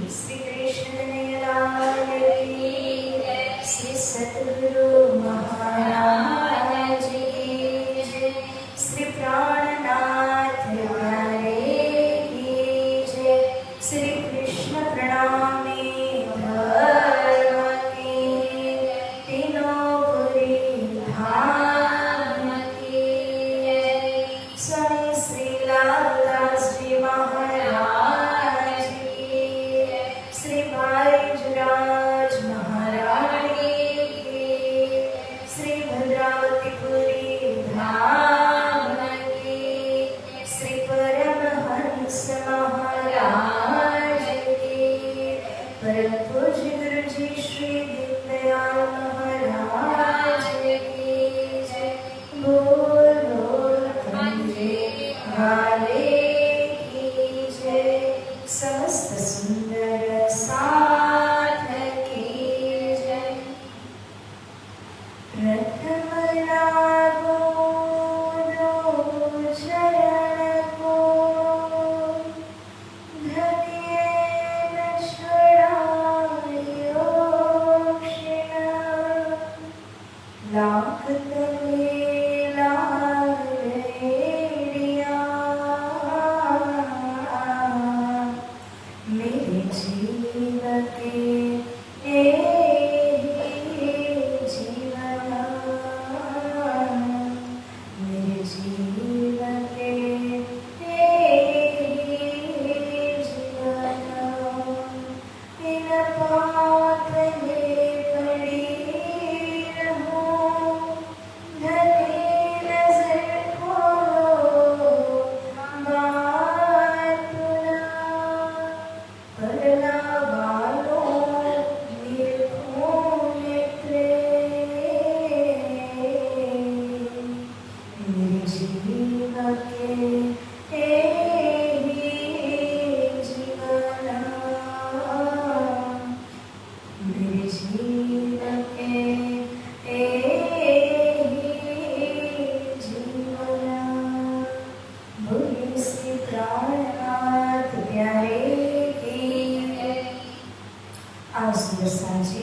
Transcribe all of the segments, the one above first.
श्री कृष्ण कन्हैयालाल की जय। श्री सतगुरु महाराज की जय। श्री प्राणनाथ प्यारे की जय। श्री कृष्ण प्रणामी धर्म की तीनों पुरी धाम की जय। स्वामी श्री लालदास जी महाराज की जय। श्री भाई जुराज महाराज की। श्री भद्रावतीपुरी धाम की। श्री परमहंस महाराज की। परम पूज्य गुरु जी श्री दीनदयाल महाराज की जय। बोल बोल खंडे वाले की जय। समस्त सुंदर साथ की जय। प्रथम लागो दो चरण को, धनिये न छुड़ायो क्षण। लाख तले लाल रेडिया, मेरे जीवन के जीवन, मेरे जीवन के जीवन। इन पाथ में पड़ी रहूं, धनी नजर खोलो बात पुरा। पगला वालों निरखों नेत्रे, मेरे जीवन के जीवन, मेरे जीवन के जीवन। बोलिए श्री प्राणनाथ प्यारे की जय। આ સુંદર સાંજે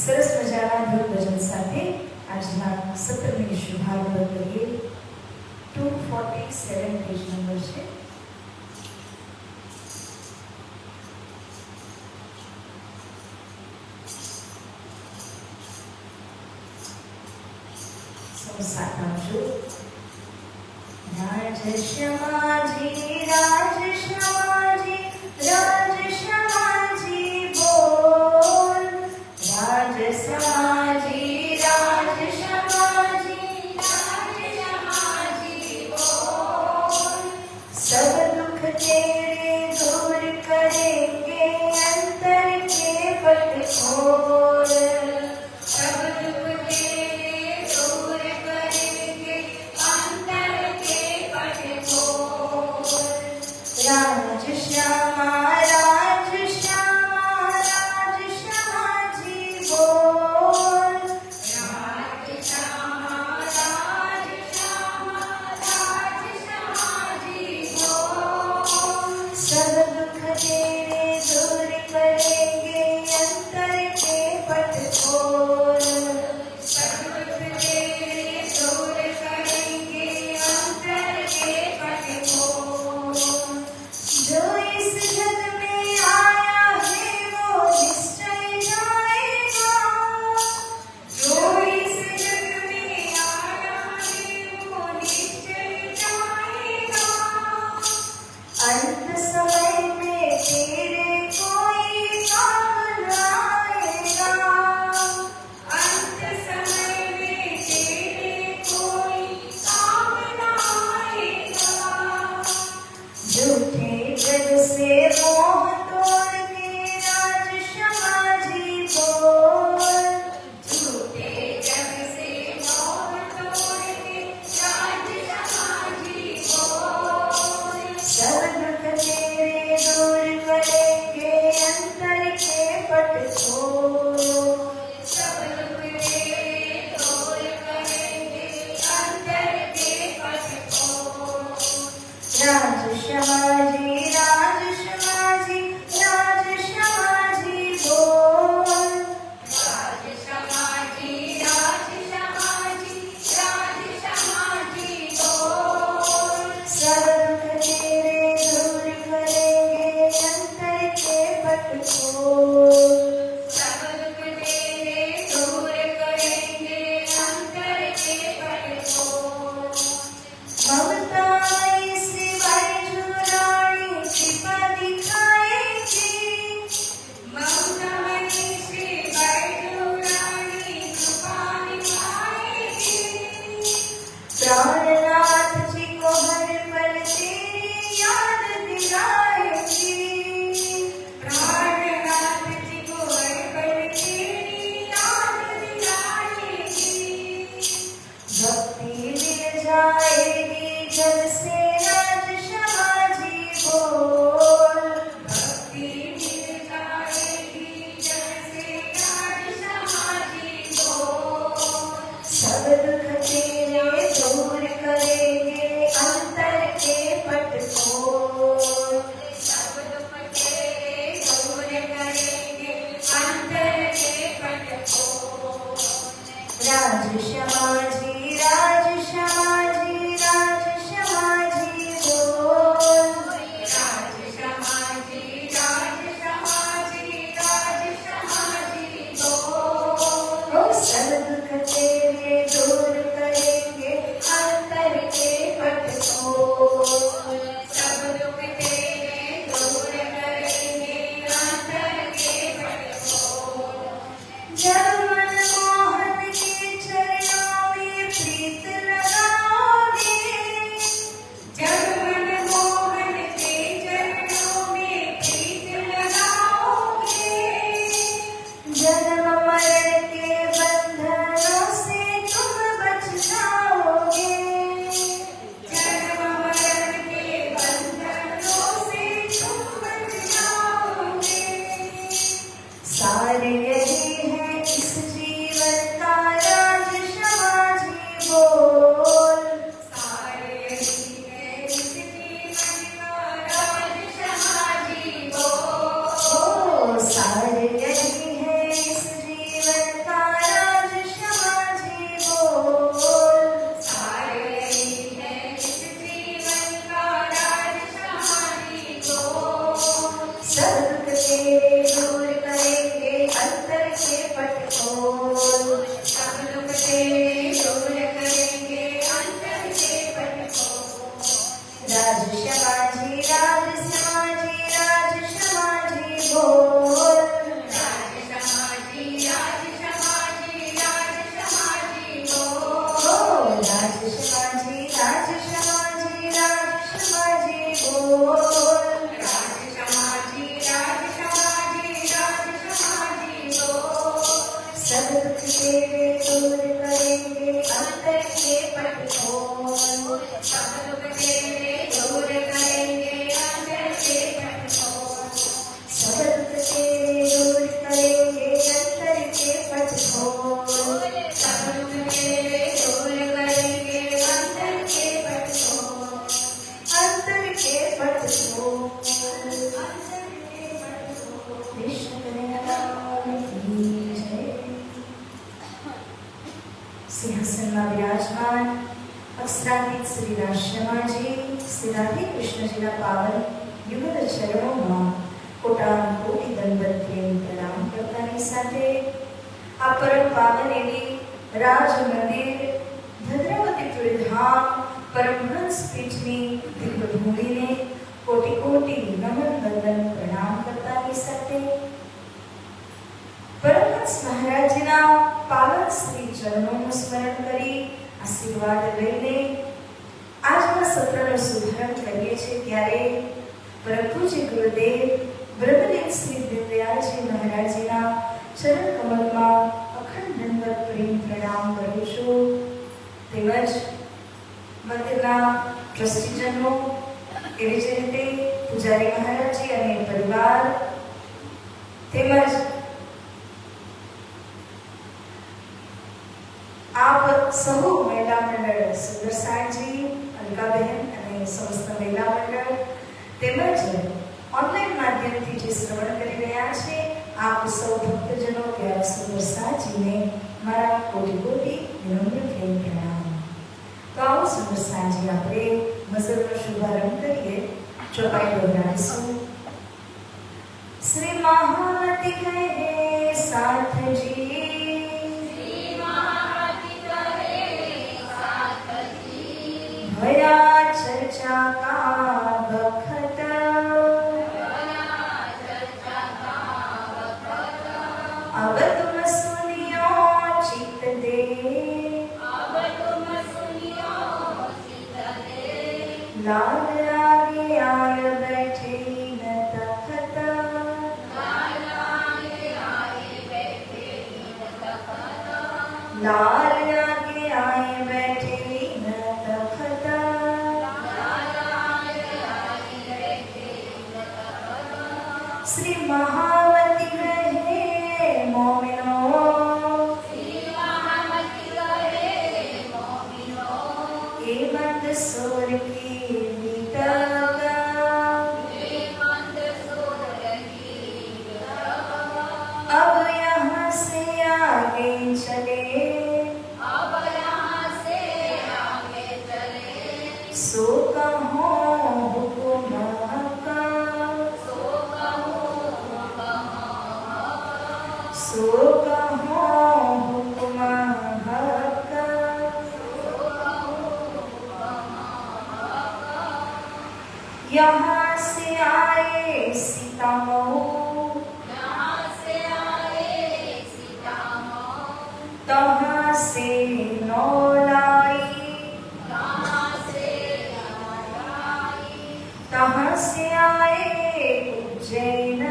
સરસ મજાના ધૂન ભજન સાથે આજના સત્રની શુભારંભ કરીએ। 247 પેજ નંબર છે। સાથ આપજો। રાજ શ્યામાજી રાજ શ્યામાજી રાજ શ્યામાજી બોલ। રાજ શ્યામાજી રાજ શ્યામાજી રાજ શ્યામાજી बोल। सब दुख तेरे दूर करेंगे अंतर के पट खोल। सब दुख तेरे दूर करेंगे अंतर के पट खोल। राज श्यामा राज श्यामा राज श्यामा जी बोल। राज श्यामा राज श्यामा राज श्यामा जी बोल। सब दुख तेरे दूर करेंगे अंतर के पट खोल। सब दुख तेरे दूर करेंगे अंतर के पट खोल। जो इस जग में आया है वो निश्चय जाएगा। जो इस जग में आया है वो निश्चय जाएगा। अंत समय में तेरे कोई સિંહાસનમાં વિરાજમાન અક્ષરાતીત શ્રી રાષ્ટ્રમાજી શ્રી રાધે કૃષ્ણજીના પાવન યુગલ ચરણોમાં કોટાન કોટી દંડવત પ્રેમ પ્રણામ કરતાની સાથે આ પરમ પાવન એવી રાજ મંદિર ભદ્રાવતીપુર ધામ પરમહંસ પીઠની દિવ્ય ભૂમિને કોટી કોટી નમન વંદન પ્રણામ કરતાની સાથે પરમહંસ મહારાજના પાવન શ્રી ચરણોનું સ્મરણ કરી આશીર્વાદ લઈને આજના સત્રનો શુભારંભ કરીએ છીએ ત્યારે પરમ પૂજ્ય ગુરુદેવ બ્રહ્મદેવ શ્રી દિવ્યાજી મહારાજના ચરણ કમલમાં અખંડ દંડવત પ્રેમ પ્રણામ કરું છું. તેમજ મંદિરના ટ્રસ્ટીજનો, એવી જ રીતે પૂજારી મહારાજજી અને પરિવાર, તેમજ આપ સહુ મહિલા મંડળ સુંદરસાજી, અલકાબહેન અને સમસ્ત મહિલા મંડળ તેમજ ઓનલાઈન માધ્યમથી જે શ્રવણ કરી રહ્યા છે આપ સૌ ભક્તજનો ત્યાં સુંદરસાજીને મારા કોટી કોટી વિનમ્ર પ્રેમ પ્રણામ. તો આવો સુંદરસાજી આપણે મઝલનો શુભારંભ કરીએ. ચોપાઈ દોહરાવીશું. શ્રી મહામતી કહે સાથજી, भया चर्चा का बखत, अब तुम सुनियो चित दे, लाल आगे आय बैठे न तखत, लाल आगे आए बैठे श्री महामती रहे मोमिनो, ये बंद सोर की बीतगा, अब यहाँ से आगे चले, सो कहो हुकुम का, सो कहो हुकुम का, यहाँ से आए सीता मऊ, तहाँ से नौलाई, तहाँ से आए उज्जैन,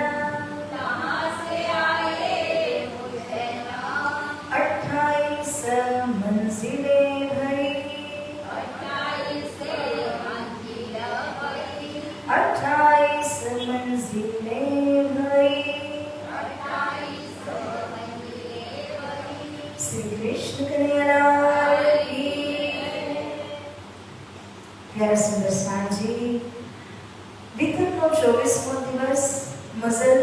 28 मंजिलें भरी, 28 मंजिलें भरी, श्री कृष्ण कन्हैया की. प्यारा सुंदर सांजी, વિક્રમનો 24મો દિવસ મઝલ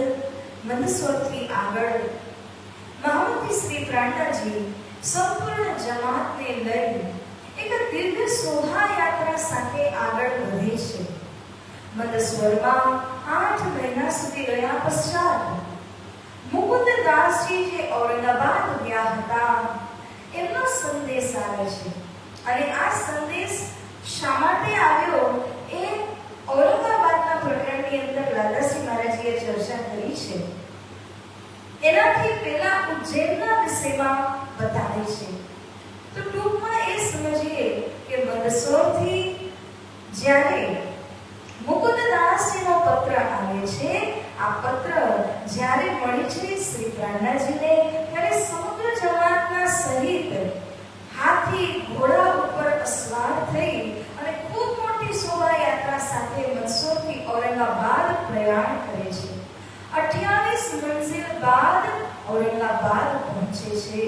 મંદસોરથી આગળ મહામતી શ્રી પ્રાણનાજી સંપૂર્ણ જમાતને લઈ એક દિવ્ય શોભાયાત્રા સાથે આગળ વધે છે. મંદસોરમાં 8 મહિના સુધી રહ્યા પશ્ચાત મુકુંદદાસજી જે ઔરંગાબાદ ગયા હતા એમનો સંદેશ આવે છે અને આ સંદેશ શા માટે આવ્યો એ ઔરંગાબાદના પ્રકરણની અંદર લાલાશ્રી મહારાજીએ ચર્ચા કરી છે. એનાથી પહેલા ઉજ્જૈનના વિષયમાં બતાવે છે. તો ટૂંકમાં એ સમજીએ કે મંદસોરથી જ્યારે મુકુંદદાસજીનો પત્ર આવે છે, આ પત્ર જ્યારે મળે છે શ્રી પ્રાણનાજીને ત્યારે સમગ્ર જમાતના સહિત હાથી ઘોડા ઉપર અસવાર થઈ અને ખૂબ મોટી શોભાયાત્રા સાથે મંદસોરથી ઔરંગાબાદ પ્રયાણ કરે છે. 28 મંઝિલ બાદ ઔરંગાબાદ પહોંચે છે.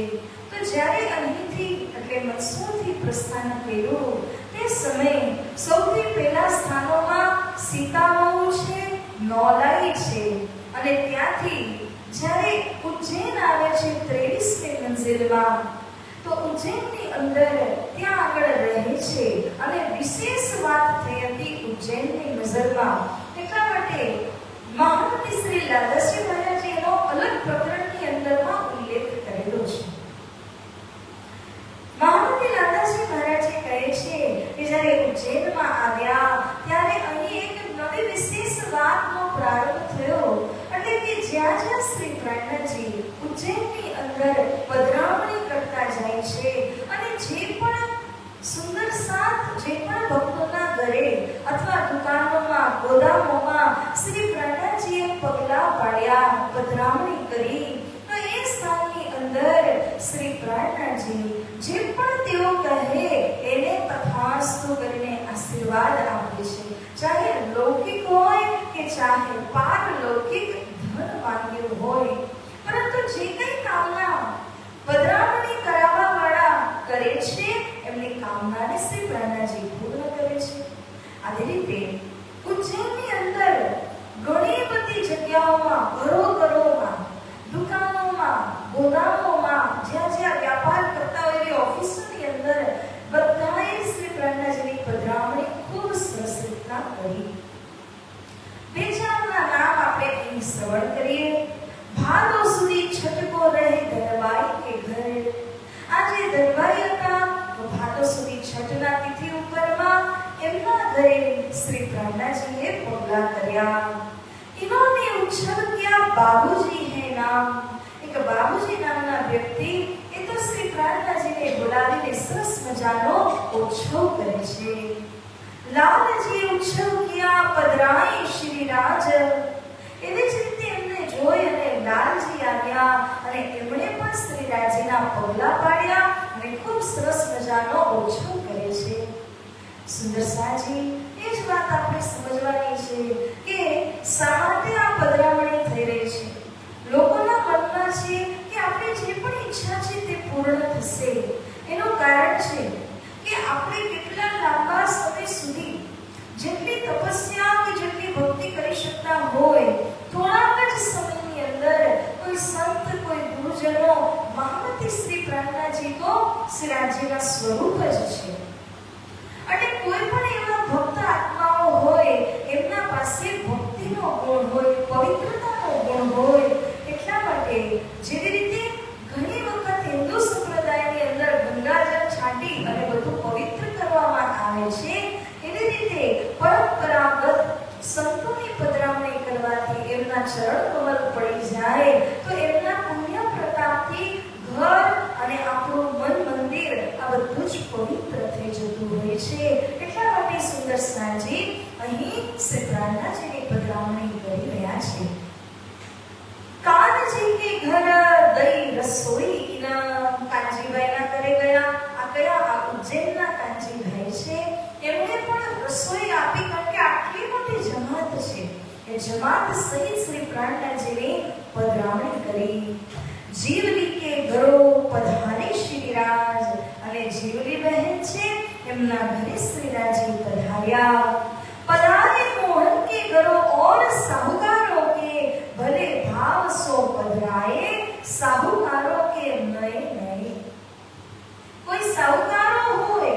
તો જ્યારે અહીંથી એટલે મંદસોરથી પ્રસ્થાન કર્યું તે સમયે સૌથી પહેલા સ્થાનોમાં સીતામऊ છે, નૌલાઈ છે અને ત્યાંથી જ્યારે ઉજ્જૈન આવે છે 23મી મંઝિલમાં તો ઉજ્જૈનની અંદર ત્યાં આગળ રહે છે અને વિશેષ વાત થઈ હતી ઉજ્જૈનની નજરમાં. એટલા માટે મહામતી શ્રી લાલાશ્રી મહારાજે એનો અલગ પ્રકરણની અંદરમાં ઉલ્લેખ કરેલો છે. મહામતી લાલાશ્રી મહારાજે કહે છે કે જ્યારે ઉજ્જૈનમાં આવ્યા ત્યારે અહીં એક નવી વિશેષ વાતનો પ્રારંભ થયો. એટલે કે જ્યાં જ્યાં શ્રી પ્રાણનાથજી ઉજ્જૈનની અંદર પધરામણી કરતા જાય છે અને જે પણ સુંદર સાથ જે પણ ભક્તોના ઘરે અથવા દુકાનોમાં ગોદામોમાં શ્રી પ્રાણનાથજીએ પગલા પાડ્યા, પધરામણી કરી, તો એ સ્થાનની અંદર શ્રી પ્રાણનાથજી જે પણ તેઓ કહે એને તથાસ્તુ કરીને આશીર્વાદ આપે છે. ચાહે લૌકિક હોય કે ચાહે પારલૌકિક ધન માંગ્યું હોય, પરંતુ જે કઈ કામના પધરામણી કરાવવા વાળા કરે છે એમની કામનાને શ્રી પ્રાણનાથજી પૂર્ણ કરે છે. આવી રીતે ઉજ્જૈનની અંદર ઘણી બધી જગ્યાઓમાં, ઘરોઘરોમાં, દુકાનોમાં, ગોદામોમાં, જ્યાં જ્યાં વ્યાપાર કરતા હોય એવી ઓફિસોની અંદર બધાએ શ્રી પ્રાણનાથજીની પધરામણી ખૂબ સરસ રીતના કરી. બે ચારના નામ આપણે અહીં શ્રવણ કરીએ. ભાદો સુધી છટકો રહે ધરવાઈ કે ઘરે. આજે ધરવાઈ હતા તો ભાદો સુધી છઠના તિથિ ઉપરમાં એમના ઘરે શ્રી પ્રાણનાથજીએ પગલા કર્યા. इन्होंने उच्छल किया बाबूजी है नाम. एक बाबूजी नामना व्यक्ति એ તો શ્રી પ્રાણનાથજીને બોલાવીને સરસ મજાનો ઉત્સવ કરે છે. લાલજી ઉત્સવ કિયા પધરાઈ શ્રી રાજ. એવી જ રીતે એમને જોઈ અને લાલજી આવ્યા અને એમણે પણ શ્રી રાજીના પગલા પાડ્યા અને ખૂબ સરસ મજાનો ઉત્સવ કરે છે. સુંદર સાજી એ જ વાત આપણે સમજવાની છે કે શા માટે આ પધરામણી થઈ રહી છે. લોકોના મનમાં છે કે આપણે જે પણ ઈચ્છા છે તે પૂર્ણ થશે. એનું કારણ છે કે આપણે કેટલા લાંબા સમય સુધી જેટલી તપસ્યા કે જેટલી ભક્તિ કરી શકતા હોય, થોડાક જ સમયની અંદર કોઈ સંત, કોઈ ગુરુજનો, મહામતી શ્રી પ્રાણનાથજી તો શ્રી રાજીના સ્વરૂપ જ છે. અને કોઈ પણ એવા ભક્ત આત્માઓ હોય, એમના પાસે ભક્તિનો ગુણ હોય, પવિત્રતાનો ગુણ હોય. એટલા માટે જેવી રીતે ઘણી વખત હિન્દુ સંપ્રદાયની અંદર ગંગાજળ છાંટી અને બધું પવિત્ર કરવામાં આવે છે, એવી રીતે પરંપરાગત સંતોની પધરામણી કરવાથી એમના ચરણ કમલ પડી જાય તો એમના પુણ્ય પ્રતાપથી ઘર અને આપણું મન મંદિર આ બધું જ પવિત્ર થઈ જતું હોય છે. એટલા માટે સુંદર સાંજી અહીં શ્રી પ્રાણનાથજીની પધરામણી કરી રહ્યા છે. કાનજી કે ઘર દઈ રસોઈ ઇનામ. કાનજીભાઈના ઘરે ગયા. આ કયા? આ ઉજ્જૈનના કાનજીભાઈ છે. એમણે પણ રસોઈ આપી, કારણ કે આટલી મોટી જમાત છે. એ જમાત સહિત શ્રી પ્રાણનાથજીની પધરામણી કરી. જીવલી કે ઘરો પધારે શ્રીરાજ. અને જીવલી બહેન છે, એમના ઘરે શ્રીરાજી પધાર્યા. પધારે મોહન કે ઘરો ઓર સાહુકારો કે ભલે ભાવ સો પધરાए. સાહુકારો કે નય નય. કોઈ સાહુકારો હોય,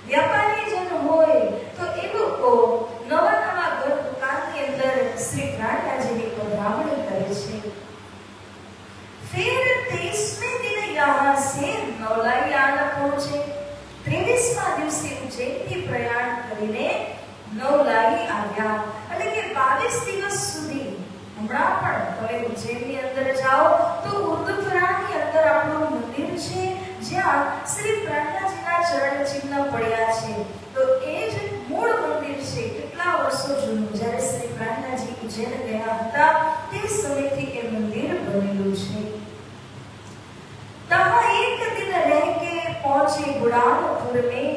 વ્યાપારી જન હોય તો એ લોકો નવા નવા ઘર દુકાનની અંદર શ્રી પ્રાણનાથજીની પધરામણી કરે છે. फिर 23वें दिन यहाँ से नौलाई आना पहुंचे. 23वां દિવસે ઉજ્જૈનથી પ્રયાણ કરીને નવલાઈ આવ્યા. એટલે કે 22 દિવસ સુધી. હમણાં પણ તમે ઉજ્જૈનની અંદર જાઓ તો ઉર્દપુરાની અંદર આપણું મંદિર છે, જ્યાં શ્રી પ્રાણનાથજીના ચરણ ચિહ્ન પડ્યા છે. તો એ જ મૂળ મંદિર છે. કેટલા વર્ષો જૂનું, જ્યારે શ્રી પ્રાણનાથજી ઉજ્જૈન ગયા હતા તે સમયથી એ મંદિર બનેલું છે. तहाँ एक दिन रह के पहुंचे बुढ़ानपुर में.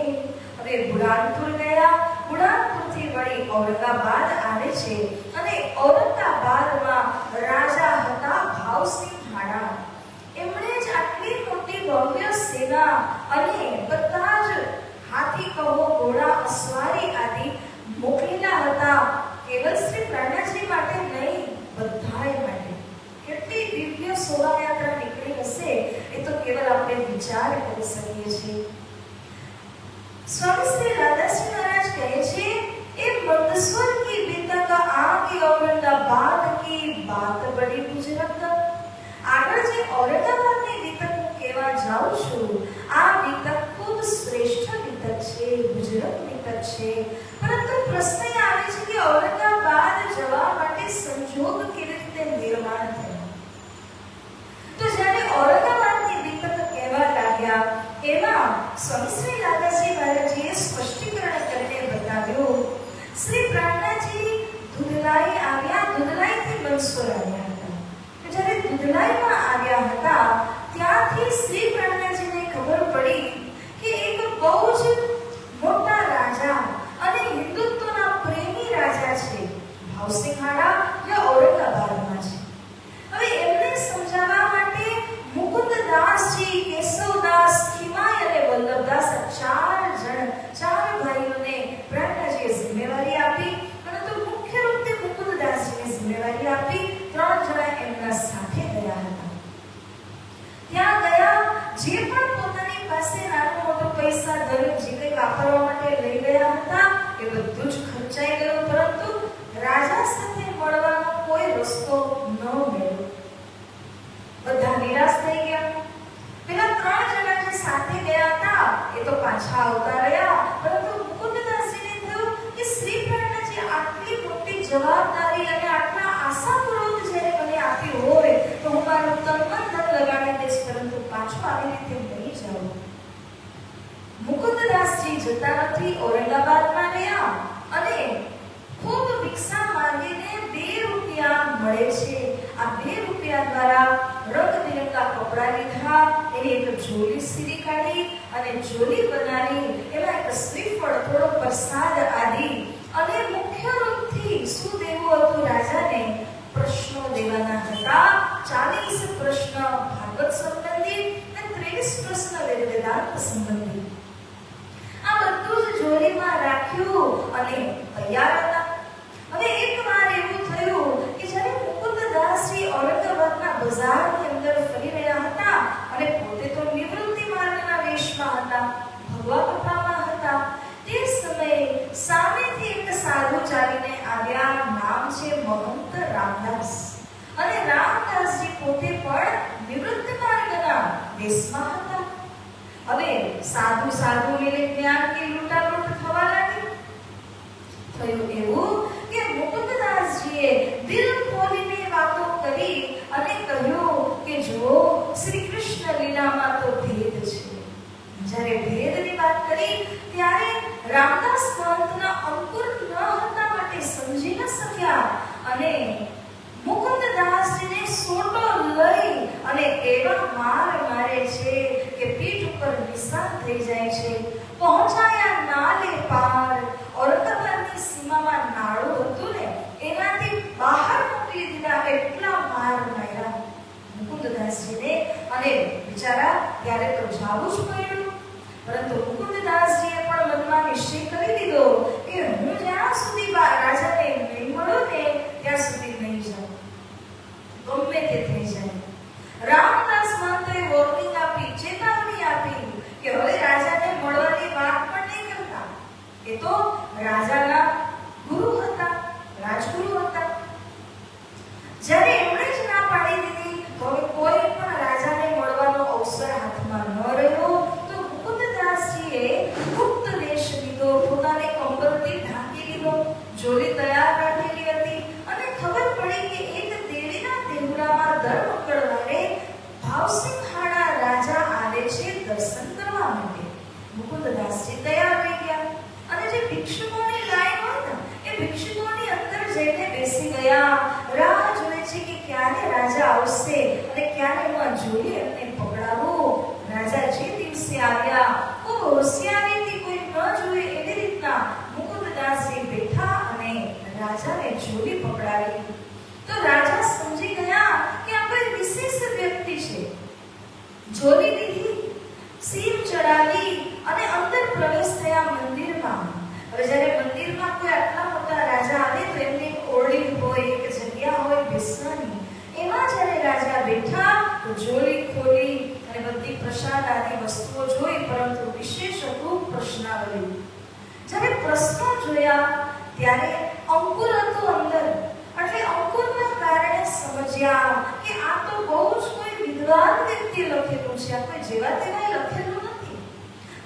હવે બુઢાનપુર ગયા. બુઢાનપુરથી વળી ઔરંગાબાદ આવે છે અને ઔરંગાબાદમાં રાજા હતા ભાવસિંહ હાડા. એમણે જ આટલી મોટી ભવ્ય સેના અને બધા જ હાથી, કહો, ઘોડા, અસવારી આદિ મોકલેલા હતા. કેવલ શ્રી પ્રાણનાથજી માટે નહીં, બધાય માટે. કેટલી દિવ્ય શોભાયાત્રા નીકળી હશે એ તો કેવલ આપણે વિચાર કરી बात बड़ी गुजरत। આગળ જે ઔરંગાબાદની વિતક હું કહેવા જાઉં છું, આ વિતક ખૂબ શ્રેષ્ઠ વિતક છે, ગુજરાત વિતક છે. પરંતુ પ્રશ્ન એ આવે છે કે ઔરંગાબાદ જવા માટે સંજોગ કેવી રીતે નિર્માણ થયો? તો જ્યારે ઔરંગાબાદની વિતક કહેવા લાગ્યા, એમાં સ્વામી શ્રી લાલાજી મહારાજે સ્પષ્ટીકરણ કરીને બતાવ્યું. શ્રી પ્રાણનાજી દુધલાઈ આવ્યા, દુધલાઈથી બંસોર આવ્યા હતા. જ્યારે દુધલાઈમાં આવ્યા હતા, ત્યાંથી શ્રી પ્રાણનાજીને ખબર પડી કે એક બહુ જ મોટા રાજા અને હિન્દુત્વના પ્રેમી રાજા છે, ભાવસિંહાડા જે ઔરંગાબાદમાં છે. હવે એમને સમજાવવા માટે મુકુંદદાસજી, કેશવદાસ, ખીમાય અને વલ્લભદાસ ચાર ભાઈઓને પ્રાણનાજીએ જિમ્મેવારી આપી. પરંતુ મુખ્ય રૂપે મુકુંદદાસજીને જિમ્મેવારી આપી. 3 જણા એમના સાથે ગયા હતા. ત્યાં ગયા, જે પણ પોતાની પાસે નાનો મોટો પૈસા ધન જે કંઈ વાપરવા માટે લઈ ગયા હતા એ બધું જ ખર્ચાઈ ગયું. પરંતુ રાજા સાથે મળવાનો કોઈ રસ્તો ન મળ્યો. બધા નિરાશ થઈ ગયા. પેલા 3 જણા જે સાથે ગયા હતા એ તો પાછા આવતા રહ્યા. પરંતુ મુકુંદદાસજીને થયું કે શ્રી પ્રાણનાજી આટલી મોટી જવાબદારી અને આટલા આશાપૂર્વક જ્યારે મને આપી હોય તો હું મારું તન મન ધન લગાડી દઈશ, પરંતુ પાછું આવી રીતે નહીં જાઉં. મુકુંદદાસજી જતા નથી, ઔરંગાબાદમાં રહ્યા અને ખૂબ ભિક્ષા માંગીને 2 રૂપિયા મળે છે. આ 2 રૂપિયા દ્વારા રંગબેરંગા કપડા લીધા, એની એક જોલી સીરી કાઢી અને જોલી બનાવી, એમાં એક શ્રીફળ, થોડો પ્રસાદ આદિ અને મુખ્ય રૂપથી શું દેવું હતું રાજાને? પ્રશ્નો દેવાના હતા. 40 પ્રશ્ન ભાગવત સંબંધી અને 23 પ્રશ્ન વેદાંત સંબંધી. આ બધું જ જોડીમાં રાખ્યું અને તૈયાર હતા. હવે એકવાર એવું થયું કે જ્યારે મુકુંદદાસજી ઔરંગાબાદના બજારની અંદર ફરી રહ્યા હતા અને પોતે તો નિવૃત્તિ માર્ગના વેશમાં હતા, ભગવા કપડામાં હતા, તે સમયે સામેથી એક સાધુ ચાલીને આવ્યા. નામ છે મહંત રામદાસ. અને રામદાસજી પોતે પણ નિવૃત્તિ માર્ગના વેશમાં હતા. હવે સાધુ મેળે જ્ઞાન કે લૂંટાલૂંટ થવા લાગી. થયું એવું કે મુકુંદદાસજીએ દિલ ખોલીને વાતો કરી અને કહ્યું કે જો શ્રી કૃષ્ણ લીલામાં તો ભેદ છે. જ્યારે ભેદની વાત કરી ત્યારે રામદાસ મહંતના અંકુર ન હતા માટે સમજી ન શક્યા અને મુકુંદદાસજીને સોટો લઈ અને એવા માર મારે છે કે પીઠ ઉપર નિશાન થઈ જાય છે. પહોંચાયા નાલે પાર. ઔરંગાબાદની સીમામાં નાળું હતું ને, એનાથી બહાર મોકલી દીધા. એટલા માર માર્યા મુકુંદદાસજીને અને બિચારા ત્યારે તો જાવું જ પડ્યું. પરંતુ મુકુંદદાસજીએ પણ મનમાં નિશ્ચય કરી લીધો કે હું જ્યાં સુધી રાજાને નહીં મળું ને ત્યાં સુધી નહીં જાઉં, ગમે તે થઈ જાય. રામદાસ મહંતોએ વોર્નિંગ આપી, ચેતવણી આપી કે હવે રાજાને મળવાની વાત પણ નહીં કરતા. એ તો રાજાના ગુરુ હતા, રાજગુરુ હતા. જ્યારે એમણે જ ના પાડી દીધી તો હવે કોઈ પણ રાજાને મળવાનો અવસર હાથમાં ન રહ્યો. તો મુકુંદદાસજીએ ગુપ્ત વેશ લીધો, પોતાને કંબલથી ઢાંકી લીધો, જોડી તૈયાર રાખેલી હતી અને ખબર પડી કે એક દેવીના દેવડામાં દર મંગળવારે ભાવસિંહાડા રાજા આવે છે દર્શન કરવા માટે. મુકુંદદાસજી તૈયાર થઈ ગયા અને જે ભિક્ષુકોની લાઈન હોય ને એ ભિક્ષુકોની અંદર જઈને બેસી ગયા. રાહ જોવે છે કે ક્યારે રાજા આવશે અને ક્યારે હું જોઈ એમને પકડાવું. રાજા જે દિવસે આવ્યા ખૂબ હોશિયારીથી કોઈ ન જોવે એવી રીતના મુકુંદદાસજી બેઠા અને રાજાને જોડી પકડાવી. તો રાજા સમજી ગયા કે આ કોઈ વિશેષ વ્યક્તિ છે. જોડી લીધી, સીમ ચડાવી અને અંદર પ્રવેશ થયા મંદિરમાં. હવે જ્યારે મંદિરમાં કોઈ આટલા મોટા રાજા આવે તો એમની ઓરડી હોય, એક જગ્યા હોય બેસવાની. એમાં જ્યારે રાજા બેઠા તો જોડી ખોલી અને બધી પ્રસાદ આદિ વસ્તુઓ જોઈ, પરંતુ વિશેષ હતું પ્રશ્નાવલી. જ્યારે પ્રશ્નો જોયા ત્યારે અંકુર હતું અંદર, એટલે અંકુરના કારણે સમજ સમજ્યા કે આ તો બહુ જ કોઈ વિદ્વાન વ્યક્તિ લખેલું છે, આ કોઈ જેવા તેવા લખેલું નથી.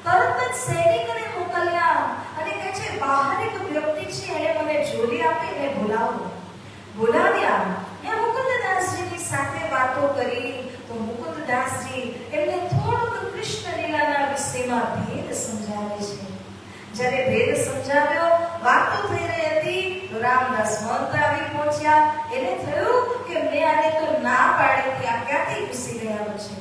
તરત જ સૈનિકને મોકલ્યા અને કહે છે બહાર એક વ્યક્તિ છે, એને મને જોડી આપી એને બોલાવ્યા. મેં મુકુંદદાસજીની સાથે વાતો કરી તો મુકુંદદાસજી એમને થોડુંક કૃષ્ણ લીલાના વિષયમાં ભેદ સમજાવે છે. જ્યારે ભેદ સમજાવ્યો, વાતો થઈ રહી હતી તો રામદાસ મહંત આવી પહોંચ્યા. એને થયું કે મેં આને તો ના પાડી હતી, આ ક્યાંથી ઘૂસી ગયા છે.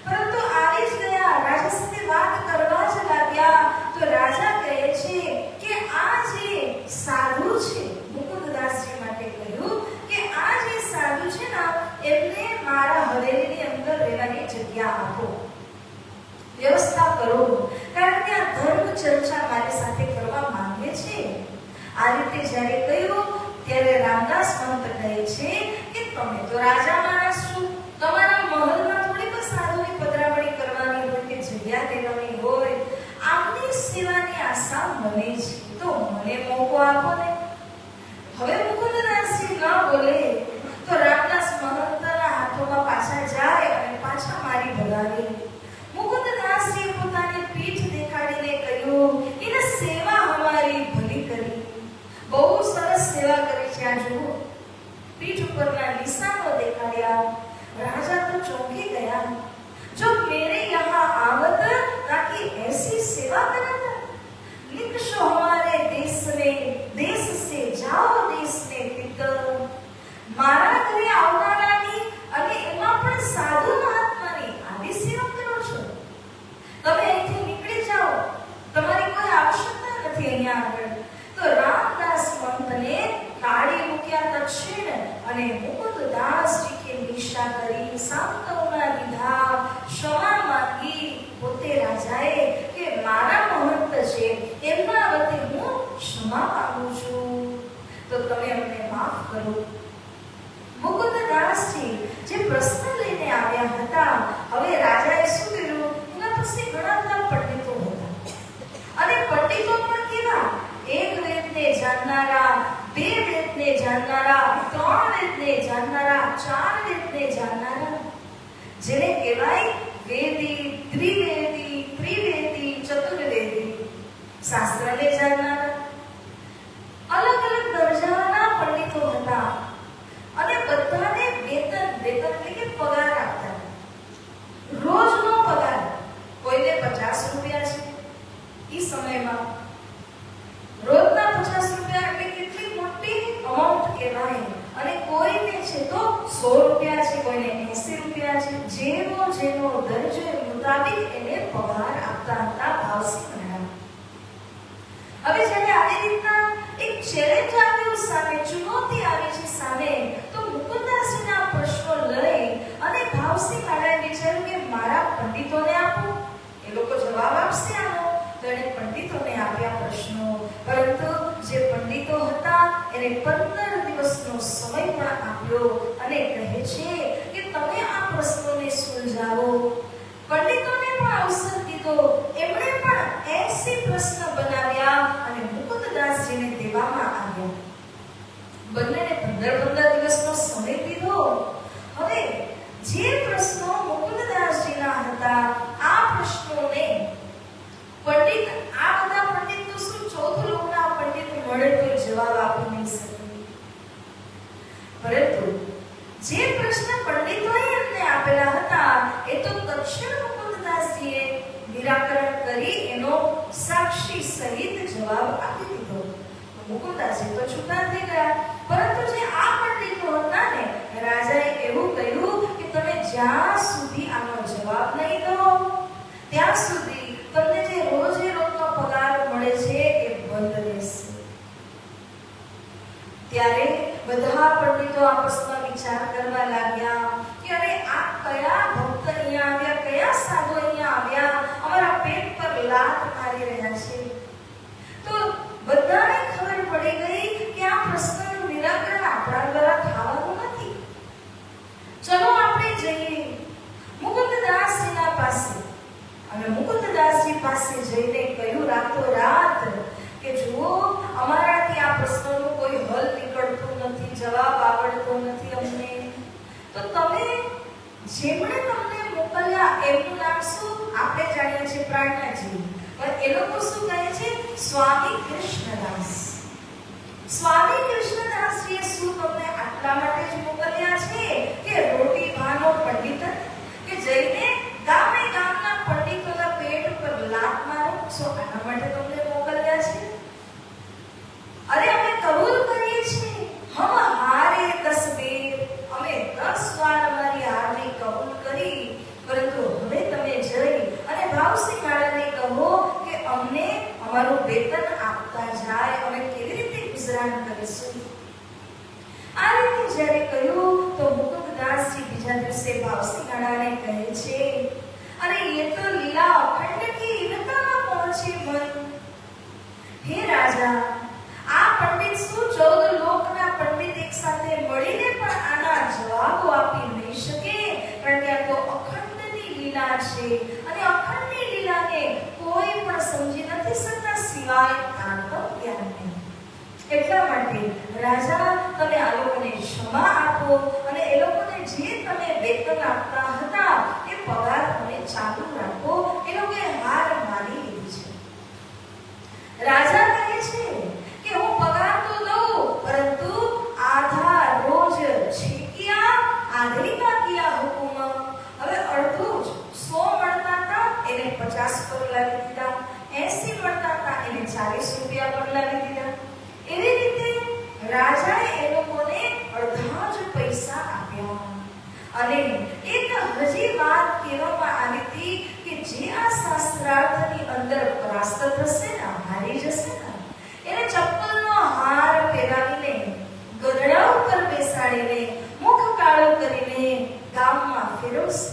પરંતુ આવી જ ગયા, રાજા સાથે વાત કરવા જ લાગ્યા તો રાજા કહે છે કે આ જે સાધુ છે, મુકુંદદાસજી માટે કહ્યું કે આ જે સાધુ છે ને એમને મારા હવેલીની અંદર રહેવાની જગ્યા આપો, વ્યવસ્થા કરો, કારણ કે આ ધર્મ ચર્ચા મારી સાથે કરવા માંગે છે. આ રીતે જ્યારે કહ્યું ત્યારે રામદાસ મહંત કહે છે કે તમે તો રાજા માણસ છો, તમારા મહલમાં થોડી કોઈ સાધુની પધરામણી કરવાની હોય કે જગ્યા દેવાની હોય, આમની સેવાની આશા મને છે, તો મને મોકો આપો ને. હવે મુકુંદદાસજી ન બોલે તો રામદાસ મહંતના હાથોમાં પાછા જાય અને પાછા મારી ભગાવી. મુકુંદદાસજી પોતાની પીઠ દેખાડીને કહ્યું એને સેવા અમારી ભલી કરી, બહુ સરસ સેવા કરી છે. આ જુઓ, પીઠ ઉપરના નિશાનો દેખાડ્યા. राजा तो चौंकी गया, जो मेरे यहाँ आवत ताकि ऐसी सेवा करत, लिखशो हमारे देश में, देश से जाओ देश में पितर. मारा घरे आवनारानी અને એમાં પણ સાધુ મહાત્માની આવી સેવા કરો છો. તમે અહીંથી નીકળી જાઓ, તમારી કોઈ આવશ્યકતા નથી અહીંયા આગળ. તો રામદાસ મંતને કાઢી મૂક્યા દક્ષિણ અને મુકુંદદાસજી કે નિશા કરી સાંત્વના દીધા, ક્ષમા માંગી. પોતે રાજાએ કે મારા મહંત છે એમના વતી હું ક્ષમા માંગુ છું, તો તમે અમને માફ કરો. મુકુંદદાસજી જે પ્રશ્ન લઈને આવ્યા હતા, હવે રાજાએ શું કર્યું, એના પાસે ઘણા બધા પંડિતો હતા અને પંડિતો પણ કેવા, એક વેદને જાણનારા, બે વેદને જાણનારા, ત્રણ વેદને જાણનારા, ચાર વેદને જાણનારા, જેને કહેવાય વેદી, દ્વિવેદી, ત્રિવેદી, ચતુર્વેદી, શાસ્ત્રને જાણનારા, અલગ અલગ દરજાના પંડિતો હતા અને બધાને વેતન એટલે કે પગાર આપતા. રોજનો પગાર કોઈને 50 રૂપિયા છે ઈ સમયમાં, રોજના 50 રૂપિયા એટલે કેટલી મોટી અમાઉન્ટ કહેવાય. અને કોઈને છે તો 100 રૂપિયા છે, કોઈને 80 રૂપિયા છે, જેનો દરજ્જો મુતાબિક એને પગાર આપતા હતા ભાવસિંહ મહારાજ. હવે જ્યારે આવી રીતના એક ચેલેન્જ આવ્યું સામે, ચુનૌતી આવી છે સામે, તો મુકુંદદાસજીના પ્રશ્નો લઈ અને ભાવસિંહ મહારાજે વિચાર્યું કે મારા પંડિતોને આપો, એ લોકો જવાબ આપશે આનો. તો એને પંડિતોને આપ્યા પ્રશ્નો, પરંતુ જે પંડિતો હતા એને 15 દિવસનો સમય પણ આપ્યો અને કહે છે કે તમે આ પ્રશ્નોને સુલઝાવો. પંડિતોને પણ અવસર દીધો, એમણે પણ 80 પ્રશ્ન બનાવ્યા અને મુકુંદદાસજીને દેવામાં આવ્યા. બંનેને 15 દિવસનો સમય દીધો. હવે જે પ્રશ્નો મુકુંદદાસજીના હતા, આ પ્રશ્નોને પંડિત, આ બધા પંડિત તો શું 14 લોકના પંડિત મળે તો જવાબ આપી નહીં શકે, પરંતુ જે પ્રશ્ન પંડિતોએ એમને આપેલા હતા એ તો દક્ષિણ મુકુંદદાસજીએ નિરાકરણ કરી એનો સાક્ષી સહિત જવાબ આપી દીધો. મુકુંદદાસજી તો છૂટા થઈ ગયા, પરંતુ જે આ પંડિતો હતા ને, રાજાએ એવું કહ્યું કે તમે જ્યાં સુધી આનો જવાબ નહીં દો ત્યાં સુધી તમને જે રોજે રોજનો પગાર મળે છે એ બંધ રહેશે. ત્યારે બધા પંડિતો આપસમાં વિચાર કરવા લાગ્યા કે અરે આ કયા ભક્ત અહીંયા આવ્યા, કયા સાધુ અહીંયા આવ્યા, અમારા પેટ પર લાત મારી રહ્યા છે. તો બધાને ખબર પડી ગઈ કે આ પ્રશ્નનું નિરાકરણ આપણા દ્વારા થવાનું નથી. ચલો આપણે જઈએ મુકુંદદાસજીના પાસે. અને મુકુંદદાસજી પાસે જઈને કહ્યું રાતોરાત કે જુઓ, અમારાથી આ પ્રશ્નનો કોઈ હલ નીકળતો નથી, જવાબ આવડતો નથી અમને, તો તમે જેમણે તમને મોકલ્યા એમનું નામ શું? આપણે જાણીએ છીએ પ્રાર્થનાજી, પણ એ લોકો શું કહે છે? સ્વામી કૃષ્ણદાસ. સ્વામી કૃષ્ણદાસજીએ શું તમને આટલા માટે જ મોકલ્યા છે કે રોટી ભાનો પંડિત કે જઈને ગામે ગામના પંડિતોના પેટ ઉપર લાત મારો? શું આના માટે તમને મોકલ્યા છે? અરે અમે કબૂલ કરીએ છીએ, હમ હારે 10 બેર, અમે 10 વાર અમારી હારને કબૂલ કરી, પરંતુ હવે તમે જઈ અને ભાવસિંહ મહારાજને કહો કે અમને અમારું વેતન આપતા જાય, અમે કેવી રીતે ગુજરાન કરીશું? આ રીતે જ્યારે કહ્યું તો મુકુંદદાસજી બીજા દિવસે ભાવસિંહ મહારાજને કહે છે, અરે ये तो लीला अखंड की इनका पहुंचे मन. હે રાજા, આ પંડિત શું 14 લોકના પંડિત એક સાથે મળીને પણ આના જવાબો આપી નહીં શકે, પણ ત્યાં તો અખંડની લીલા છે અને અખંડની લીલાને કોઈ પણ સમજી નથી શકતા સિવાય તાત્પર્યને. એટલા માટે રાજા, તમે આ લોકોને ક્ષમા આપો અને એ લોકોને જે તમે વેતન આપતા હતા એ પગાર તમે ચાલુ રાખો. એ લોકોએ હાર માની લીધી છે. રાજા કહે છે કે હું પગાર તો દઉં, પરંતુ આધા રોજ છેકિયા આધે કા કિયા હુકુમ. હવે અડધું જ 100 મળતા હતા એને 50 પર લાવી દીધા, 80 મળતા હતા એને 40 રૂપિયા પર લાવી દીધા. એવી રીતે રાજાએ એ લોકોને અડધા જ પૈસા આપ્યા. અને એક હજી વાત કહેવામાં આવી હતી કે જે આ શાસ્ત્રાર્થની અંદર પરાસ્ત થશે ને, હારી જશે ને, એને ચપ્પલનો હાર પહેરાવીને, ગધડા ઉપર બેસાડીને, મુખ કાળું કરીને ગામમાં ફેરવશે.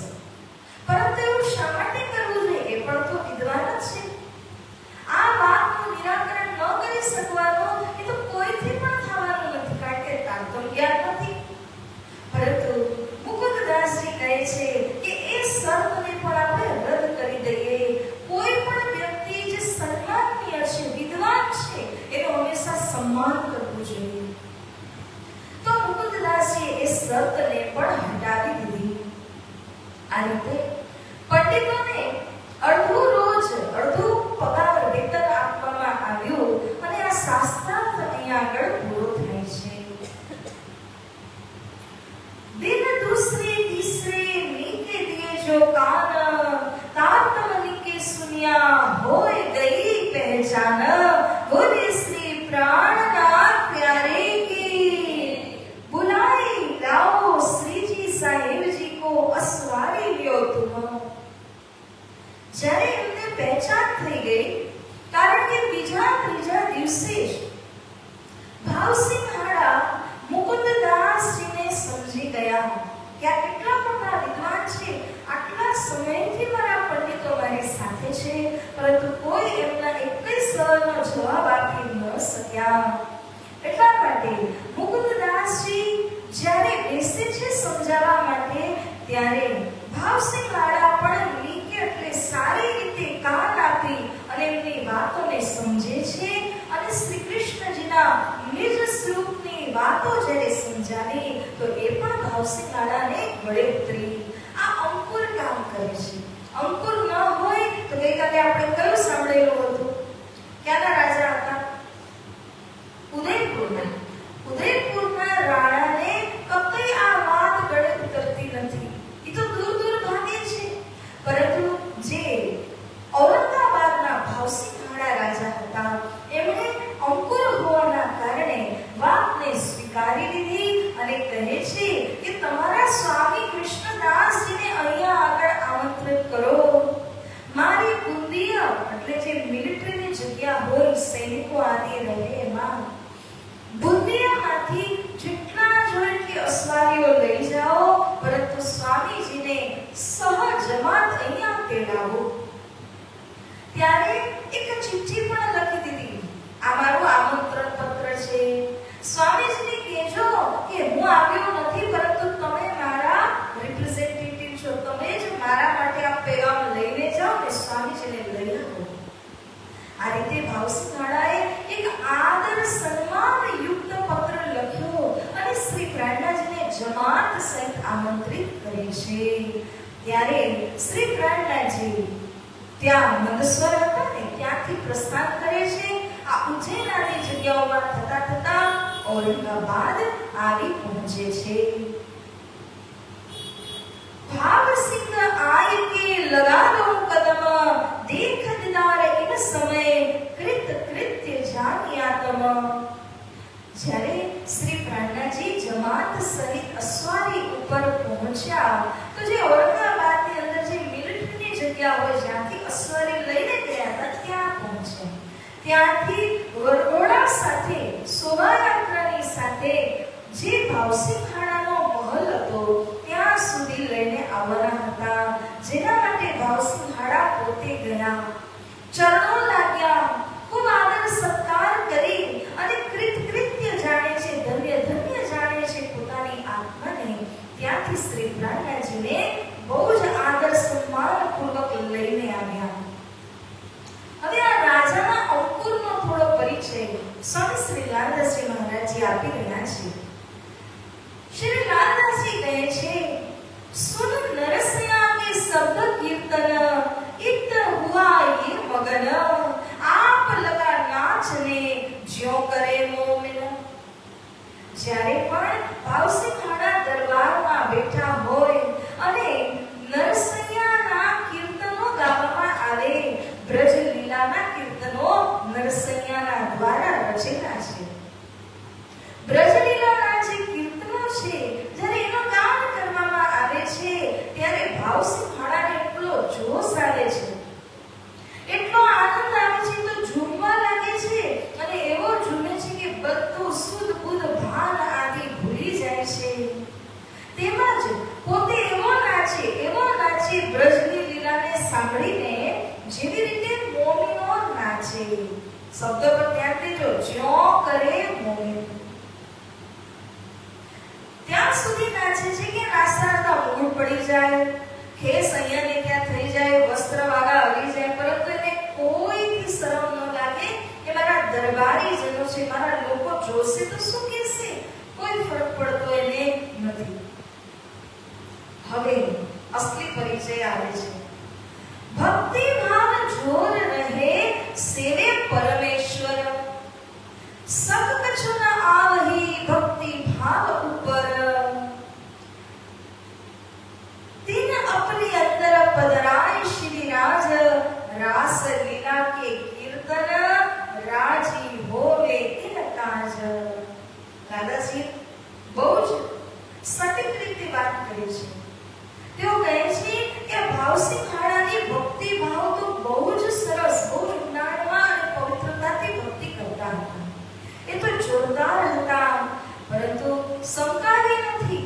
પરંતુ એવું શા માટે કરવું જોઈએ? એ પણ તો વિદ્વાન જ છે. આ વાતનું નિરાકરણ ન કરી શકવાનું એ તો કોઈથી પણ થવાનું નથી, કારણ કે તારતમ જ્ઞાન નથી. પરંતુ મુકુંદદાસજી કહે છે કે એ શરતને પણ આપણે રદ કરી દઈએ. કોઈ પણ વ્યક્તિ જે સન્માનનીય છે, વિદ્વાન છે, એનું હંમેશા સન્માન કરવું જોઈએ. તો મુકુંદદાસજીએ એ શરતને પણ હટાવી દીધી. આ રીતે પંડિતોને અડધું રોજ અડધું પગાર વેતન આપવામાં આવ્યું અને આ શાસ્ત્રાર્થ અહીંયા આગળ પૂરો થાય છે. दिन दूसरे तीसरे नीके दिए जो कान, तातमनी के सुनिया होए गई पहचान, बोले श्री प्राणनाथ प्यारे की बुलाए लाओ श्री जी साहेब जी को असवारी લ્યો તુમ. જ્યારે એમને પહેચાન થઈ ગઈ, કારણ કે બીજા ત્રીજા દિવસે જ ભાવસિંહ મહારાજ મુકુંદદાસજીને સમજી ગયા કે આ કેટલા મોટા વિદ્વાન છે, આટલા સમયથી મારા પંડિતો મારી સાથે છે, પરંતુ કોઈ એમના એક સવાલનો જવાબ આપી ન શક્યા. એટલા માટે મુકુંદદાસજી જ્યારે બેસે છે સમજાવવા માટે, ત્યારે ભાવસિંહ મહારાજ પણ નીકે એટલે સારી રીતે કાન આપી અને એમની વાતોને સમજે છે અને શ્રી કૃષ્ણજીના નિજ સ્વરૂપની વાતો જ્યારે સમજાવી તો એ પણ ભાવસિંહ મહારાજને ગળે ઉતરી. આ અંકુર કામ કરે છે. અંકુર ન હોય તો ગઈકાલે આપણે કયું સાંભળેલું હતું? ક્યાંના રાજા હતા? ઉદયપુરના. ઉદયપુરના રાણાને કઈ આ વાત ગળે ઉતરતી નથી. એ તો દૂર દૂર ભાગે છે. પરંતુ જે ઔરંગાબાદના ભાવસિંહ મહારાજ રાજા હતા, એમણે અંકુર હોવાના કારણે વાતને સ્વીકારી લીધી અને કહે છે કે તમારા સ્વામી કૃષ્ણદાસજીને અહીંયા આગળ આમંત્રિત કરો. મારી બુંદિયા એટલે જે મિલિટરીની જગ્યા હોય, સૈનિકો આદિ રહે, એમાં બુંદિયામાંથી જેટલા જોઈએ એટલી અસવારીઓ લઈ જાઓ, પરંતુ સ્વામીજીને સહજમાત અહીંયા તેડાવો. ત્યારે એક ચિઠ્ઠી પણ લખી દીધી. આ મારું આમંત્રણ પત્ર છે. સ્વામીજીને કહેજો કે હું આવ્યો નથી, પરંતુ તમે મારા રિપ્રેઝેન્ટેટિવ છો, તમે જ મારા માટે આ પેગામ લઈને જાઓ ને સ્વામીજીને લઈ આવો. આ રીતે ભાવસિંહ મહારાજે એક આદર સન્માન યુક્ત પત્ર લખ્યો અને શ્રી પ્રાણનાથજીને જમાત સહિત આમંત્રિત કરે છે. ત્યારે શ્રી પ્રહલાદજી ત્યાં નંદસ્વર હતા ને ત્યાંથી પ્રસ્થાન કરે છે. આ ઉજ્જૈન આદિ જગ્યાઓમાં થતા થતા ઔરંગાબાદ આવી પહોંચે છે. भाव सिंह आय के लगा दो कदम देख दीदार इन समय कृत कृत्य जानिया तम. જ્યારે શ્રી પ્રાણનાજી જમાત સહિત અશ્વારી ઉપર પહોંચ્યા તો જે ઔરંગાબાદની અંદર જે મિલિટરીની જગ્યા હોય જ્યાંથી અશ્વારી લઈને ગયા હતા ત્યાં પહોંચ્યા. ત્યાંથી વરઘોડા સાથે શોભાયાત્રાની સાથે જે ભાવસિંહ ખાણાનો મહલ હતો ત્યાં સુધી લઈને આવવાના હતા. જેના માટે ભાવસિંહ ખાડા પોતે ગયા, ચરણો લાગ્યા, ખૂબ આદર સત્કાર કરી અને કૃત્ય જાણે છે, ધન્ય ધન્ય જાણે છે પોતાની આત્માને. ત્યાંથી શ્રી પ્રાણનાજીને બહુ જ આદર સન્માન પૂર્વક લઈને આવ્યા. હવે આ રાજાના અંકુરનો થોડો પરિચય સ્વામી શ્રી લાલદાસજી મહારાજજી આપી રહ્યા છે. श्री लालदासजी કહે છે, सुन नरसिया के शब्द कीर्तन इत हुआ ये मगन आप लगा नाचने ज्यो करे मोमिन. જ્યારે પણ ભાવસિંહ ખાડા દરબારમાં બેઠા હોય અને નરસૈયાના કીર્તનો ગાવામાં આવે, બ્રજ લીલાના કીર્તનો નરસૈયાના દ્વારા રચેલા છે. બ્રજ લીલાના જે કીર્તનો છે જ્યારે એનો ગાન કરવામાં આવે છે ત્યારે ભાવસિંહ ખાડાને એટલો જોશ આવે છે, એટલો આનંદ આવે છે, તો ઝૂમવા લાગે છે અને એવો ઝૂમે છે કે બધું સુધ બુધ ભાન આદિ ભૂલી જાય છે. તેમજ પોતે એવો નાચે બ્રજની લીલાને સાંભળીને જેવી રીતે મોમીનો નાચે. શબ્દ પર ધ્યાન દેજો, જ્યો કરે મોમી. ત્યાં સુધી નાચે છે કે નાચતા મૂળ પડી જાય, ખેસ અહીંયા ને ત્યાં થઈ જાય, વસ્ત્ર વાગા આવી જાય, પરંતુ એને કોઈથી શરમ ન લાગે કે મારા દરબારીજનો છે, મારા લોકો જોશે તો શું કહેશે, કોઈ ફરક પડતો એને નથી. હવે અસલી પરિચય આવે છે. ભક્તિ ભાવ જોર રહે સેવે પરમેશ્વર, સબ કछु ન આવહી ભક્તિ भाव ऊपर. दिन अपने अंदर पधराए श्री राज, रास लीला के कीर्तन राजी होवे इन काज. દાદાજી બહુ જ સટીક રીતે વાત કરે છે. તેઓ કહે છે કે ભાવસિંહ ખાડાની ભક્તિ ભાવ તો બહુ જ સરસ, બહુ જ જ્ઞાનમાં અને પવિત્રતાથી ભક્તિ કરતા હતા. એ તો જોરદાર હતા, પરંતુ સંકારી નથી.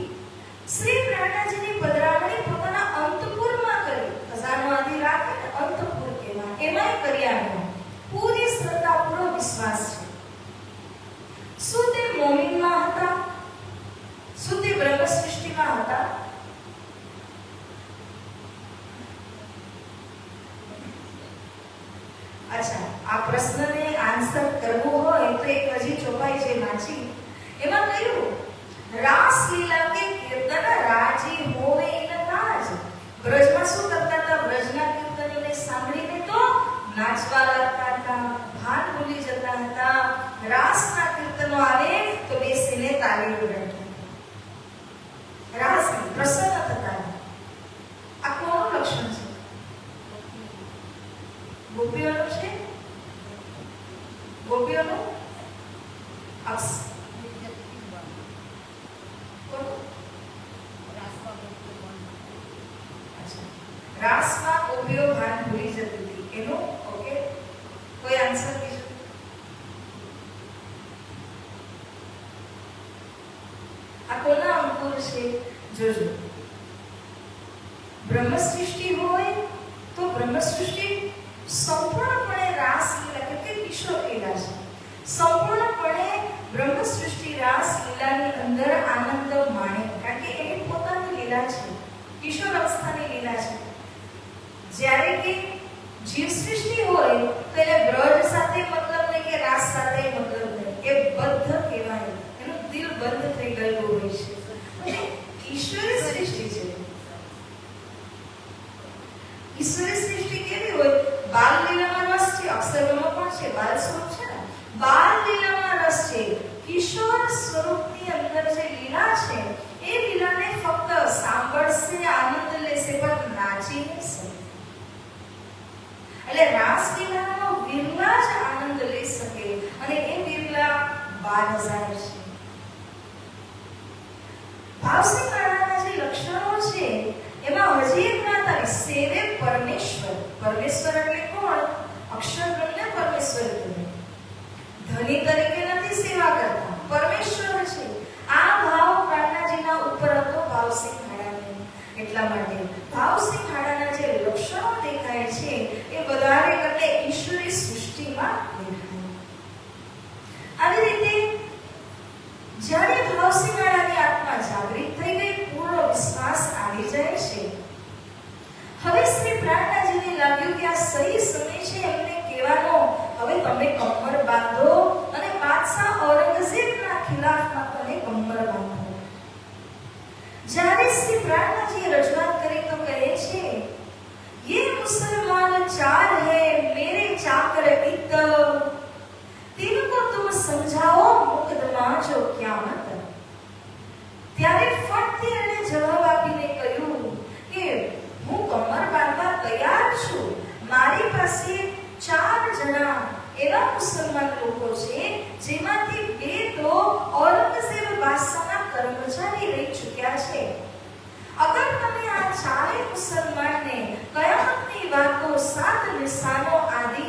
શ્રી પ્રાણનાજીની પધરામણી પોતાના અંતપુરમાં કરી, ખજાનો આદિ રાખે ને અંતપુર કહેવાય, એમાંય કર્યા. પૂરી શ્રદ્ધા, પૂરો વિશ્વાસ છે. શું તે મોમીનમાં હતા? શું તે બ્રહ્મ સૃષ્ટિમાં હતા? અચ્છા, આ પ્રશ્નને આન્સર કરવો હોય તો એક હજી ચોપાઈ છે વાંચી. એમાં કહ્યું, રાસ લીલા કે કીર્તન રાજી હોવે ઇન કાજ. બ્રજમાં શું કરતા હતા? બ્રજના કીર્તનોને સાંભળીને તો નાચવા લાગતા હતા, ભાન ભૂલી જતા હતા. રાસના કીર્તનો આવે તો બેસીને તાળી વગાડતા. રાસ પ્રસન્ન થતા. આ કોનું લક્ષણ છે? ગોપીઓનું છે? ગોપીઓનું અક્ષ રાસમાં ગોપીઓ ભાન ભૂલી જતી હતી એનું. ઓકે, કોઈ આન્સર બીજો? આ કોના અંકુર છે? જોજો. બ્રહ્મ સૃષ્ટિ હોય તો બ્રહ્મ સૃષ્ટિ સંપૂર્ણપણે રાસ લીલા કે કિશોર લીલા છે. સંપૂર્ણપણે બ્રહ્મ સૃષ્ટિ રાસ લીલાની અંદર આનંદ માણે, કારણ કે એની પોતાની લીલા છે, કિશોર અવસ્થાની લીલા છે. જ્યારે કે જીવ સૃષ્ટિ હોય તો એને બ્રજ સાથે મતલબ નહીં કે રાસ સાથે મતલબ નહીં, એ બદ્ધ કહેવાય, એનું દિલ બંધ થઈ ગયેલું હોય છે. અને કિશોર ઈશ્વરી સૃષ્ટિ છે. ઈશ્વરી સૃષ્ટિ કેવી હોય? બાલ લીલામાં રસ છે, અક્ષરધામમાં પણ છે, બાલ સ્વરૂપ છે ને, બાલ લીલામાં રસ છે. કિશોર સ્વરૂપની અંદર જે લીલા છે એ લીલાને ફક્ત સાંભળશે, આનંદ લેશે, પણ નાચી નહીં શકે. એટલે રાસ લીલાનો વિરલા જ આનંદ લઈ શકે અને એ વિરલા 12,000 છે. ભાવસિંહ કાળાના જે લક્ષણો છે એમાં હજી એક વાત આવી, સેવે પરમેશ્વર. પરમેશ્વર એટલે કોણ? અક્ષરબ્રહ્મને પરમેશ્વર કહે. ધની તરીકે નથી સેવા કરતા, પરમેશ્વર છે. આ ભાવ કાળાજીના ઉપર હતો ભાવસિંહ કાળાને. એટલા માટે ભાવસિંહ કાળાના જે લક્ષણો દેખાય છે એ વધારે કરતે ઈશ્વરી સૃષ્ટિમાં દેખાય. આવી રીતે જ્યારે ભાવસિંહ કાળાની આત્મા જાગૃત થઈ ગઈ, પૂર્ણ વિશ્વાસ આવી જાય છે. હવે શ્રી પ્રાણનાજીને લાગ્યું કે આ સહી સમય છે એમને કહેવાનો, હવે તમે કમર બાંધો અને બાદશાહ ઔરંગઝેબના ખિલાફમાં તમે કમર બાંધો. જ્યારે શ્રી પ્રાણનાજીએ રજૂઆત કરી તો કહે છે, ये मुसलमान चार है मेरे चाकर इत, तिनको तुम समझाओ मुकदमा जो क्यामत. ત્યારે ફટથી એને જવાબ આપીને કહ્યું કે હું કમર બાંધવા તૈયાર છું. મારી પાસે 4 જણા એવા મુસલમાન લોકો છે જેમાંથી 2 તો ઔરંગઝેબ બાદશાહના કર્મચારી રહી ચૂક્યા છે. અગર તમે આ 4 મુસલમાનને કયામતની વાતો, 7 નિશાનો આદિ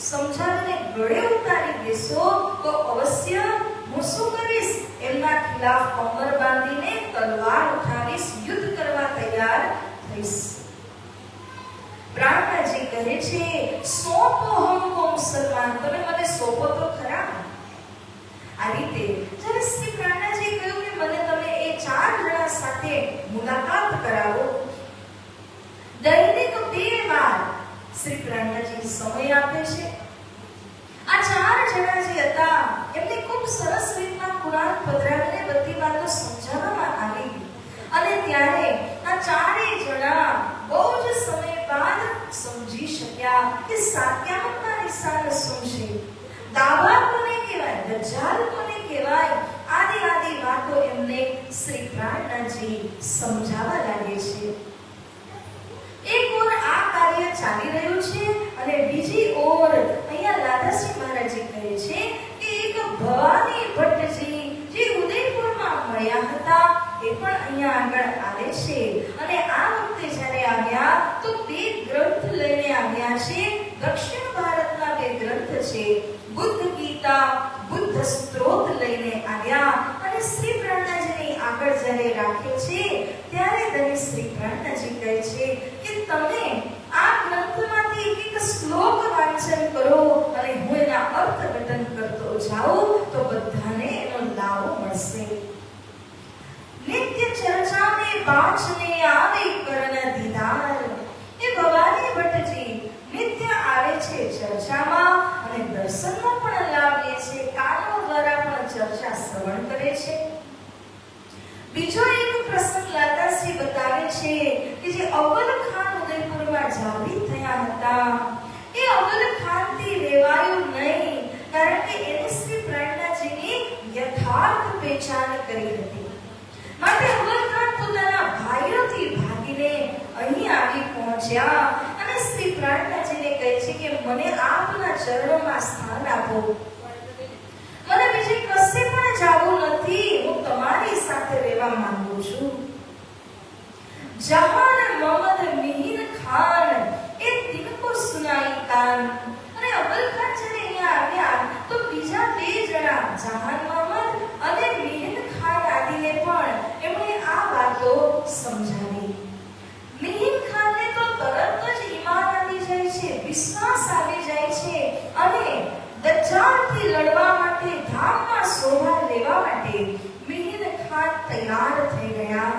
સમજાવીને ગળે ઉતારી દેશો તો અવશ્ય હું શું કરીશ? એમના ખિલાફ કમર બાંધીને તલવાર ઉઠાવીશ, યુદ્ધ કરવા તૈયાર થઈશ. પ્રાણનાજી કહે છે, સોંપો હમકો મુસલમાન, તમે મને સોંપો તો ખરા. આ રીતે જ્યારે શ્રી પ્રાણનાજી કહ્યું કે મને તમે એ 4 જણા સાથે મુલાકાત કરાવો, દૈનિક 2 વાર શ્રી પ્રાણનાજી સમય આપે છે. આ 4 જણા જે હતા એમને ખૂબ સરસ રીતના કુરાન પધરાવીને બધી વાતો સમજાવવામાં આવી. અને ત્યારે આ 4 જણા બહુ જ સમય બાદ સમજી શક્યા કે સાત્યામતના નિશાન શું છે, દાવા કોને કહેવાય, દજ્જાલ કોને કહેવાય, આદિ વાતો એમને શ્રી પ્રાણનાજી સમજાવવા લાગે છે. એક ઓર આ કાર્ય ચાલી રહ્યું છે અને બીજી ઓર અહીંયા લાદાસી મહારાજી કહે છે કે એક ભવાની ભટ્ટજી જે ઉદયપુરમાં મળ્યા હતા એ પણ અહીંયા આગળ આવે છે. અને આ વખતે જ્યારે આવ્યા તો 2 ગ્રંથ લઈને આવ્યા છે. દક્ષિણ ભારતના 2 ગ્રંથ છે, બુદ્ધ ગીતા, બુદ્ધ સ્ત્રોત લઈને આવ્યા અને શ્રી પ્રાણનાજીની આગળ જ્યારે રાખે છે ત્યારે તેને શ્રી પ્રાણનાજી કહે છે કે તમે આ ગ્રંથમાંથી એક શ્લોક વાંચન કરો અને હું એના અર્થઘટન કરતો જાઉં તો બધાને એનો લાભ મળશે. નિત્ય ચર્ચા में बाँचने आवे करण दीदार. એ ભવાની ભટ્ટજી નિત્ય આવે છે ચર્ચામાં અને દર્શનનો પણ લાભ લે છે, કાનો દ્વારા પણ ચર્ચા શ્રવણ કરે છે. બીજો એક પ્રસંગ લાદાસી બતાવે છે કે જે અવલ ખાન ઉદયપુરમાં જાગૃત થયા હતા એ અવલ ખાનથી રેવાયું નહીં, કારણ કે એને શ્રી પ્રાણનાજીની યથાર્થ પહેચાન કરી હતી. માટે અવલ ખાન પોતાના ભાઈઓથી ભાગીને અહીં આવી પહોંચ્યા અને શ્રી પ્રાણનાજીને કહે છે કે મને આપના ચરણોમાં સ્થાન આપો, મને બીજે કશે પણ જવું નથી, હું તમારી સાથે રહેવા માંગુ છું. જહાન મોહમ્મદ મિહિર ખાન એ તિनको સુનાઈ કાન. અને અવલ ખાન જ્યારે અહીંયા આવ્યા તો બીજા 2 જણા જહાન મોહમ્મદ અને મિહિર ખાન આદિને પણ એમણે આ વાતો સમજાવી. મિહિર ખાનને તો તરત જ ઈમાન આવી જાય છે, વિશ્વાસ આવી જાય છે અને દજ્જાલથી લડવા માટે, ધામમાં શોભા લેવા માટે મિહિર ખાન તૈયાર થઈ ગયા.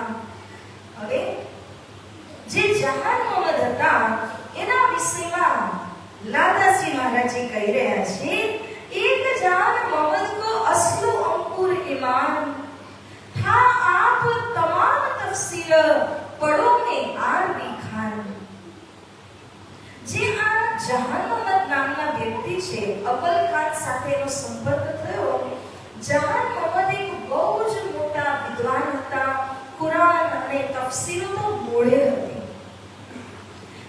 હવે જે જહાન મોહમ્મદ હતા એના વિષયમાં લાદાસી મહારાજી કહી રહ્યા છે, એક જાન મોહમ્મદ को असलो अंकुर ईमान था, आप तमाम तफसीर તફસીલ પડો में आरबी खान। જે આ જહાન મોહમ્મદ નામના વ્યક્તિ છે, અવ્વલ ખાન સાથેનો સંપર્ક થયો। જહાન મોહમ્મદ એક બહુ જ મોટા વિદ્વાન હતા, કુરાન અને તફસીરો તો મોડે હતી।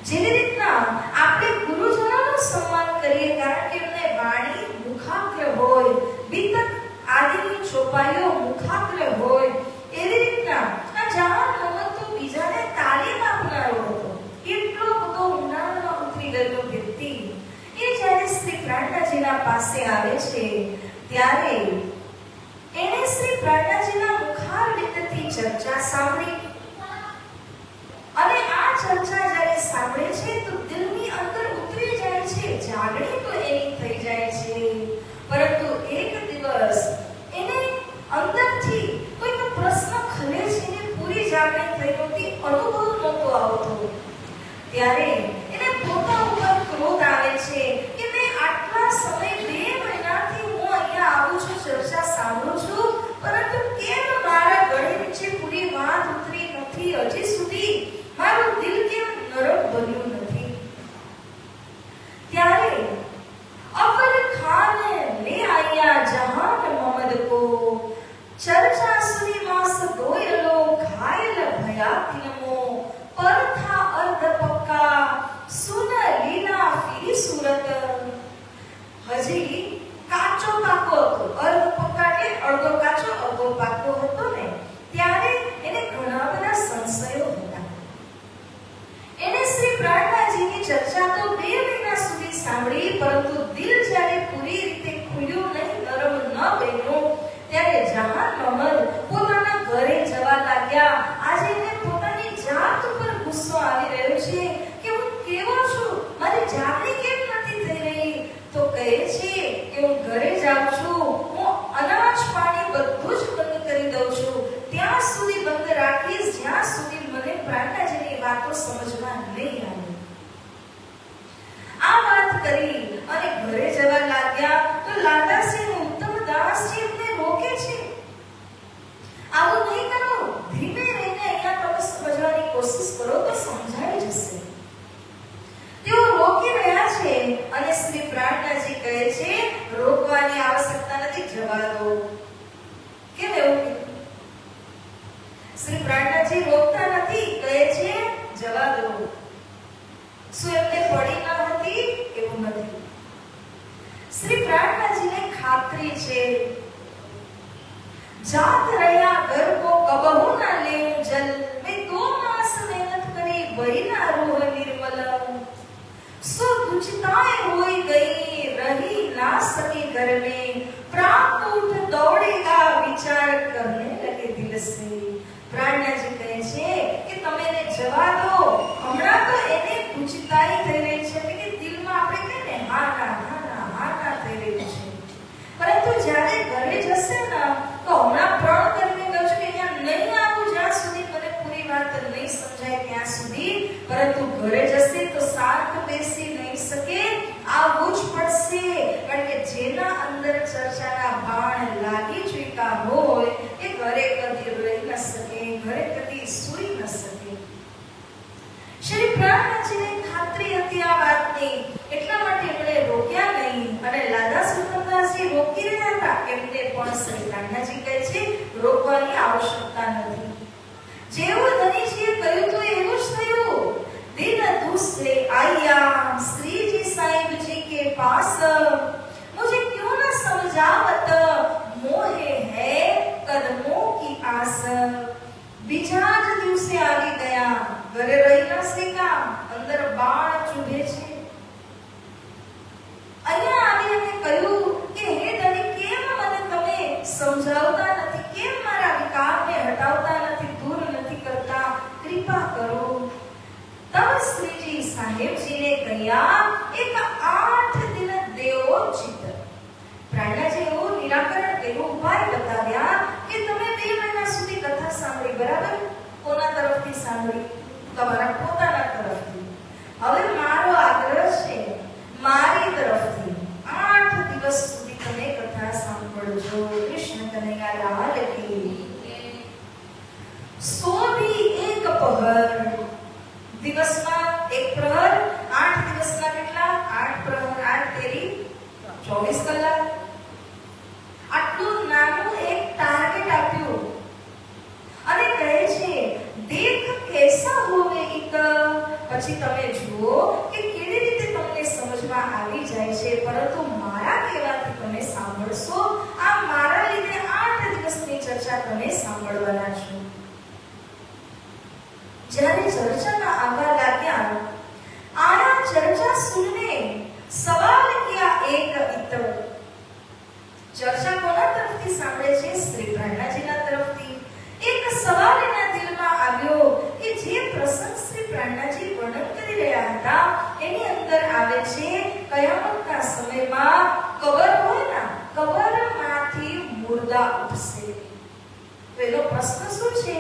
જેવી રીતના આપણે ગુરુજનોનું સન્માન કરીએ કારણ કે એમને વાણી મુખાગ્ર હોય, વિતક આદિની ચોપાઈઓ મુખાગ્ર હોય, એવી રીતના આ જહાન મોહમ્મદ તો બીજાને તાલીમ આપનારો હતો। એટલો બધો ઊંડાણમાં ઉતરી ગયેલો વ્યક્તિ એ જ્યારે શ્રી પ્રાણનાજીના પાસે આવે છે ત્યારે એણે શ્રી પ્રાણનાજીના મુખારવિંદથી ચર્ચા સાંભળી અને આ ચર્ચા જ્યારે સાંભળે છે તો દિલની અંદર ઉતરી જાય છે, જાગણી તો એની થઈ જાય છે। પરંતુ એક દિવસ એને અંદરથી કોઈક પ્રશ્ન ખલે છે ને પૂરી જાગણી થઈ નહોતી, અનુભવ નહોતો આવતો। ત્યારે એને પોતા ઉપર ક્રોધ આવે છે કે મેં આટલા સમય 2 મહિનાથી હું અહીંયા આવું છું, ચર્ચા સાંભળું છું, પરંતુ કેમ મારા ગળે નીચે પૂરી વાત ઉતરી નથી? હજી સુધી મારું દિલ કેમ નરમ બન્યું નથી? ત્યારે અવ્વલ ખાન ले आया जहान मोहम्मद को, चर्चा सुनी मास दोयलो घायल भया तिनमो, पर था अर्ध पक्का सुन लीला फिरी सूरत। हजी કાચો પાકો હતો, અર્ધ પક્કા એટલે અડધો કાચો અડધો પાકો હતો ને, ત્યારે એને ઘણા બધા સંશયો હતા। એને શ્રી પ્રાણનાજીની ચર્ચા તો 2 મહિના સુધી સાંભળી, પરંતુ દિલ જ્યારે પૂરી રીતે ખુલ્યું નહીં, નરમ ન બન્યું, ત્યારે જહાન મોહમ્મદ પોતાના ઘરે જવા લાગ્યા। આજે એને પોતાની જાત ઉપર ગુસ્સો આવી રહ્યો છે કે હું કેવો છું, મારી જાગણી કેમ નથી થઈ રહી? તો કહે છે કે હું ઘરે જાઉં છું, હું અનાજ પાણી બધું જ બંધ કરી દઉં છું, ત્યાં સુધી બંધ રાખીશ જ્યાં સુધી મને પ્રાણનાજીની વાતો સમજમાં નહીં આવે। આ વાત કરી અને ઘરે જવા લાગ્યા તો લાલાસિંહ ઉત્તમ દાસજી એમને રોકે છે, આવું નહીં કરો, ધીમે રહીને અહીંયા તમે સમજવાની કોશિશ કરો તો સમજાઈ જશે। તેઓ રોકી રહ્યા છે અને શ્રી પ્રાણનાજી કહે છે રોકવાની આવશ્યકતા નથી, જવા દો। કેમ એવું? શ્રી પ્રાણનાજી રોકતા નથી, કહે છે જવા દો। શું એમને પડી ન હતી? એવું નથી। શ્રી પ્રાણનાજીને ખાતરી છે જાત રહ્યા ઘર કો કબહુ ના લેઉં જલ, મેં 2 માસ મહેનત કરી વહી ના રૂહ નિર્મલ, सो दुचिताएं होई गई रही ना सके घर में, प्राण उठ दौड़ेगा विचार करने लगे दिल से। પ્રાણનાજી કહે છે કે તમે એને જવા દો, હમણાં તો એને દુચિતાઈ થઈ રહી છે, એટલે કે દિલમાં આપણે કહીએ ને હા ના થઈ રહી છે, પરંતુ જ્યારે ઘરે જશે ને તો હમણાં પ્રણ કરીને કહું છું કે અહીંયા નહીં આવું જ્યાં સુધી મને પૂરી વાત નહીં સમજાય ત્યાં સુધી, પરંતુ ઘરે જશે તો શાંત બેસી નહીં શકે, આવવું જ પડશે, કારણ કે જેના અંદર ચર્ચાના બાણ લાગી ચૂક્યા હોય એ ઘરે કદી રહી ન શકે, ઘરે કદી સૂઈ ન શકે। શ્રી પ્રાણનાજીને ખાતરી હતી આ વાતની, એટલા માટે એમણે રોક્યા નહીં અને લાલા સુલતાનદાસજી રોકી રહ્યા હતા, એમને પણ શ્રી પ્રાણનાજી કહે છે રોકવાની આવશ્યકતા નથી। જેવું ધનીજીએ કહ્યું તો એવું જ થયું। दिन दूसरे आया श्री जी साहिब जी के पास, मुझे क्यों न समझावत मोहे है कदमों की आस। બીજા જ દિવસે આવી ગયા, ઘરે રહી ન શક્યા, અંદર બાણ ચૂભે છે। અહીંયા આવી અને કહ્યું કે હે ધણી, કેમ મને તમે સમજાવતા નથી, કેમ મારા વિકારને હટાવતા નથી, દૂર નથી કરતા, કૃપા કરો। तब श्री जी साहेब जी ने कहा एक 8 दिन देवो चित। પ્રાણનાજી એવું નિરાકરણ કર્યું, ઉપાય બતાવ્યા કે તમે 2 મહિના સુધી કથા સાંભળી, બરાબર? કોના તરફથી સાંભળી? તમારા પોતાના તરફથી। હવે મારો આગ્રહ છે મારી તરફથી 8 દિવસ સુધી તમે કથા સાંભળજો। કૃષ્ણ કનૈયા લાલ કી। 100 भी एक પહર, દિવસમાં એક પ્રહર, 8 દિવસના કેટલા? 8 પ્રહર, 8 તેરી 24 કલાક. આટલું નાનું એક ટાર્ગેટ આપ્યું અને કહે છે દેખ કેસા હોવે ઇક. પછી તમે જુઓ કે કેવી રીતે તમને સમજમાં આવી જાય છે, પરંતુ મારા કહેવાથી તમે સાંભળશો. આ મારા લીધે 8 દિવસની ચર્ચા તમે સાંભળવાના છો. જ્યારે ચર્ચાના આવા લાગ્યા, આયા ચર્ચા સુનને સવાલ કિયા એક ઇતર. ચર્ચા કોના તરફથી સાંભળે છે? શ્રી પ્રાણનાજીના તરફથી. એક સવાલ એના દિલમાં આવ્યો કે જે પ્રસંગ શ્રી પ્રાણનાજી વર્ણન કરી રહ્યા હતા એની અંદર આવે છે કયામતના સમયમાં કબર હોય ને, કબરમાંથી મુર્દા ઉઠશે. તો એનો પ્રશ્ન શું છે?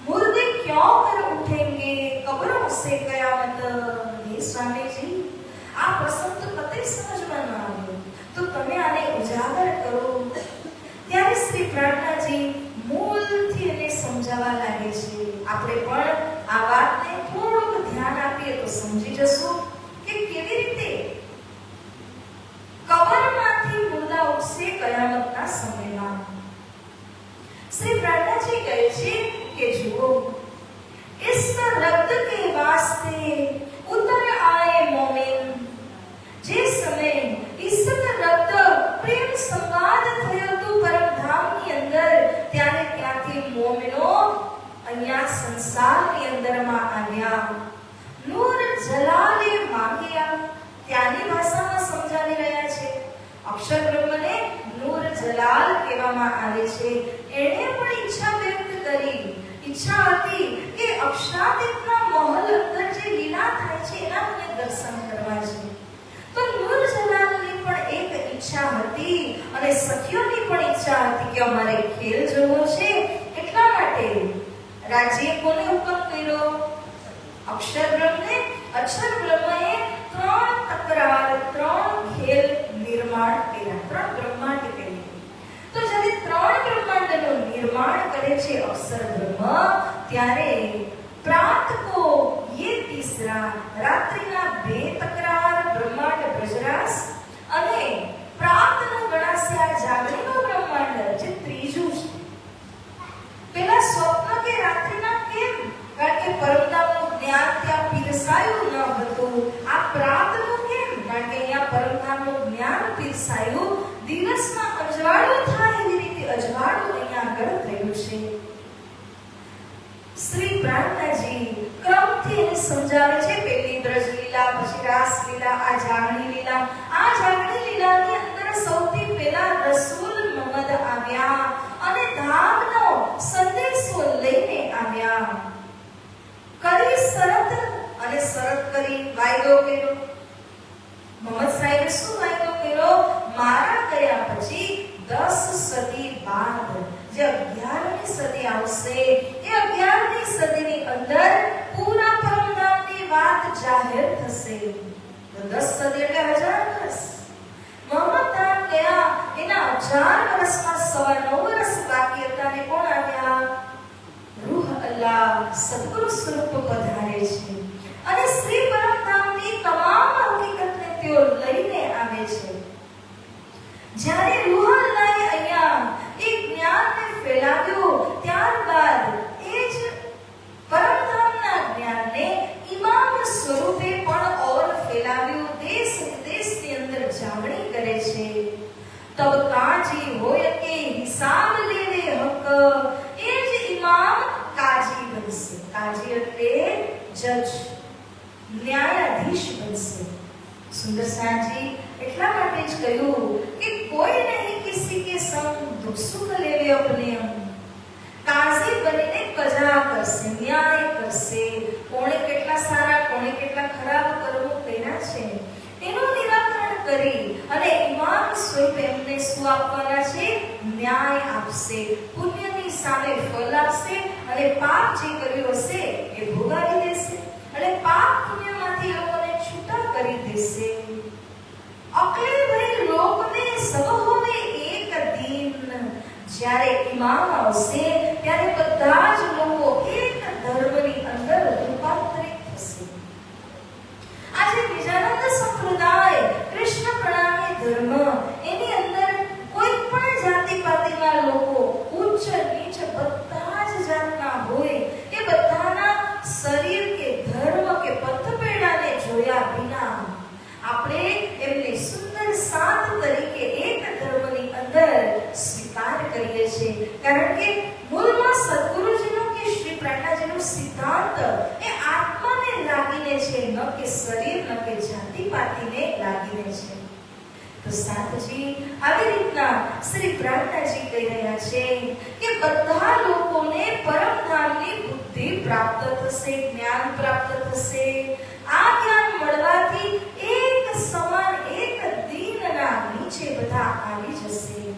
मुर्दे क्यों कर उठेंगे कब्रों से कयामत. हे स्वामीजी, આ પ્રસંગ તો કતઈ સમજમાં ન આવ્યો, તો તમે આને ઉજાગર કરો. ત્યારે શ્રી પ્રાણનાજી મૂળથી એને સમજાવવા લાગે છે. આપણે પણ આ વાતને થોડું ધ્યાન આપીએ તો સમજી જશું કે કેવી રીતે કબરમાંથી મુર્દા ઉઠશે કયામતના સમયમાં. श्री प्रणनाजी कहे छे कि जुओ इस रब्द के वास्ते उतर आए मोमिन. जे समय ईश्वर रब्द प्रेम संवाद થયો તો પરમધામની અંદર, ત્યારે ત્યાંથી મોમિનો અહીંયા સંસારની અંદરમાં આવ્યા. નૂર જલાલે માંગ્યા. ત્યાંની ભાષામાં સમજાવી રહ્યા છે. અક્ષર બ્રહ્મને નૂર જલાલ કહેવામાં આવે છે. એણે પણ ઈચ્છા વ્યક્ત કરી. ઈચ્છા હતી કે અક્ષરાદિકના મહલ અંદર જે લીલા થાય છે એના મને દર્શન કરવા છે. તો નૂર જલાલની પણ એક ઈચ્છા હતી અને સખીઓની પણ ઈચ્છા હતી કે અમારે ખેલ જોવો છે. એટલા માટે રાજ્ય કોને હુકમ કર્યો? અક્ષર બ્રહ્મને. અક્ષર બ્રહ્મએ 3 તકરાર, 3 ખેલ નિર્માણ કર્યા, 3 બ્રહ્માંડ કર્યા. તો જ્યારે 3 બ્રહ્માંડનું નિર્માણ કરે છે અક્ષર બ્રહ્મ, ત્યારે પ્રાત કો યે તીસરા, રાત્રિના 2 તકરાર બ્રહ્માંડ બ્રજરાસ, અને પ્રાતનું ગણાશે આ જાગણીનું બ્રહ્માંડ જે ત્રીજું છે. પેલા સ્વપ્ન કે રાત્રિના કેમ? કારણ કે પરમધામનું જ્ઞાન ત્યાં પીરસાયું ન હતું. આ પ્રાતનું કેમ? કારણ કે અહીંયા પરમધામનું જ્ઞાન પીરસાયું. દિવસમાં અજવાળું થાય એવી રીતે અજવાળું અહીંયા આગળ થયું છે. શ્રી પ્રાણનાજી ક્રમથી એને સમજાવે છે. પહેલી બ્રજ લીલા, પછી રાસ લીલા, આ જાગણી લીલા. આ જાગણી લીલાની અંદર સૌથી પહેલા રસૂલ મોહમ્મદ આવ્યા અને ધામનો સંદેશો લઈને આવ્યા. કરી શરત, અને શરત કરી વાયદો કર્યો. મોહમ્મદ સાહેબે શું વાયદો કર્યો? મારા ગયા પછી 10 સદી બાદ જે 11મી સદી આવશે, એ 11મી સદીની અંદર પૂરા પરમધામની વાત જાહેર થશે. 10 સદી એટલે 1000 વર્ષ. મોહમ્મદ ધામ ગયા એના 1000 વર્ષમાં 9.5 વર્ષ બાકી હતા અને કોણ આવ્યા? રૂહ અલ્લાહ સદગુરુ સ્વરૂપ પધારે છે અને શ્રી પરમધામની તમામ હકીકતને તેઓ લઈને આવે છે. જ્યારે રૂહ અલ્લાહે અહીંયા એ જ્ઞાનને ફેલાવ્યું, ત્યારબાદ એ જ પરમધામના જ્ઞાનને ઇમામ સ્વરૂપે પણ ઓર ફેલાવ્યું. દેશ વિદેશની અંદર જાગણી કરે છે. તબ કાજી હોય કે હિસાબ લેવે હક, એ જ ઇમામ કાજી બનશે. કાજી એટલે જજ, ન્યાયાધીશ બનશે. સુંદર સાજી એટલા માટે જ કહ્યું કે કોઈ નહીં કિસી કે સંગ દુઃખ સુખ લેવે અપને. કાજી બનીને કજા કરશે, ન્યાય કરશે. કોણે કેટલા સારા, કોણે કેટલા ખરાબ કર્મો કર્યા છે એનું નિરાકરણ કરી અને ઇમામ સ્વરૂપે એમને શું આપવાના છે? ન્યાય આપશે. પુણ્યની સામે ફળ આપશે અને પાપ જે કર્યું હશે એ ભોગાવી દેશે અને પાપ પુણ્યમાંથી લોકોને છૂટા કરી દેશે. અકલે ભરી લોકને સબ હોવે એક દિન. જ્યારે ઇમામ આવશે ત્યારે બધા જ લોકો એક ધર્મની સિદ્ધાંત એ આત્માને લાગીને છે, ન કે શરીર, ન કે જાતિપાતિને લાગીને છે. તો સાધુજી આવી રીતના શ્રી પ્રાર્થનાજી કહી રહ્યા છે કે બધા લોકોને પરમધામની બુદ્ધિ પ્રાપ્ત થશે, જ્ઞાન પ્રાપ્ત થશે. આ જ્ઞાન મળવાથી એક સમાન, એક દીનના નીચે બધા આવી જશે.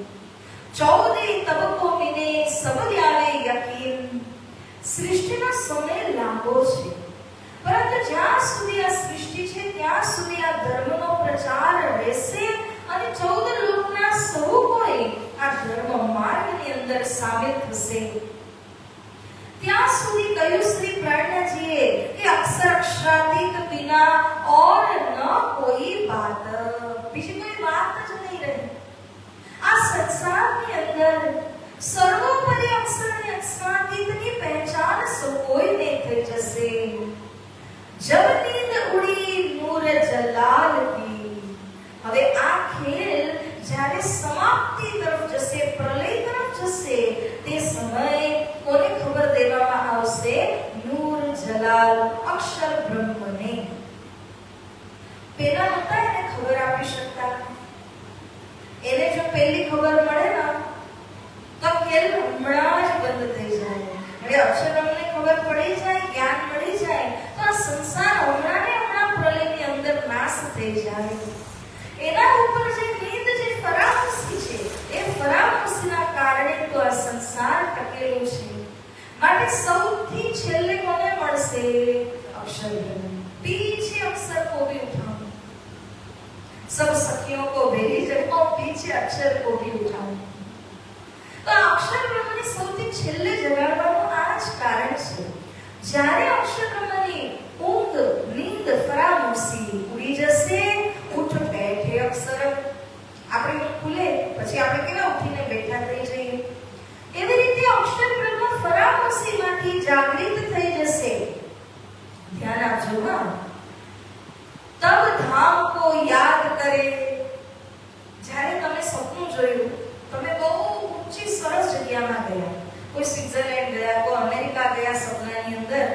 14 તબકો મિને સબ આવે યકીન. સૃષ્ટિનો સમય લાંબો છે, પરંતુ જ્યાં સુધી આ સૃષ્ટિ છે ત્યાં સુધી આ ધર્મનો પ્રચાર રહેશે અને 14 લોકના સૌ કોઈ આ ધર્મ માર્ગની અંદર સામેલ થશે. ત્યાં સુધી કહ્યું શ્રી પ્રાણજીએ કે અક્ષર અક્ષરાતીત બિના और न कोई बात, બીજી કોઈ વાત જ નહીં રહી. આ સંસારની અંદર સર્વોપરી અક્ષર અને અક્ષરાતીતની પહેચાન સૌ કોઈને થઈ જશે. જબ નીંદ ઉડી નૂર જલાલ કી. હવે આ ખેલ જ્યારે સમાપ્તિ તરફ જશે, પ્રલય તરફ જશે, તે સમય કોને ખબર દેવામાં આવશે? નૂર જલાલ અક્ષર બ્રહ્મને. પેલા હતા એને ખબર આપી શકતા. એને જો પહેલી ખબર મળે ને તો ખેલ હમણાં જ બંધ થઈ જાય. હવે અક્ષર બ્રહ્મને ખબર પડી જાય, જ્ઞાન મળી જાય તો આ સંસાર હમણાં ને હમણાં પ્રલયની અંદર નાશ થઈ જાય. એના ઉપર જે નીંદ, જે ફરામોશી છે, એ ફરામોશીના કારણે તો આ સંસાર ટકેલો છે. માટે સૌથી છેલ્લે કોને મળશે? અક્ષર બ્રહ્મ. पीछे अक्षर को भी उठाओ, सब सखियों को भेजी जब पीछे अक्षर को भी उठाओ. तो अक्षर બ્રહ્મની સૌથી છેલ્લે જગાડવાનું આ જ કારણ છે. જ્યારે અક્ષર બ્રહ્મની ઊંઘ, નીંદ, ફરામોશી ઉડી જશે, ઉઠ બેઠે અક્ષર. આપણી ઊંઘ ખુલે પછી આપણે કેવા ઉઠીને બેઠા થઈ જઈએ, એવી રીતે અક્ષર બ્રહ્મ ફરામોશીમાંથી જાગૃત થઈ જશે. ધ્યાન આપજો હા. તબ ધામ કો યાદ કરે. જ્યારે તમે સપનું જોયું, તમે બહુ ઊંચી સરસ જગ્યામાં ગયા, કોઈ સ્વિટ્ઝરલેન્ડ ગયા, કોઈ અમેરિકા ગયા સપનાની અંદર,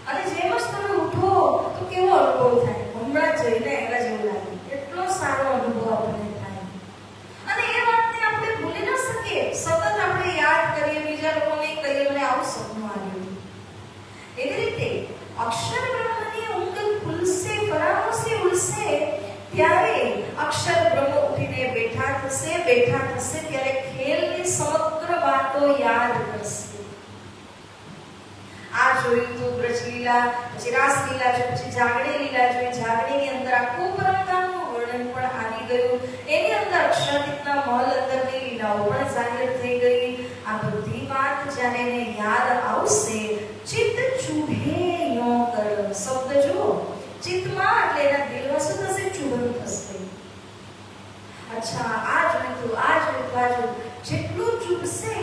અને જેમ જ તમે ઉઠો તો કેવો અનુભવ થાય? હમણાં જઈને એવા જેવું લાગે. એટલો સારો અનુભવ આપણને થાય અને એ વાતને આપણે ભૂલી ન શકીએ. સતત આપણે યાદ કરીએ, બીજા લોકોને કહીએ મને આવું સપનું આવ્યું. એવી રીતે અક્ષર બ્રહ્મની ઊંઘ ખુલશે, ફરામોશી ઉડશે, ત્યારે અક્ષર બ્રહ્મ ઉઠીને બેઠા થશે ત્યારે ખેલની સમગ્ર વાતો યાદ કરશે. આ જોયું તો બ્રજલીલા, પછી રાસલીલા જોઈ, પછી જાગણી લીલા જોઈ. જાગણીની અંદર આખું પરમધામનું વર્ણન પણ આવી ગયું. એની અંદર અક્ષરાતીતના મહલ અંદરની લીલાઓ પણ જાહેર થઈ ગઈ. આ બધી વાત જ્યારે એને યાદ આવશે, ચિત્ત ચૂભે યો કર. શબ્દ જુઓ, ચિત્તમાં એટલે એના દિલમાં શું થશે? ચૂભન થશે. અચ્છા, આ જોયું, આ જોયું, આ જોયું. જેટલું ચૂભશે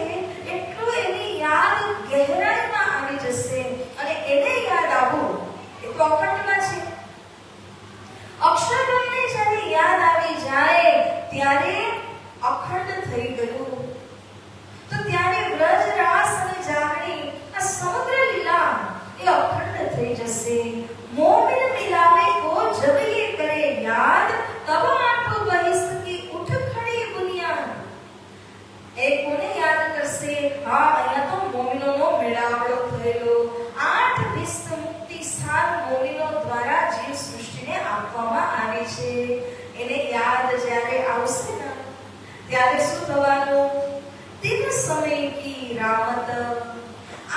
એટલું એની યાદ ગહેરાઈમાં આવી જશે અને એને યાદ આવવું એ તો અખંડમાં છે. અક્ષરબ્રહ્મને જ્યારે યાદ આવી જાય ત્યારે અખંડ થઈ ગયું. તો ત્યારે વ્રજ, રાસ અને જાગણી આ સમગ્ર લીલા એ અખંડ થઈ જશે. મોમિન મિલાવે કો જબ ये करे याद तब आंखों बहिष्की उठ खड़ी बुनियाद. એ કોને યાદ કરશે? હા, અહીંયા તો મોમિનોનો મેળાવડો થયેલો. 8 વિસ્ત મુક્તિ સ્થાન મોમિનો દ્વારા જીવ સૃષ્ટિને આપવામાં આવે છે. એને યાદ જ્યારે આવશે ને ત્યારે શું થવાનું? દિન સમય કી રામત.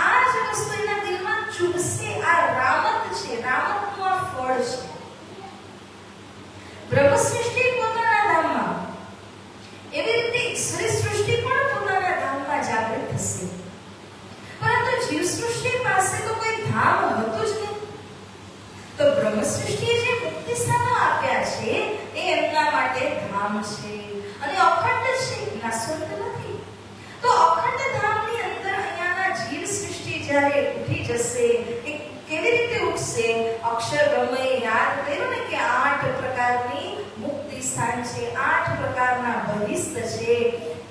આ જ વસ્તુ એના દિલમાં ચૂભશે. આ રામત છે, રામતનું આ ફળ છે. બ્રહ્મ સૃષ્ટિ પોતાના ધામમાં, એવી રીતે ઈશ્વરી સૃષ્ટિ પણ પોતાના ધામમાં જાગૃત થશે. પરંતુ જીવ સૃષ્ટિ પાસે તો કોઈ ધામ હતું જ નહીં. તો બ્રહ્મ સૃષ્ટિએ જે મુક્તિ સ્થાનો આપ્યા છે એ એમના માટે ધામ છે અને અખંડ છે, નાશવંત નથી. તો અખંડ ધામની અંદર અહીંયાના જીવ સૃષ્ટિ જ્યારે ઉઠી જશે, એ કેવી રીતે ઉઠશે? અક્ષર બ્રહ્મએ યાદ કર્યું ને કે 8 પ્રકારની મુક્તિ સ્થાન છે, 8 પ્રકારના બહિષ્ઠ છે.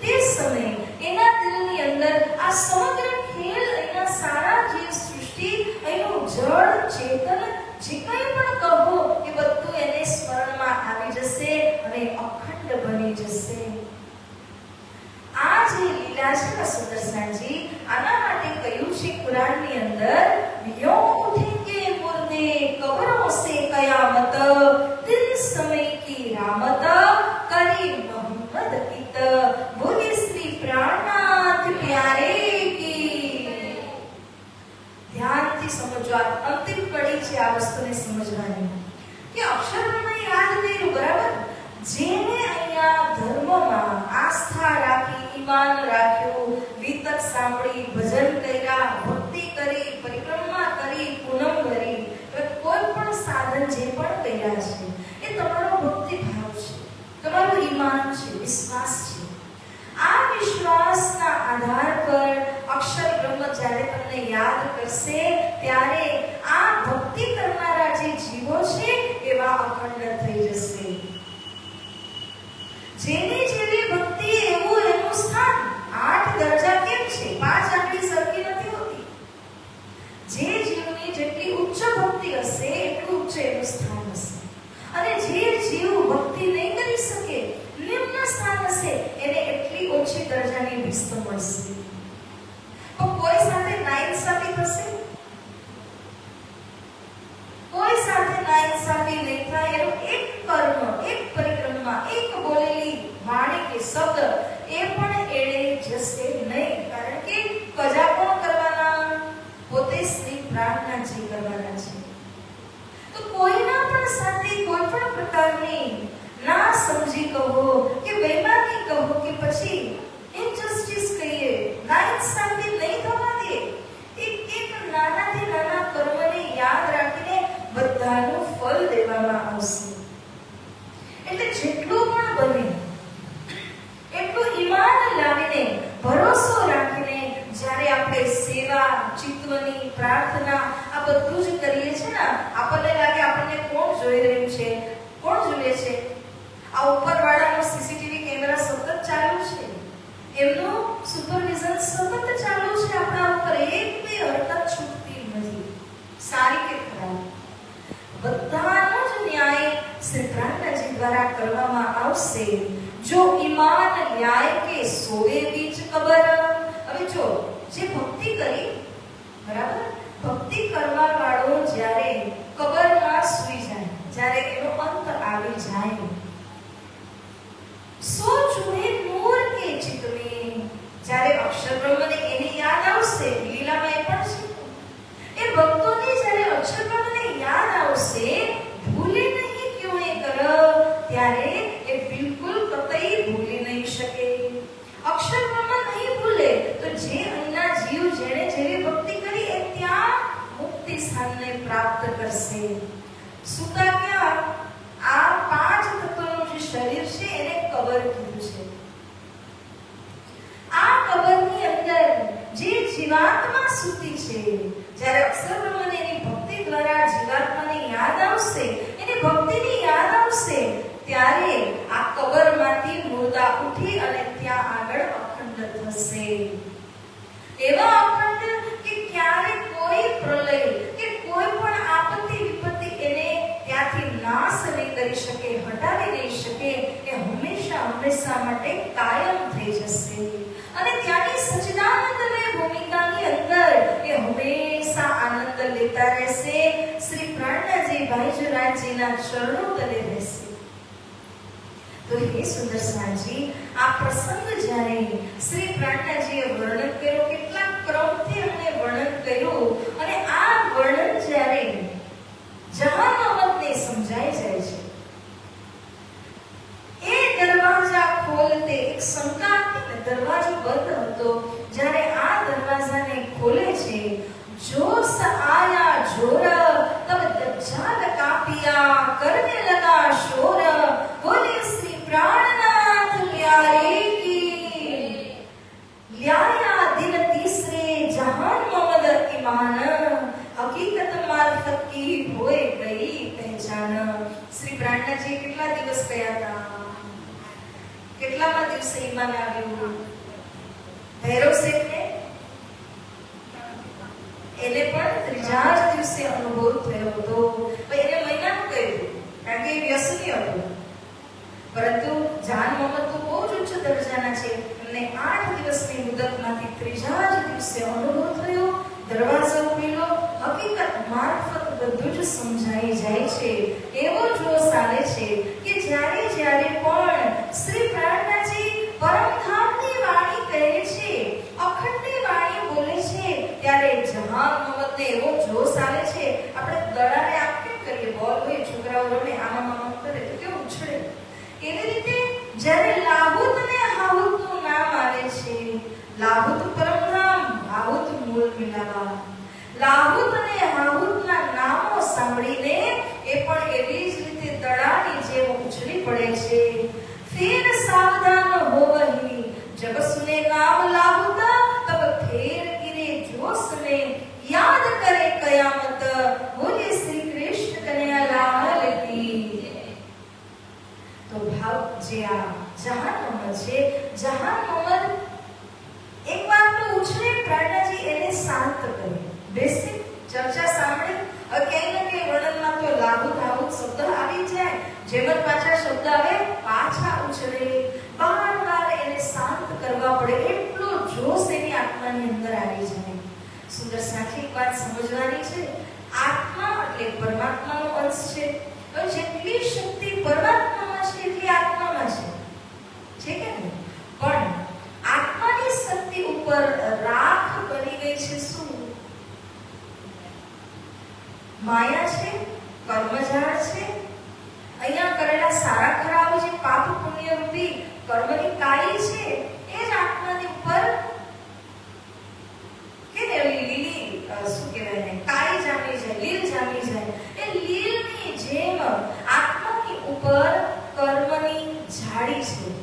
તે સમયે એના દિલની અંદર આ સમગ્ર ખેલ, એના સારા જીવ સૃષ્ટિ જળ ચેતન જે કંઈ પણ કહો એ બધું એને સ્મરણમાં આવી જશે અને અખંડ બની જશે. આ જે લીલા છે સુદર્શનજી, આના માટે કહ્યું છે કુરાનની અંદર, યો ઉઠેંગે મુર્દે કબરોं से कयामत, दिन समय की रामत, કરી મોહમ્મદ પિત, બોલે શ્રી પ્રાણનાથ પ્યારે કી. ધ્યાનથી સમજો, આ અંતિમ કડી છે આ વસ્તુને સમજવાની કે અક્ષરબ્રહ્મને યાદ કર્યું, બરાબર? જેને અહીંયા ધર્મમાં આસ્થા રાખી, ઈમાન રાખ્યું, વિતક સાંભળી, ભજન કર્યા, ભક્તિ કરી, પરિક્રમા કરી, પૂનમ કરી, કોઈ પણ સાધન જે પણ કર્યા છે એ તમારો ભક્તિ ભાવ છે, તમારું ઈમાન છે, વિશ્વાસ છે. આ વિશ્વાસના આધાર પર અક્ષર બ્રહ્મ જ્યારે તમને યાદ કરશે ત્યારે આ ભક્તિ કરનારા જે જીવો છે એવા અખંડ થઈ જશે. જેની જેવી ભક્તિ એવું એનું સ્થાન. 8 દરજા કેમ છે? 5 આંગળી સરખી નથી હોતી. જે જીવની જેટલી ઉચ્ચ ભક્તિ હશે એટલું ઉચ્ચ એનું સ્થાન હશે, અને જે જીવ ભક્તિ નહીં કરી શકે, નિમ્ન સ્થાન હશે, એને એટલી ઓછી દરજાની વિસ્ત મળશે. તો કોઈ સાથે નાઇન્સાફી થશે? કોઈ સાથે નાઇન્સાફી નહીં થાય. એનું એક કર્મ, એક પરિક્રમા, એક બોલેલી વાણી કે શબ્દ એ પણ એળે જશે નહીં. કારણ કે કજા કોણ કરવાના? પોતે શ્રી પ્રાણનાથજી કરવાના છે. તો કોઈના પણ સાથે કોઈ પણ પ્રકારની ના સમજી કહો કે બેમાની કહો કે પછી ઇનજસ્ટિસ કહીએ, નાઇન્સાફી નહીં થવા દે. એક નાનાથી નાના કર્મને યાદ રાખીને બધાનું ફળ દેવામાં આવશે. એટલે જેટલું પણ બને એટલું ઈમાન લાવીને, ભરોસો રાખીને જ્યારે આપણે સેવા, ચિત્તવની, પ્રાર્થના આ બધું જ કરીએ છીએ ને, આપણને લાગે આપણને કોણ જોઈ રહ્યું છે, કોણ જુએ છે? આ ઉપરવાળાનો સીસીટીવી કેમેરા સતત ચાલુ છે, એમનું સુપરવિઝન સતત ચાલુ છે આપણા ઉપર. એક બી હરકત છૂટતી નથી, સારી કે ખરાબ. બધાનો જ ન્યાય શ્રી પ્રાણનાથજી દ્વારા કરવામાં આવશે. જો ઈમાન ન્યાય કે સોવે બીચ કબર. હવે જો જે ભક્તિ કરી, બરાબર, ભક્તિ કરવા વાળો જ્યારે કબરમાં સૂઈ જાય, જ્યારે એનો અંત આવી જાય, સો જુએ નૂર કે ચિત્ત में, જ્યારે અક્ષર બ્રહ્મને એની યાદ આવશે, લીલામાં એ પણ છે, એ ભક્તોને જ્યારે અક્ષર બ્રહ્મને યાદ આવશે, ભૂલે નહીં ક્યું એ કર, ત્યારે એ બિલકુલ કતઈ ભૂલી નહીં શકે. અક્ષર બ્રહ્મ નહીં ભૂલે તો જે અન્ના જીવ જેણે જેવી ભક્તિ કરી એ ત્યાં મુક્તિ સ્થાનને પ્રાપ્ત કરશે. સુતા ક્યાં? આ 5 તત્વોનું જે શરીર છે એને કબર કીધું છે. આ કબરની અંદર જે જીવાત્મા સૂતી છે, જ્યારે અક્ષર બ્રહ્મને એની ભક્તિ દ્વારા જીવાત્માને યાદ આવશે, એની ભક્તિની યાદ આવશે, ત્યારે આ કબરમાંથી મુર્દા ઉઠી અને ત્યાં આગળ અખંડ થશે. એવા અખંડ કે ક્યારે કોઈ પ્રલય કે કોઈ પણ આપત્તિ વિપત્તિ એને ત્યાંથી નાશ નહીં કરી શકે, હટાવી નહીં શકે. એ હંમેશા માટે કાયમ થઈ જશે. અને ત્યાંની સચ્ચિદાનંદમય ભૂમિકાની અંદર એ હંમેશા આનંદ લેતા રહેશે. શ્રી પ્રાણનાથજી ભાઈજરાજજીના ચરણો તલે રહેશે. તો હે સુદર્શનજી, આ પ્રસંગ જ્યારે શ્રી પ્રાણનાથજીએ વર્ણન કર્યો, કેટલા ક્રમથી એમણે વર્ણન કર્યું, અને આ વર્ણન જ્યારે જહાનમતને સમજાઈ જાય છે, એ દરવાજા ખોલતે એક શંકા હતી, દરવાજો બંધ હતો, જ્યારે આ દરવાજાને ખોલે છે, જોશ આયા જોર, તબ દજ્જાલ કાપિયા, કરને લગા શોર, બોલે શ્રી પ્રાણનાથ પ્યારે કી, લ્યાયા દિન તીસરે જહાન મમદ ઈમાન, હકીકત મારફત કી હોય ગઈ પહેચાન. શ્રી પ્રાણનાથજી કેટલા દિવસ ગયા હતા? કેટલામાં દિવસે ઈમાન આવ્યું? ભૈરવ શેઠને એને પણ ત્રીજા જ દિવસે મારફત બધું જ સમજાઈ જાય છે. એવો જોશ આવે છે કે જ્યારે પણ શ્રી પ્રાણનાથજી પરમધામની વાણી કહે છે, અખંડની વાણી બોલે છે, ત્યારે જહાન મમતને એવો જોશ આવે છે. આપણે દડાને આમ કેમ કરીએ, બોલ હોય છોકરાઓ રમે આમાં કરે તો કેવું ઉછળે, એવી રીતે જ્યારે લાહુત અને હાહુતનું નામ આવે છે, લાહુત પરમધામ, હાહુત મૂળ મિલાવા, લાહુત અને હાહુતના નામો સાંભળીને એ પણ એવી જ રીતે દડાની જેમ ઉછળી પડે છે. ફેર સાવધાન હોવહી જબ સુને નામ લાહુતા તબ ફેર ગિરે જોશ में याद करे कयामत, बोले श्री कृष्ण कन्हैया लाल की. तो भाव जे आ जहान मोहम्मद છે, જહાન મોહમ્મદ એક વાર તો ઉછળે, પ્રાણનાથજી એને શાંત કરે, બેસી ચર્ચા સાંભળે. ક્યાંય ને ક્યાંય વર્ણનમાં તો લાહુત હાહુત શબ્દ આવી જાય, જેમ જ પાછા શબ્દ આવે પાછા ઉછળે, બારવાર એને શાંત કરવા પડે, એટલો જોશ એની આત્માની અંદર આવી જાય. સુંદર સાચી એક વાત સમજવાની છે, આત્મા એટલે પરમાત્માનો અંશ છે. તો જેટલી શક્તિ પરમાત્મામાં છે એટલી આત્મામાં છે કે નહીં? પણ આત્માની શક્તિ ઉપર રાખ બની ગઈ છે શું? માયા છે, કર્મજાળ છે. અહીંયા કરેલા સારા ખરાબ જે પાપ પુણ્ય રૂપી કર્મની કાઈ છે, એ જ આત્માની ઉપર કે લીલી શું કહેવાય ને, કાઈ જામી જાય, લીલ જામી જાય. એ લીલની જેમ આત્માની ઉપર કર્મની જાળી છે.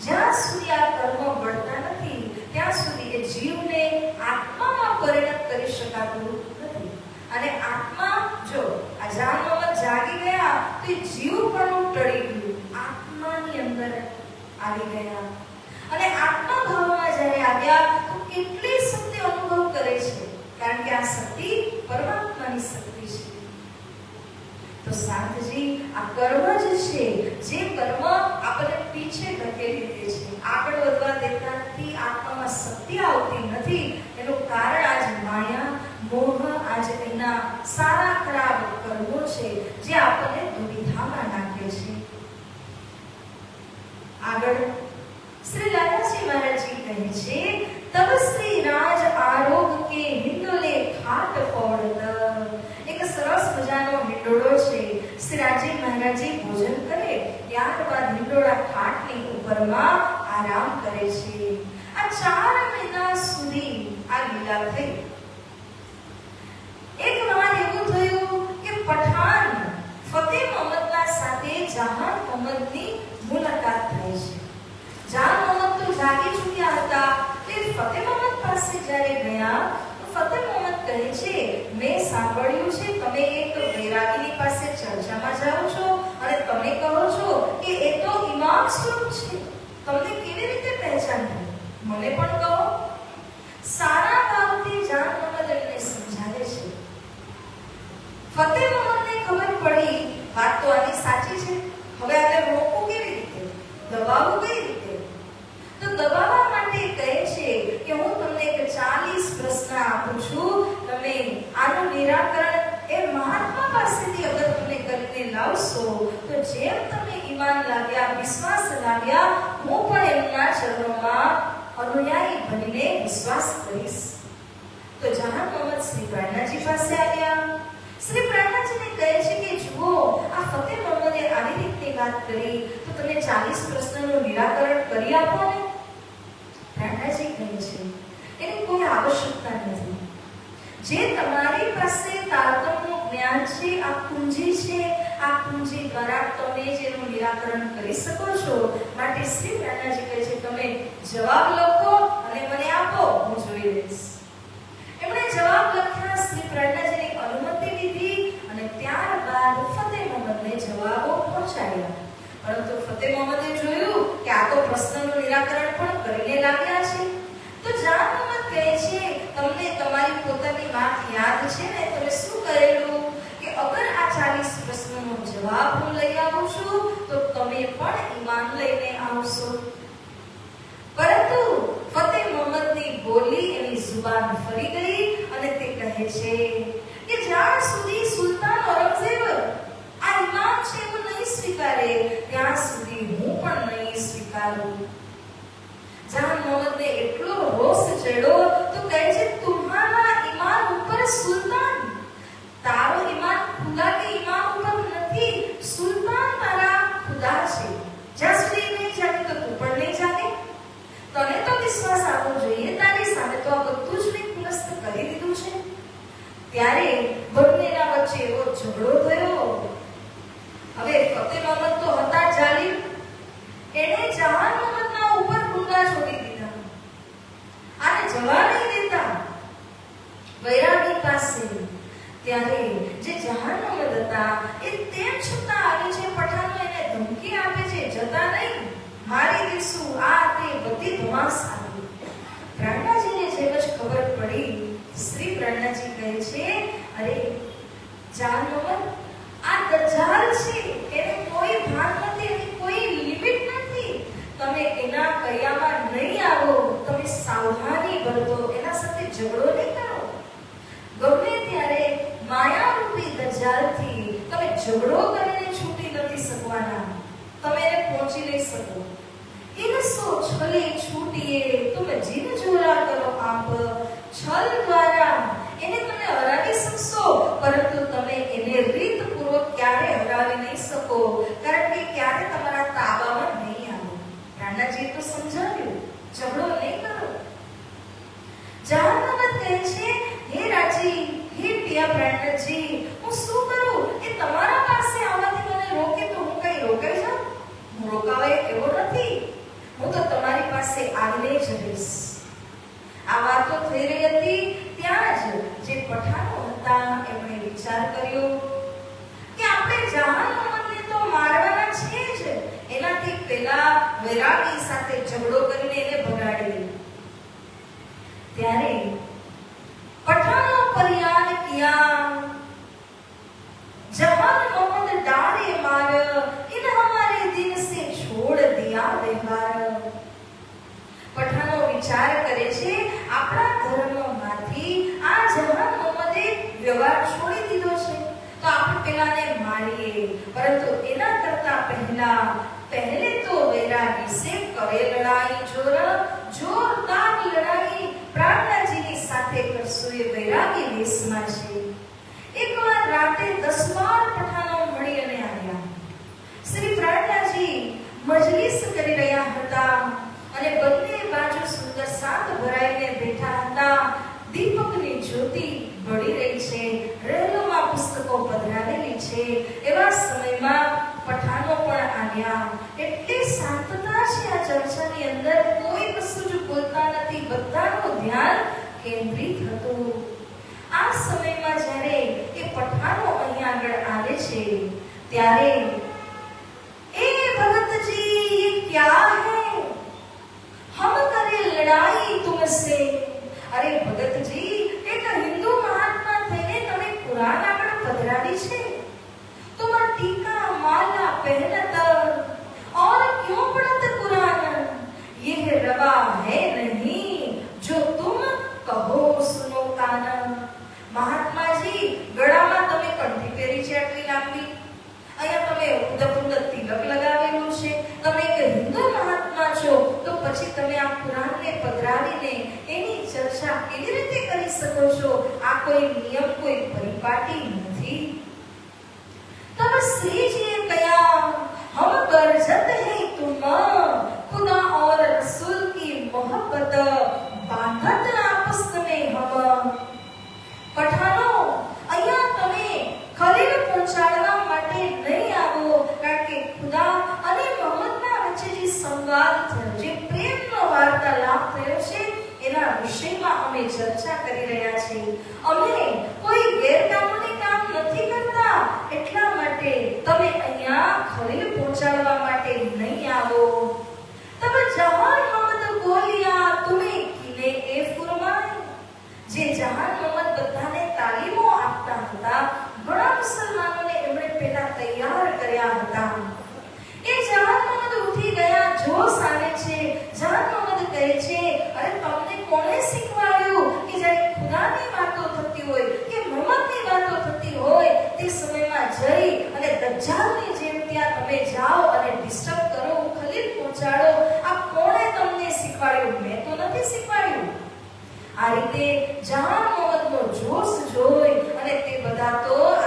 જ્યાં સુધી આ કર્મ બળતા નથી ત્યાં સુધી એ જીવને આત્મામાં પરિણત કરી શકાતું નથી. અને આત્મા જો આ જાન મોહમ્મદ જાગી ગયા તો જીવ પણ ટળી ગયું, આત્માની અંદર આવી ગયા. અને આત્મા ભાવમાં જ્યારે આવ્યા તો કેટલી શક્તિ અનુભવ કરે છે, કારણ કે આ શક્તિ પરમાત્માની શક્તિ છે. તો સાંતજી આ કર્મ જ છે, જે કર્મ આપણને પીછે ધકેલી દે છે, આગળ વધવા દેતા નથી, આત્મામાં શક્તિ આવતી નથી. એનું કારણ આજ માયા, મોહ, આજ એના સારા ખરાબ કર્મો છે જે આપણને દુવિધામાં નાખે છે. આગળ શ્રી લાલાજી મહારાજજી કહે છે, તબ શ્રી રાજ આરોગ કે હિંડોલે ખાટ પોડત. એક સરસ મજાનો હિંડોળો છે. શ્રી રાજી મહારાજજી ભોજન કરે ત્યારબાદ હિંડોળા ખાટની ઉપરમાં આરામ કરે છે. આ 4 મહિના સુધી આ લીલા થઈ. એક વાર એવું થયું કે પઠાણ ફતેહ મોહમ્મદના સાથે જહાન મોહમ્મદની મુલાકાત થઈ છે. જહાન મોહમ્મદ તો જાગી ચૂક્યા હતા. તે ફતેહ મોહમ્મદ પાસે જ્યારે ગયા તો ફતેહ મોહમ્મદ કહે છે, મેં સાંભળ્યું છે તમે એક વૈરાગીની પાસે ચર્ચામાં જાઓ છો અને તમે કહો છો કે એ તો ઇમામ સ્વરૂપ છે, તમને કેવી રીતે પહેચાન થઈ? મને પણ કહો. સારા ભાવથી જહાન મોહમ્મદ એમને સમજાવે છે. ફતેહ મોહમ્મદને ખબર પડી વાત તો આની સાચી છે, હવે આને રોકવું કેવી રીતે, દબાવવું કઈ રીતે? તો દબાવવા માટે કહે છે કે હું તમને એક 40 પ્રશ્ન આપું છું, તમે આનું નિરાકરણ એ મહાત્મા પાસેથી અગર તમે કરીને લાવશો તો જેમ તમે ઈમાન લાવ્યા, વિશ્વાસ લાવ્યા, હું પણ એમના ચરણોમાં અનુયાયી બનીને વિશ્વાસ કરીશ. તો જહાન મોહમ્મદ શ્રી પ્રાણનાથજી પાસે આવ્યા. શ્રી પ્રાણનાથજીને કહે છે કે જુઓ, આ ફતેહ મોહમ્મદે આવી રીતે વાત કરી તો તમે 40 પ્રશ્નનું નિરાકરણ કરી આપો ને. પ્રાણનાથજી કહે છે એની કોઈ આવશ્યકતા નથી. જે તમારી પાસે તારતમ્યનું જ્ઞાન છે, આ કુંજી છે, આ કુંજી દ્વારા તમે જેનું નિરાકરણ કરી શકો છો. માટે શ્રી પ્રાણનાથજી કહે છે તમે જવાબ લખો અને મને આપો, હું જોઈ લઈશ. એમણે જવાબ લખ્યા, શ્રી પ્રાણનાથજીની અનુમતિ લીધી અને ત્યારબાદ ફતેહ મોહમ્મદને જવાબો પહોંચાડ્યા. પરંતુ ફતેહ મોહમ્મદે જોયું કે આ તો પ્રશ્નનું નિરાકરણ પણ કરીને લાગ્યા છે. તો જહાન મોહમ્મદ કહે છે તમને તમારી પોતાની વાત યાદ છે ને, તમે શું કરેલું કે અગર આ 40 પ્રશ્નોનો જવાબ હું લઈ આવું છું તો તમે પણ ઈમાન લઈને આવશો. પરંતુ ફતેહ મોહમ્મદની બોલી એની જુબાન ફરી ગઈ અને તે કહે છે કે જ્યાં ચડ્યો તો કહે છે तुम्हारा ईमान ऊपर सुल्तान, તારો ઈમાન ખુદા કે ઈમાન ઉપર નથી, સુલ્તાન તારા ખુદા છે. જ્યાં સુધી નહીં જાણે તો તું પણ નહીં જાણે. તને તો વિશ્વાસ આવવો જોઈએ, તારી સામે તો આ બધું જ મેં પુરસ્ત કરી દીધું છે. ત્યારે બંનેના વચ્ચે એવો ઝઘડો થયો. હવે ફતેહ મોહમ્મદ તો હતા જાલિમ, એને જહાન મોહમ્મદના ઉપર ડુંગા છોડી દીધા, આને જવા નહીં દેતા વૈરાગી પાસે. ત્યારે જે જહાન મોહમ્મદ હતા એ તેમ છતાં આવે છે, પઠાનો એને ધમકી આપે છે, જતા નહીં, મારી દીશું, આ તે બધી ધમાસ આવી. પ્રાણનાજીને જેમ જ ખબર પડી, શ્રી પ્રાણનાજી કહે છે, અરે જહાન મોહમ્મદ, આ દજ્જાલ છે, એને કોઈ ભાન નથી, એની કોઈ લિમિટ નથી. તમે એના કયામાં નહીં આવો, તમે સાવધાની બરતો, એના સાથે ઝઘડો નહીં કરો. ગમે ત્યારે માયારૂપી દજ્જાલથી તમે ઝઘડો કરીને છૂટી નથી શકવાના, તમે એને પહોંચી નહીં શકો. ઇનસો છલે છૂટીએ તુમ જીન જોરા કરો આપ, છલ દ્વારા એને તમે હરાવી શકશો, પરંતુ તમે એને રીતપૂર્વક ક્યારે હરાવી નહીં શકો, કારણ કે ક્યારે તમારા તાબામાં નહીં આવે. રાણાજીએ તો સમજાવ્યું, ઝઘડો નહીં કરો. જહાન મોહમ્મદ કહે છે, હે રાજી, હે પિયા પ્રાણનાથજી, હું શું કરું? એ તમારા પાસે આવવાથી મને રોકે તો હું કઈ રોકાઈ જાઉં? હું રોકાવે એવો નથી, હું તો તમારી પાસે આવીને જ રહીશ. આ વાતો થઈ રહી હતી ત્યાં જ જે પઠાણો હતા એમણે વિચાર કર્યો કે આપણે જહાન મોહમ્મદને તો મારવાના છે જ, એનાથી પહેલા વૈરાગી સાથે ઝઘડો કરીને એને ભગાડી. ત્યારે पठानों परियान किया, जहान मोहम्मद डारे मार, इन हमारे दिन से छोड़ दिया व्यवहार. પઠાનો વિચાર કરે છે, આપણા ધર્મમાંથી આ જહાન મોહમ્મદે વ્યવહાર છોડી દીધો છે, તો આપણે પેલાને મારીએ. પરંતુ એના કરતા पहले तो वैरागी से करे लड़ाई, जोरदार लड़ाई प्राणनाजीની સાથે કરશું. એ વૈરાગી વેશમાં છે. એકવાર રાતે 10-12 પઠાનો મળી અને આવ્યા. શ્રી પ્રાણનાજી મજલિસ કરી રહ્યા હતા અને બંને બાજુ સુંદર સાત ભરાઈને બેઠા હતા. દીપકની જ્યોતિ બળી રહી છે, રહેલોમાં પુસ્તકો પધરાવેલી છે. એવા સમયમાં પઠાનો પણ આવ્યા. એટલી શાંતતા છે આ ચર્ચાની અંદર, કોઈ કશું જ બોલતા નથી, બધાનું ધ્યાન કેન્દ્રિત હતું. આ સમયમાં જ્યારે એ પઠાનો અહીંયા આગળ આવે છે ત્યારે, એ ભગતજી ये क्या है, हम करे लड़ाई तुमसे. અરે ભગતજી, એક હિન્દુ મહાત્મા થઈને તમે કુરાન આગળ પધરાવી છે, तुम टीका माला पहनत और क्यों पढ़त कुरान, यह रवा है नहीं जो तुम कहो सुनो कान. મહાત્માજી, ગળામાં તમે કંઠી પહેરી છે આટલી લાંબી, અહીંયા તમે ઉદપુંદ તિલક લગાવેલું છે, તમે એક હિન્દુ મહાત્મા છો, તો પછી તમે આ કુરાનને પધરાવીને એની ચર્ચા કેવી રીતે કરી શકો છો? આ કોઈ નિયમ, કોઈ પરિપાટી નથી. तब श्री जी ने कहा, हम गरजत है तुम खुदा और रसूल की मोहब्बत बांधत आपस में हम. પઠાનો, અહીંયા તમે ખલીલ પહોંચાડવા માટે નહીં આવો, કારણ કે ખુદા અને મોહમ્મદના વચ્ચે જે સંવાદ થયો, જે પ્રેમનો વાર્તાલાપ થયો છે, એના વિષયમાં અમે ચર્ચા કરી રહ્યા છીએ. અમે કોઈ ગેરકાનૂની કામ નથી કરતા, એટલા માટે તમે અહીંયા ખલીલ પહોંચાડવા માટે નહીં આવો. તમે જહાન મોહમ્મદ બોલ્યા, તમે કિને એ ફરમાય. જે જહાન મોહમ્મદ બધાને તાલીમો આપતા હતા, ઘણા મુસલમાનોને એમણે પહેલા તૈયાર કર્યા હતા. એ જહાન મોહમ્મદ ઉઠી ગયા, જોશ આવે છે. જહાન મોહમ્મદ કહે છે, અરે તમને કોણે શીખવાડ્યું કે જ્યારે ખુદાની વાતો થતી હોય,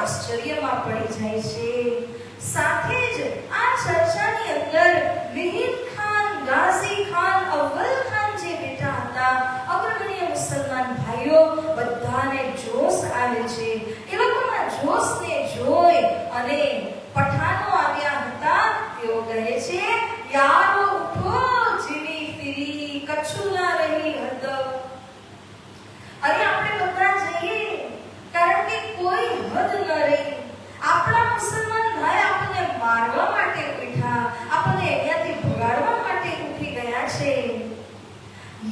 આશ્ચર્યમાં પડી જાય છે. સાથે જ આ ચર્ચાની અંદર મિહિર ખાન, ગાઝી ખાન, અવ્વલ ખાન જે બેટા હતા, અગ્રગણ્ય મુસલમાન ભાઈઓ, બધાને જોશ આવે છે. એ લોકોના જોશને જોઈ અને પઠાનો આવ્યા હતા. તેઓ કહે છે, યારો ઉઠો, જીવી ફીરી કચ્છું ના રહી હદ. અને આપણે બધા જઈએ, કારણ કે કોઈ હદ ન રહી. આપણા મુસલમાન ભાઈ આપણને મારવા માટે ઉઠ્યા, આપણને અહીંયાથી ભગાડવા માટે ઉઠી ગયા છે.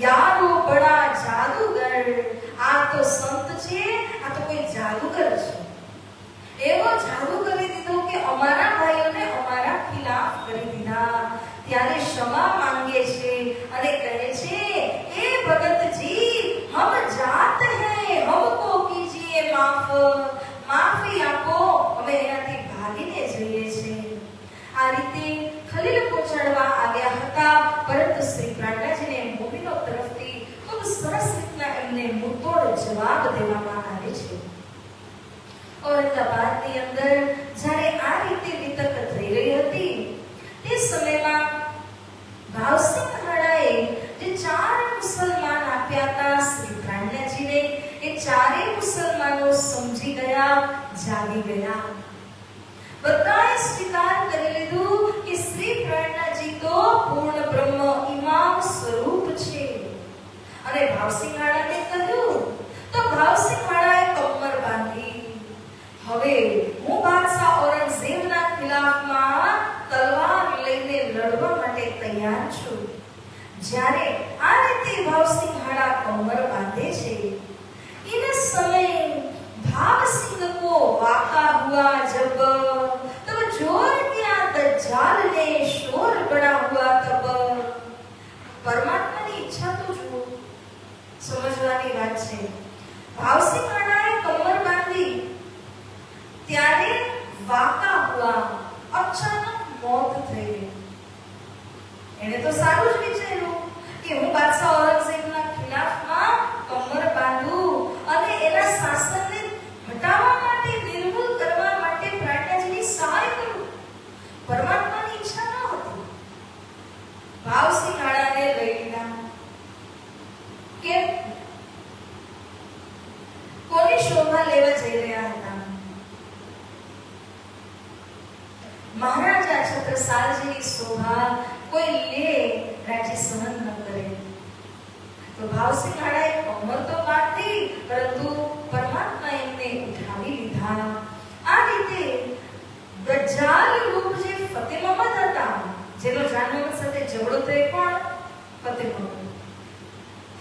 યારો બડા જાદુગર, આ તો સંત છે, આ તો કોઈ જાદુગર છે. એવો જાદુ કરી દીધો કે અમારા ભાઈઓને અમારા ખિલાફ કરી દીધા. ત્યારે ક્ષમા માંગે છે અને કહે છે, હે ભગતજી, હમ જાત હૈ, હમકો કીજીએ માફ, માફી આપો, અમે અહીંયાથી ભાગીને જઈએ છીએ. આ રીતે ખલીલ પહોંચાડવા આવ્યા હતા, પરંતુ શ્રી પ્રાણનાજીને મોમીનો તરફથી ખૂબ સરસ રીતના એમને મુંતોડ જવાબ દેવામાં આવે છે. ઔરંગાબાદની અંદર જ્યારે આ રીતે વિતર્ક થઈ રહી હતી, તે સમયમાં ભાવસિંહ હાડાએ જે 4 મુસલમાન આપ્યા હતા શ્રી પ્રાણનાજીને, એ 4 મુસલમાનો સમજી ગયા, જાગી ગયા. બધાએ સ્વીકાર કરી લીધું કે શ્રી પ્રાણનાજી તો પૂર્ણ બ્રહ્મ ઇમામ સ્વરૂપ છે. અને ભાવસિંહ હાડાને કહ્યું, તો ભાવસિંહ હાડાએ કમર બાંધી, હવે હું બાદશાહ ઔરંગઝેબના ખિલાફમાં તલવાર લઈને લડવા માટે તૈયાર છું. જ્યારે આ રીતે ભાવસિંહ હાડા કમર બાંધે છે, इस समय भाव सिंह को वाका हुआ जब, तब जोर किया दज्जाल ने, शोर बड़ा हुआ तब. परमात्माની ઈચ્છા તો જુઓ, સમજવાની વાત છે. ભાવસિંહ હાડાએ કમર બાંધી, ત્યારે વાકા હુઆ, અચાનક મોત થઈ ગઈ. એને તો સારું જ વિચાર્યું કે હું બાદશાહ ઔરંગઝેબના ખિલાફમાં કમર બાંધું અને એના શાસનને હટાવવા માટે, નિર્મૂલ કરવા માટે પ્રાણનાજીની સહાય કરું. પરમાત્માની ઈચ્છા ન હતી. ભાવસિંહ હાડાને લઈ લીધા. કેમ? કોની શોભા લેવા જઈ રહ્યા હતા? મહારાજા છત્રસાલજીની શોભા કોઈ લે, રાજ્ય સહન ન કરે. તો ભાવસિંહ હાડાએ કમર તો બાંધી, પરંતુ પરમાત્મા એમને ઉઠાવી લીધા. આ રીતે દજ્જાલ રૂપ જે ફતેહ મહમ્મદ હતા, જેનો જાન મોહમ્મદ સાથે ઝઘડો થયો, કોણ? ફતેહ મહમ્મદ.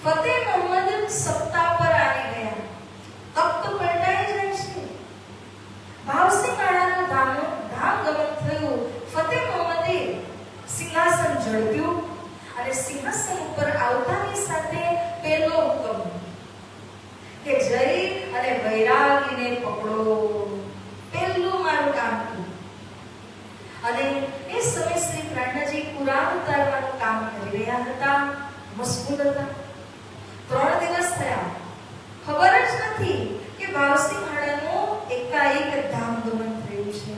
ફતેહ મહમ્મદ સત્તા પર આવી ગયા, તખ્ત પલટાઈ જાય છે. ભાવસિંહ હાડાનું ધામ ગમન થયું. ફતેહ મહમ્મદે સિંહાસન ઝડપ્યું અને સિંહાસન ઉપર આવતાની સાથે પહેલો હુકમ કે જઈ અને વૈરાગીને પકડો. પહેલું મારું કામ હતું. અને એ સમય શ્રી પ્રાણનાજી કુરાન ઉતારવાનું કામ કરી રહ્યા હતા, મશગુલ હતા. 3 દિવસ થયા, ખબર જ નથી કે ભાવસિંહ હાડાનું એકાએક ધામ ગમન થયું છે.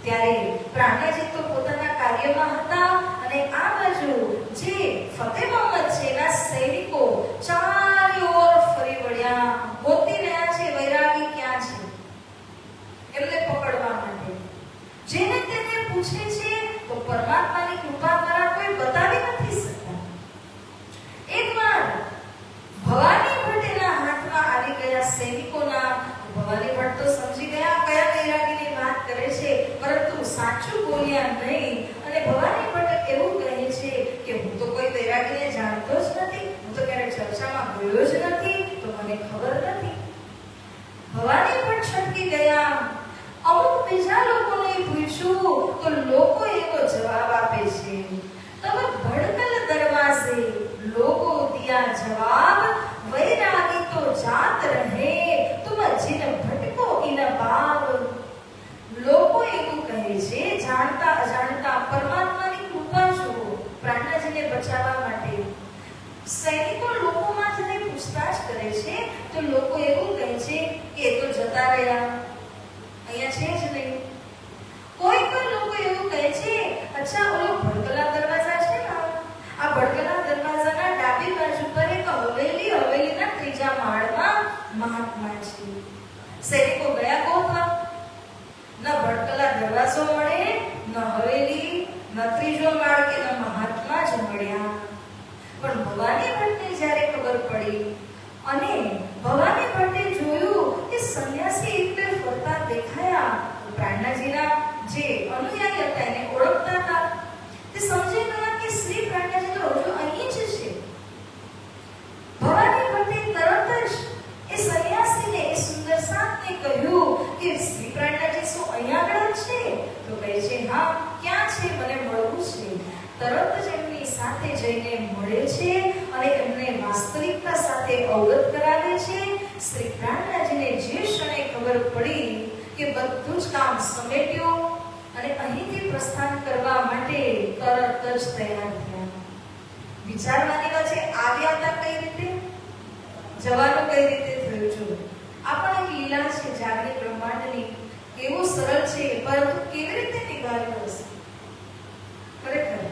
ત્યારે પ્રાણનાજી તો પોતાના કાર્યમાં હતા અને આ બાજુ જે ફતેહ મહમ્મદ છે એના સૈનિકો ચારે ઓર ફરી વળ્યા, ગોતી રહ્યા છે વૈરાગી ક્યાં છે એમને પકડવા માટે. જેને તેને પૂછે છે તો પરમાત્માની કૃપા દ્વારા કોઈ બતાવી નથી શકતા. એકવાર ભવાની ભટ્ટ એના હાથમાં આવી ગયા સૈનિકોના. ભવાની ભટ્ટ તો સમજી ગયા કયા વૈરાગીની વાત કરે છે, પરંતુ સાચું બોલ્યા નહીં. અને ભવાની ભટ્ટ એવું કહે છે કે હું તો કોઈ વૈરાગીને જાણતો જ નથી, હું તો ક્યારે ચર્ચામાં ગયો જ નથી, તો મને ખબર નથી. ભવાની ભટ્ટ છટકી ગયા. અમુક બીજા લોકોને પૂછ્યું તો લોકો એવો જવાબ આપે છે, તબ ભડકલ દરવાજે લોકો દિયા જવાબ, વૈરાગી તો જાત રહે, તુમ જીન ભટકો ઇન ભાવ. લોકો એવું કહે છે, જાણતા અજાણતા પરમાત્માની કૃપા જુઓ પ્રાણનાજીને બચાવવા માટે. સૈનિકો લોકોમાં જઈને પૂછતાછ કરે છે તો લોકો એવું કહે છે કે એ તો જતા રહ્યા, અહીંયા છે જ નહીં. કોઈ કોઈ લોકો એવું કહે છે, અચ્છા ઓલો ભડકલા દરવાજા છે ને, આ ભડકલા દરવાજાના ડાબી બાજુ પર એક હવેલીના ત્રીજા માળમાં મહાત્મા છે. સૈનિકો ગયા ગોતવા, ન ભડકલા દરવાજો મળે, ન હવેલી, ન ત્રીજો માળ કે ન મહાત્મા જ મળ્યા. પણ ભવાની ભટ્ટને જ્યારે ખબર પડી અને ભવાની ભટ્ટે જોયું કે સંન્યાસી એકલે ફરતા દેખાયા, પ્રાણનાજીના જે અનુયાયી હતા એને ઓળખતા હતા. તે સમજી ગયા કે શ્રી પ્રાણનાજી તો હજુ અહીં જ છે. ભવાની ભટ્ટે તરત જ એ સંન્યાસીને, એ સુંદર સાતને કહ્યું કે શ્રી પ્રાણનાજી શું અહીંયા આગળ છે? તો કહે છે, હા, ક્યાં છે? મને મળવું છે. તરત જ એમની સાથે જઈને મળે છે અને એમને વાસ્તવિકતા સાથે અવગત કરાવે છે. શ્રી પ્રાણનાજીને જે ક્ષણે ખબર પડી કે બધું જ કામ સમેટ્યું અને અહીંથી પ્રસ્થાન કરવા માટે તરત જ તૈયાર થયા. વિચારવાની વાત છે, આવ્યા હતા કઈ રીતે, જવાનું કઈ રીતે થયું? જો આ પણ એક લીલા છે જાગૃત બ્રહ્માંડની. એવું સરળ છે, પરંતુ કેવી રીતે નિગાર્યું હશે ખરેખર.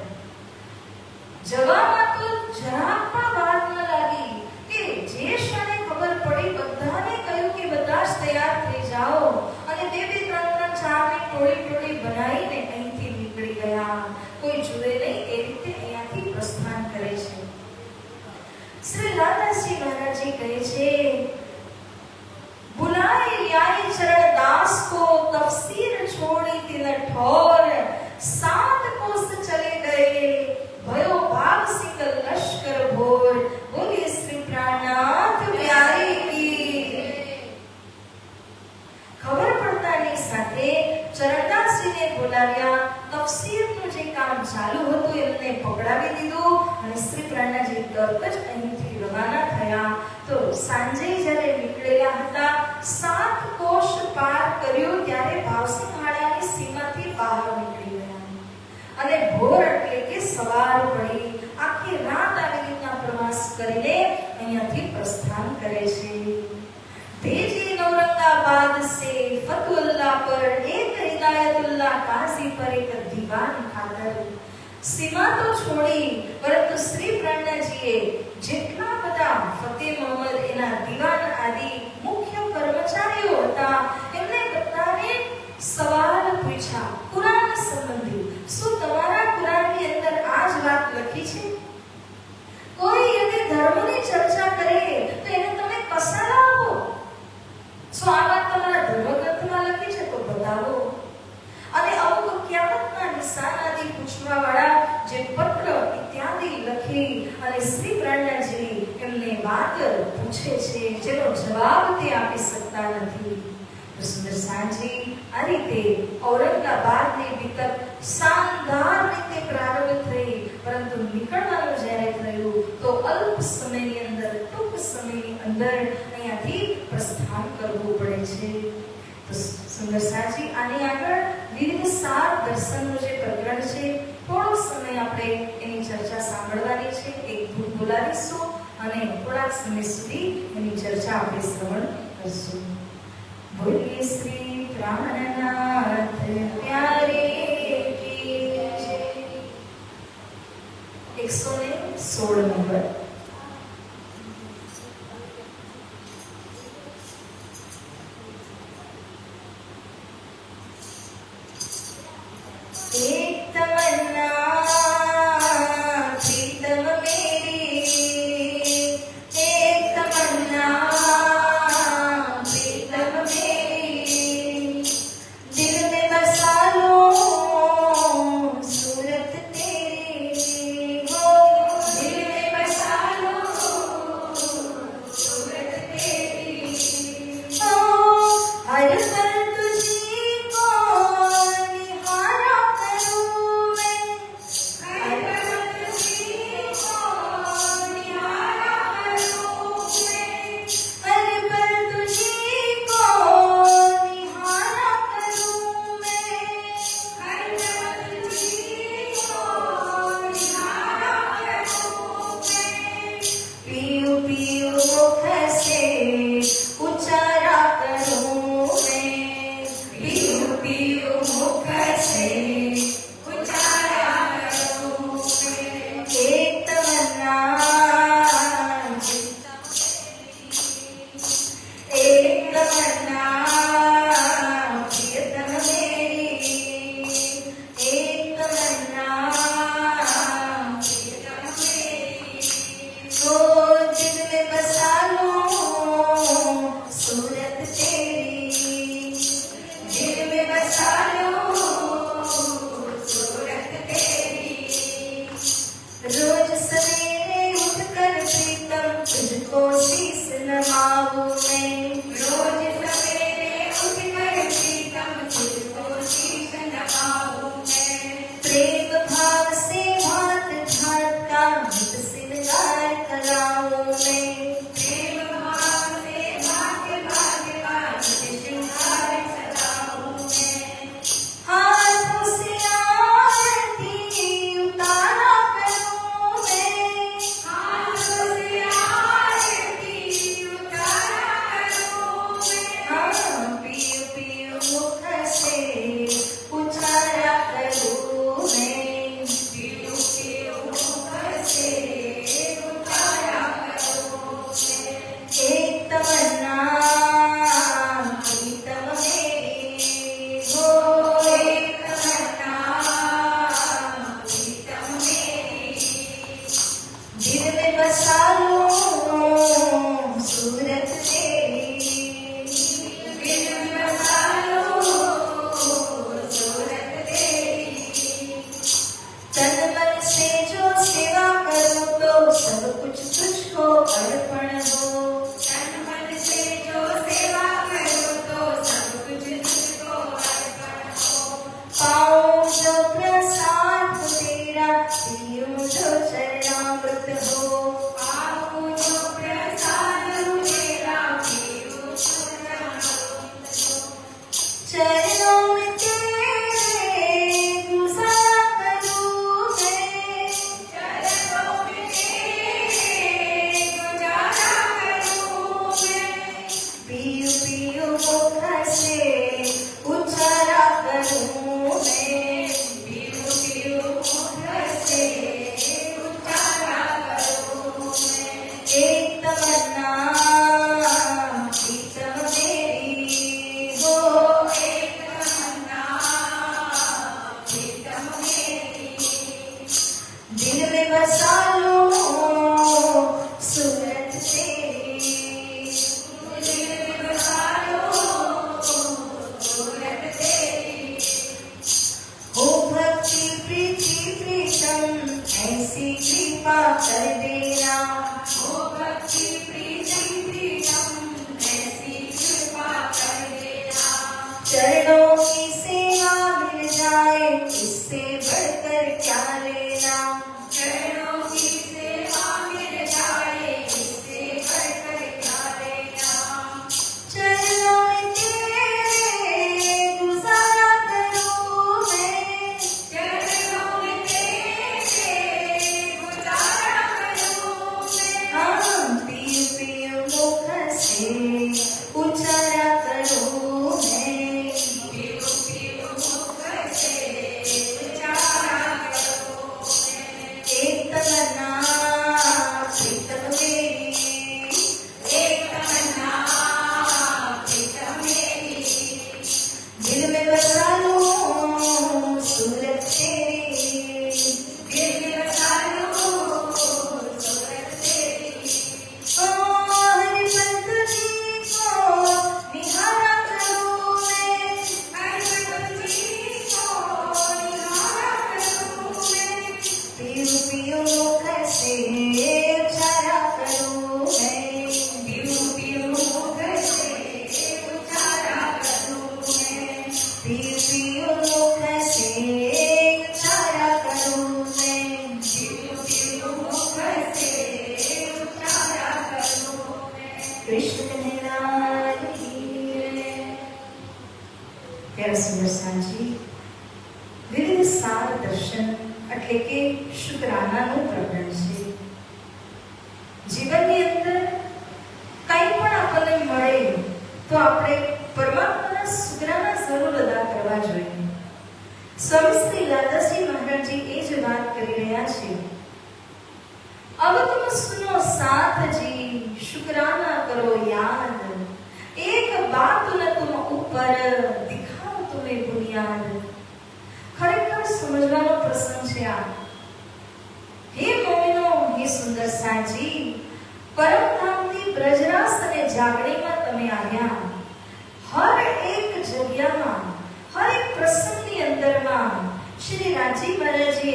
જવામાં તો જરાક પણ વાર ન લાગી કે જે ક્ષણે ખબર પડી બધાને કહ્યું કે બધા જ તૈયાર થઈ જાઓ અને બે બે ત્રણ ચારની ટોળી બનાવીને અહીંથી નીકળી ગયા. કોઈ જુએ નહીં એ રીતે અહીંયાથી પ્રસ્થાન કરે છે. શ્રી લાલદાસજી મહારાજજી કહે છે, बुलाए ल्याए चरण दास को तफसीर छोड़ी तिन ठोर सात कोस चले गए भयो भाग सिंह लश्कर भोर बोलिए श्री प्राणनाथ प्यारे की. ખબર પડતાની સાથે ચરણદાસજીને બોલાવ્યા. તફસીરનું જે કામ ચાલુ હતું એમને પકડાવી દીધું અને શ્રી પ્રાણનાજી તરત જ અહીંથી રવાના થયા. તો સાંજે જ્યારે નીકળેલા હતા, 7 કોષ પાર કર્યું ત્યારે ભાવસિંહાળાની સીમાથી બહાર નીકળી ગયા અને ભોર એટલે કે સવાર પડી. આખી રાત આવી રીતના પ્રવાસ કરીને અહીંયાથી પ્રસ્થાન કરે છે. भेजी औरंगाबाद से फतुल्ला पर एक हिदायतुल्लाह काजी पर एक दीवान खातर. सीमा तो छोड़ी, પરંતુ શ્રી પ્રાણનાજીએ જેટલા બધા ફતેહ મોહમ્મદ એના દીવાન આદિ મુખ્ય કર્મચારીઓ હતા એમને બધાને સવાલ પૂછ્યા કુરાન સંબંધી. શું તમારા કુરાનની અંદર આ જ વાત લખી છે? કોઈ યદિ ધર્મની ચર્ચા કરે તો એને તમે કસાલા આપો. શું આ વાત તમારા ધર્મગ્રંથમાં લખી છે? તો બતાવો. અને અમુક ક્યામતના નિશાન આદિ પૂછવા વાળા જે પત્ર ઇત્યાદિ લખી અને શ્રી પ્રાણનાજી એમને વાત પૂછે છે જેનો જવાબ તે આપી શકતા નથી. સુંદર સાંજી આ રીતે ઔરંગાબાદની વિતક શાનદાર રીતે પ્રારંભ થઈ, પરંતુ નીકળવાનું જ્યારે થયું તો અલ્પ સમયની અંદર, ટૂંક સમયની અંદર અહીંયાથી પ્રસ્થાન કરવું પડે છે. તો સુંદર સાંજી આની આગળ વિવિધ સાર દર્શનનું જે પ્રકરણ છે થોડો સમય આપણે એની ચર્ચા સાંભળવાની છે. એક ધૂપ બોલાવીશું અને થોડાક સમય સુધી એની ચર્ચા આપણે શ્રવણ કરશું. બોલીએ શ્રી પ્રાણનાથ પ્યારે કી જય. 116 નંબર. एक तमन्ना प्रीतम मेरी, एक तमन्ना प्रीतम मेरी, दिल में बसा लो सूरत तेरी, हो दिल में बसा लो सूरत तेरी, हो हर पल तुझी को निहारा करूं मैं, ત્યારે સુંદરસાનજી વિવિધ સાર દર્શન એટલે કે શુક્રાનાનું પ્રકરણ છે. જીવનની અંદર કંઈ પણ આપણને મળે તો આપણે પરમાત્માના શુક્રાના જરૂર અદા કરવા જોઈએ. સ્વામી શ્રી લાલાજી મહારાજજી એ જ વાત કરી રહ્યા છે. अब तुम सुनो साथ जी शुक्राना करो याद, एक बात न तुम ऊपर दिखाओ तुम्हें बुनियाद. ખરેખર સમજવાનો પ્રસંગ છે આ. હે મોમિનો, હે સુંદર સાજી, પરમધામથી બ્રજરાસ અને જાગણીમાં તમે આવ્યા. હર એક જગ્યામાં, હર એક પ્રસંગની અંદરમાં શ્રી રાજી મહારાજે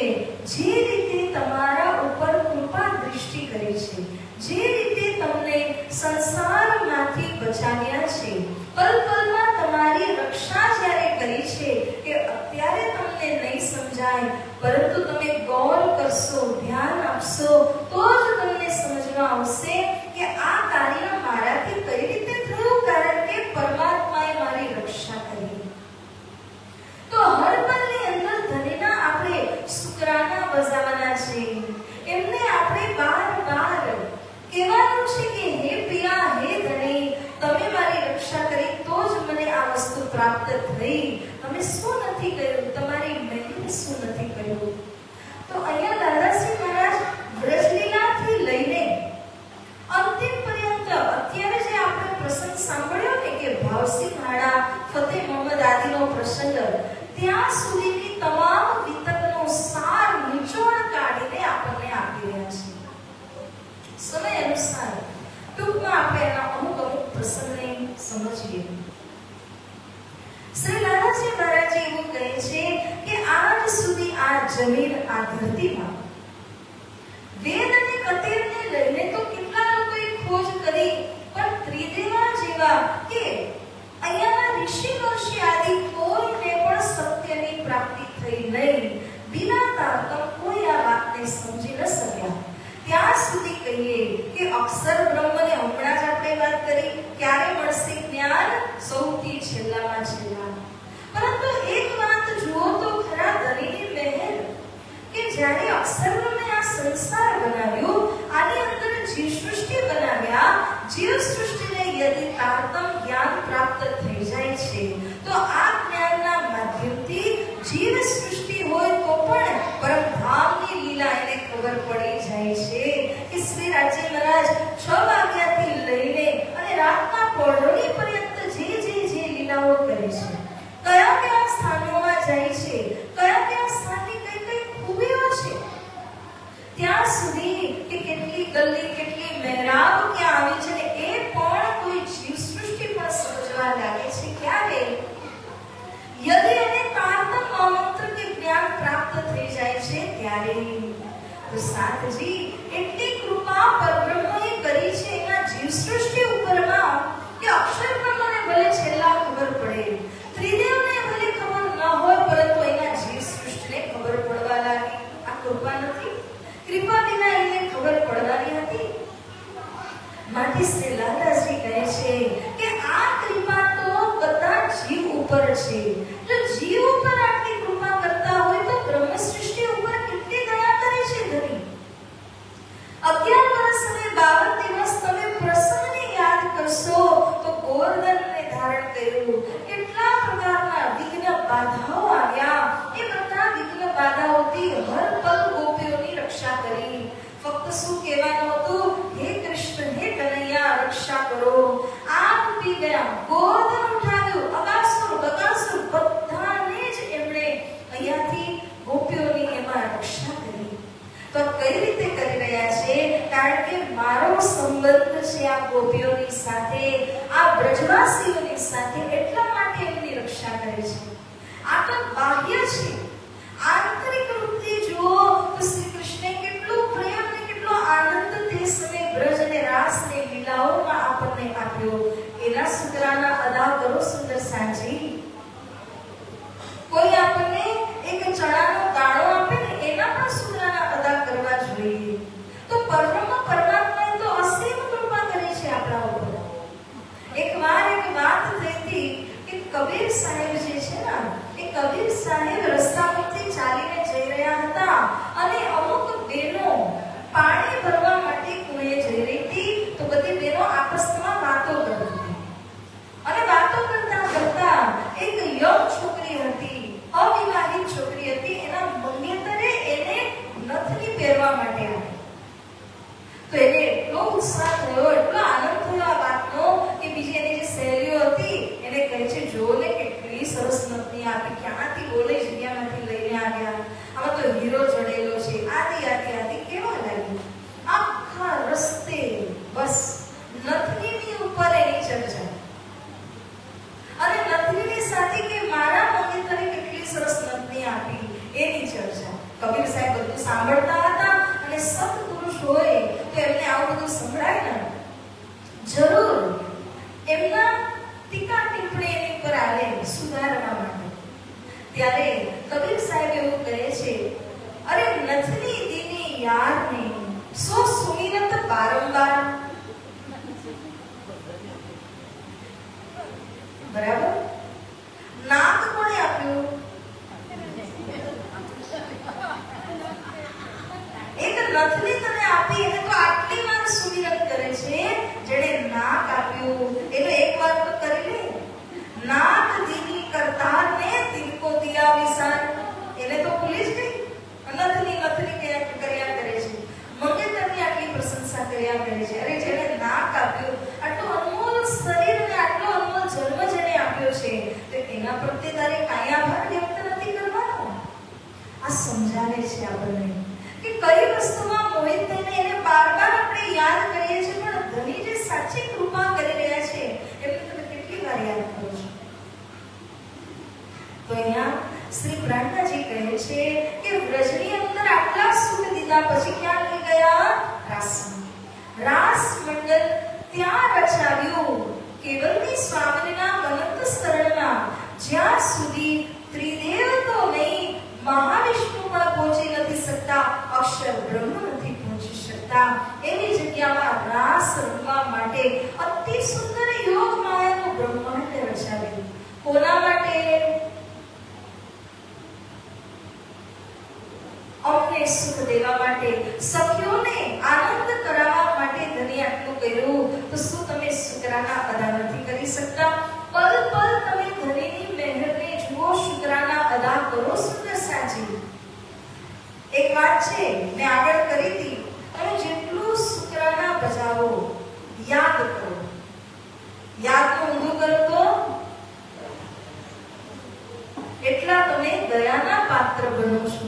જે રીતે તમારા ઉપર કૃપા દૃષ્ટિ કરી છે, જે રીતે તમને સંસારમાંથી બચાવ્યા છે, પલ-પલમાં તમારી રક્ષા જ્યારે કરી છે કે અત્યારે તમને નહીં સમજાય, પરંતુ તમે ગૌર કરશો, ધ્યાન આપશો તો જ તમને સમજમાં આવશે કે આ કાર્ય મારાથી કઈ રીતે થયું, કારણ કે પરમાત્માએ મારી રક્ષા કરી. તો હર પલની અંદર ધણીના આપણે શુક્રાના બજાવવાના છે. એમને આપણે બાર-બાર કહેવાનું છે કે હે પિયા, હે ધણી, તમે મારી રક્ષા કરી તો જ મને આ વસ્તુ પ્રાપ્ત થઈ. તમે શું નથી કર્યું, તમારી મહેનત શું નથી કર્યું. તો અહીંયા દાદાશ્રી મહારાજ વ્રજલીલાથી લઈને અંતિમ પર્યંત અત્યારે જે આપણે પ્રસંગ સાંભળ્યો ને કે ભાવસિંહ હાડા, ફતેહ મોહમ્મદ આદિનો પ્રસંગ, ત્યાં સુધીની તમામ વિતકનો સાર નિચોડ કાઢીને આપણને આપી રહ્યા છે. સમય અનુસાર ટૂંકમાં આપણે એના અમુક પ્રસંગને સમજીએ. શ્રી લાલાજી મહારાજ એવું કહે છે કે આજ સુધી આ જમીન, આ ધરતીમાં વેદ અને કતેરને લઈને તો કેટલા લોકોએ ખોજ કરી, પણ ત્રિદેવા જેવા કે અહીંયાના ઋષિ મહર્ષિ આદિ કોઈને પણ સત્યની પ્રાપ્તિ થઈ નહીં. બિના તારતમ કોઈ આ વાતને સમજી ન શક્યા. ત્યાં સુધી કહીએ કે અક્ષર બ્રહ્મને હમણાં જ આપણે વાત કરી, ક્યારે મળશે જ્ઞાન? સૌથી છેલ્લામાં છેલ્લા. પરંતુ એક વાત જુઓ તો ખરા, ધણીની મહેર કે જ્યારે અક્ષર બ્રહ્મે આ સંસાર બનાવ્યો, આની અંદર જીવ સૃષ્ટિ બનાવ્યા, જીવ સૃષ્ટિને યદિ તારતમ જ્ઞાન પ્રાપ્ત થઈ જાય છે તો આ જ્ઞાનના માધ્યમથી જીવ સૃષ્ટિ હોય તો પણ પરમધામની લીલા એને ખબર પડી જાય છે કે શ્રી રાજી મહારાજ 6 વાગ્યાથી લઈને અને રાતના પહોળી પર્યંત જે લીલાઓ કરે છે, કયા કયા સ્થાનોમાં જાય છે, કયા કયા સ્થાનની કઈ કઈ ખૂબીઓ છે, ત્યાં સુધી કે કેટલી ગલી, કેટલી મહેરાબ ક્યાં આવી છે ને એ પણ કોઈ જીવ સૃષ્ટિ પણ સમજવા લાગે છે. ક્યારે? યદિ એને તારતમ મંત્ર કે જ્ઞાન પ્રાપ્ત થઈ જાય છે ત્યારે. તો સાતજી એટલી કૃપા પરબ્રહ્મએ કરી છે એના જીવ સૃષ્ટિ ઉપરમાં કે અક્ષર બ્રહ્મને ભલે છેલ્લા ખબર પડે, ત્રિદેવને ભલે ખબર ન હોય, પરંતુ એના જીવ સૃષ્ટિને ખબર પડવા લાગી. આ કૃપા નથી? કૃપા વિના એને ખબર પડવાની હતી? માટે શ્રી લાલાજી કહે છે કે આ કૃપા તો બધા જીવ ઉપર છે. જો જીવ ઉપર આટલી કૃપા કરતા હોય તો બ્રહ્મ સૃષ્ટિ ઉપર કેટલી દયા કરે છે ધણી. 11 વર્ષ અને 52 દિવસ તમે પ્રસંગને યાદ કરશો તો ગોવર્ધનને ધારણ કર્યું, કેટલા પ્રકારના વિઘ્ન બાધાઓ આવ્યા, એ બધા વિઘ્ન બાધાઓથી હર પલ ગોપીઓની રક્ષા કરી. ફક્ત શું કહેવાનું હતું? હે કૃષ્ણ, હે કનૈયા, રક્ષા કરો. આગ પી ગયા, ગોવર્ધન ઉઠાવ્યું, અગાસુર, બકાસુર બધાને જ એમણે અહીંયાથી ગોપીઓની એમાં રક્ષા કરી. તો કઈ રીતે કરી રહ્યા છે? કારણ કે મારો સંબંધ છે આ ગોપીઓની સાથે, આ બ્રજવાસીઓની સાથે, એટલા માટે એમની રક્ષા કરે છે. આ તો બાહ્ય છે. આંતરિક રૂપથી જુઓ તો શ્રી કૃષ્ણે કેટલો પ્રેમ અને કેટલો આનંદ તે સમય બ્રજ અને રાસને લીલાઓમાં આપણને આપ્યો. એના શુક્રાના અદા કરો સુંદર સાંજી. કોઈ આપણને એક ચણાનો દાણો આપે ને એના પણ શુક્રાના અદા કરવા જોઈએ. તો પરબ્રહ્મ પરમાત્માએ તો અસીમ કૃપા કરી છે આપણા ઉપર. એક વાત થઈ હતી કે કબીર સાહેબ જે છે નથની આપી, ક્યાંથી બોલે જગ્યામાંથી લઈને આવ્યા, આમાં તો હીરો જડેલો છે, આદિ કેવા લાગ્યું. આખા રસ્તે બસ નથનીની ઉપર એની ચર્ચા, અને નથનીની સાથે કે મારા મંગેતરે કેટલી સરસ નથની આપી એની ચર્ચા. કબીર સાહેબ બધું સાંભળતા હતા, અને સત્પુરુષ હોય તો એમને આવું બધું સંભળાય ને જરૂર એમના ટીકા ટિપ્પણી એની પર આવે સુધારવા માટે. ત્યારે કબીર સાહેબ એવું કહે છે, અરે નથની દીની યારને સો સુમિરત બારંબાર. બરાબર. નાક કોણે આપ્યું? એક નથની તને આપી, એને તો આટલી વાર સુમિરત કરે છે. જેણે નાક આપ્યું એનો એક વાર તો કરી લે. નાક દીની કરતારને તિલકો દિયા વિસાર, એને તો ભૂલી જ ગઈ. નથની કર્યા કરે છે, મંગેતરની આટલી પ્રશંસા કર્યા કરે છે. અરે જેણે નાક આપ્યું, આટલું અનમોલ શરીર અને આટલો અનમોલ જન્મ જેણે આપ્યો છે, તો એના પ્રત્યે તારે કાંઈ આભાર વ્યક્ત નથી કરવાનો. આ સમજાવે છે આપણને કે કઈ વસ્તુમાં મોહિત થઈને એને બાર-બાર આપણે યાદ કરીએ છીએ, પણ ધણી જે સાચી કૃપા કરી રહ્યા છે એમને તમે કેટલી વાર યાદ કરો છો? તો અહીંયા શ્રી પ્રાણનાજી કહે છે કે વ્રજની અંદર આટલા સુખ દીધા પછી ક્યાં લઈ ગયા? રાસ મંડળ ત્યાં રચાવ્યું. કેવલની સ્વામીના અનંત સ્તરણમાં, જ્યાં સુધી ત્રિદેવ તો નહીં, મહાવિષ્ણુ પણ પહોંચી નથી શકતા, અક્ષર બ્રહ્મ નથી પહોંચી શકતા, એવી જગ્યામાં રાસ રમવા માટે અતિ સુંદર યોગ માયાનું બ્રહ્માંડ રચાવ્યું. કોના માટે? અમને સુખ દેવા માટે, સખીઓને આનંદ કરાવવા માટે ધણી આટલું કર્યું. તો શું તમે શુક્રાના અદા નથી કરી શકતા? પલ પલ તમે ધણીની મહેરને જુઓ, શુક્રાના અદા કરો. સુંદર સાજી એક વાત છે મેં આગળ કરી હતી, તમે જેટલું શુક્રાના બજાવો, યાદ કરો, યાદનું ઊંધું કરો તો એટલા તમે દયાના પાત્ર બનો છો.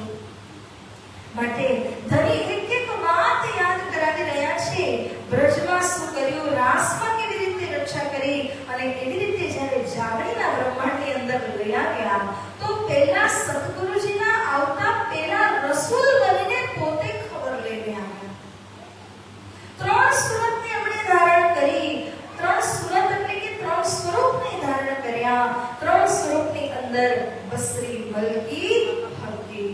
માટે ધણી એક એક વાત યાદ કરાવી રહ્યા છે. બ્રજમાં શું કર્યું, રાસમાં કેવી રીતે રક્ષા કરી, અને એવી રીતે જ્યારે જાગણીના બ્રહ્માંડની અંદર લઈ આવ્યા, તો પહેલા સતગુરુજીના આવતા પહેલા રસૂલ બનીને પોતે ખબર લઈને આવ્યા. 3 સુરતને એમણે ધારણ કરી. 3 સુરત એટલે કે 3 સ્વરૂપને ધારણ કર્યા. 3 સ્વરૂપની અંદર બસરી, મલકી, હકી.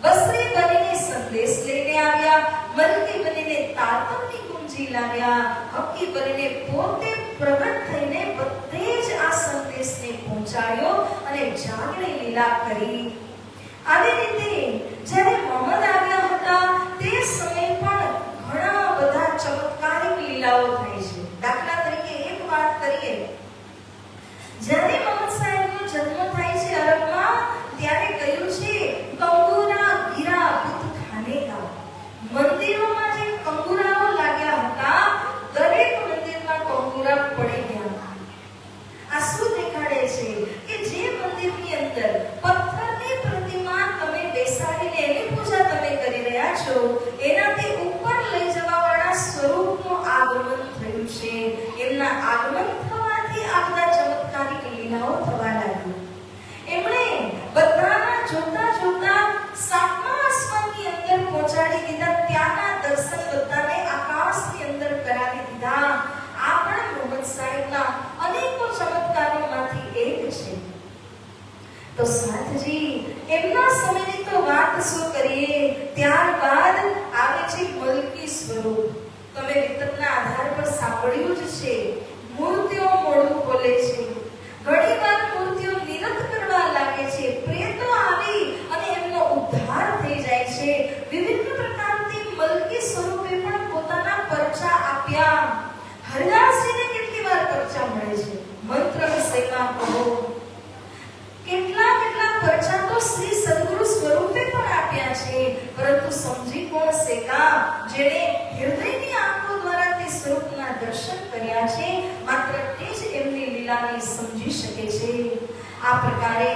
બસરી બનીને સંદેશ લઈને આવ્યા, મલકી બનીને તાતમની ગુંજી લાવ્યા, હકી બનીને પોતે પ્રગટ થઈને બધે જ આ સંદેશને પહોંચાડ્યો અને જાગણી લીલા કરી. આવી રીતે જ્યારે મોહમ્મદ આવ્યા હતા તે સમયે પણ ઘણા બધા ચમત્કારિક લીલાઓ થઈ છે. દાખલા તરીકે એક વાત કરીએ, જ્યારે મોહમ્મદ સાહેબનો જન્મ થાય છે અરબમાં, ત્યારે કહ્યું છે કંગુરા ગીરા બુત ખાને કા. મંદિરોમાં જે કંગુરાઓ લાગ્યા હતા, દરેક મંદિરમાં કંગુરા પડી ગયા. આ શું દેખાડે છે કે જે મંદિરની અંદર પથ્થરની પ્રતિમા તમે બેસાડીને એની પૂજા તમે કરી રહ્યા છો, એનાથી ઉપર લઈ જવાવાળા સ્વરૂપનું આગમન થયું છે. એમના આગમન થવાથી આ બધા ચમત્કારિક લીલાઓ થવા લાગી. એમણે બધાના જોતા જોતા 7મા આસમાનની અંદર પહોંચાડી દીધા. ત્યાંના દર્શન બધાને આકાશની અંદર કરાવી દીધા. આ પણ મોહમ્મદ સાહેબના અનેકો ચમત્કારોમાંથી એક છે. તો સાથજી એમના સમયની તો વાત શું કરીએ. ત્યારબાદ આવે છે મલકી સ્વરૂપ. તમે વિતરના આધાર પર સાંભળ્યું જ છે, મૂર્તિઓ મોઢું ખોલે છે, ઘણીવાર મૂર્તિઓ નિરત કરવા લાગે છે, પ્રેતો આવી અને એમનો ઉદ્ધાર થઈ જાય છે. વિવિધ પ્રકારની મલકી સ્વરૂપે પણ પોતાના પરચા આપ્યા. હરિદાસજીને કેટલી વાર પરચા મળે છે, મંત્ર વિષયમાં કહો. કેટલા પરચા તો શ્રી સદગુરુ સ્વરૂપે પણ આપ્યા છે, પરંતુ સમજી કોણ શેકા? જેણે હૃદયની આંખો દ્વારા તે સ્વરૂપના દર્શન કર્યા છે, માત્ર તે જ એમની લીલાને સમજી શકે છે. આ પ્રકારે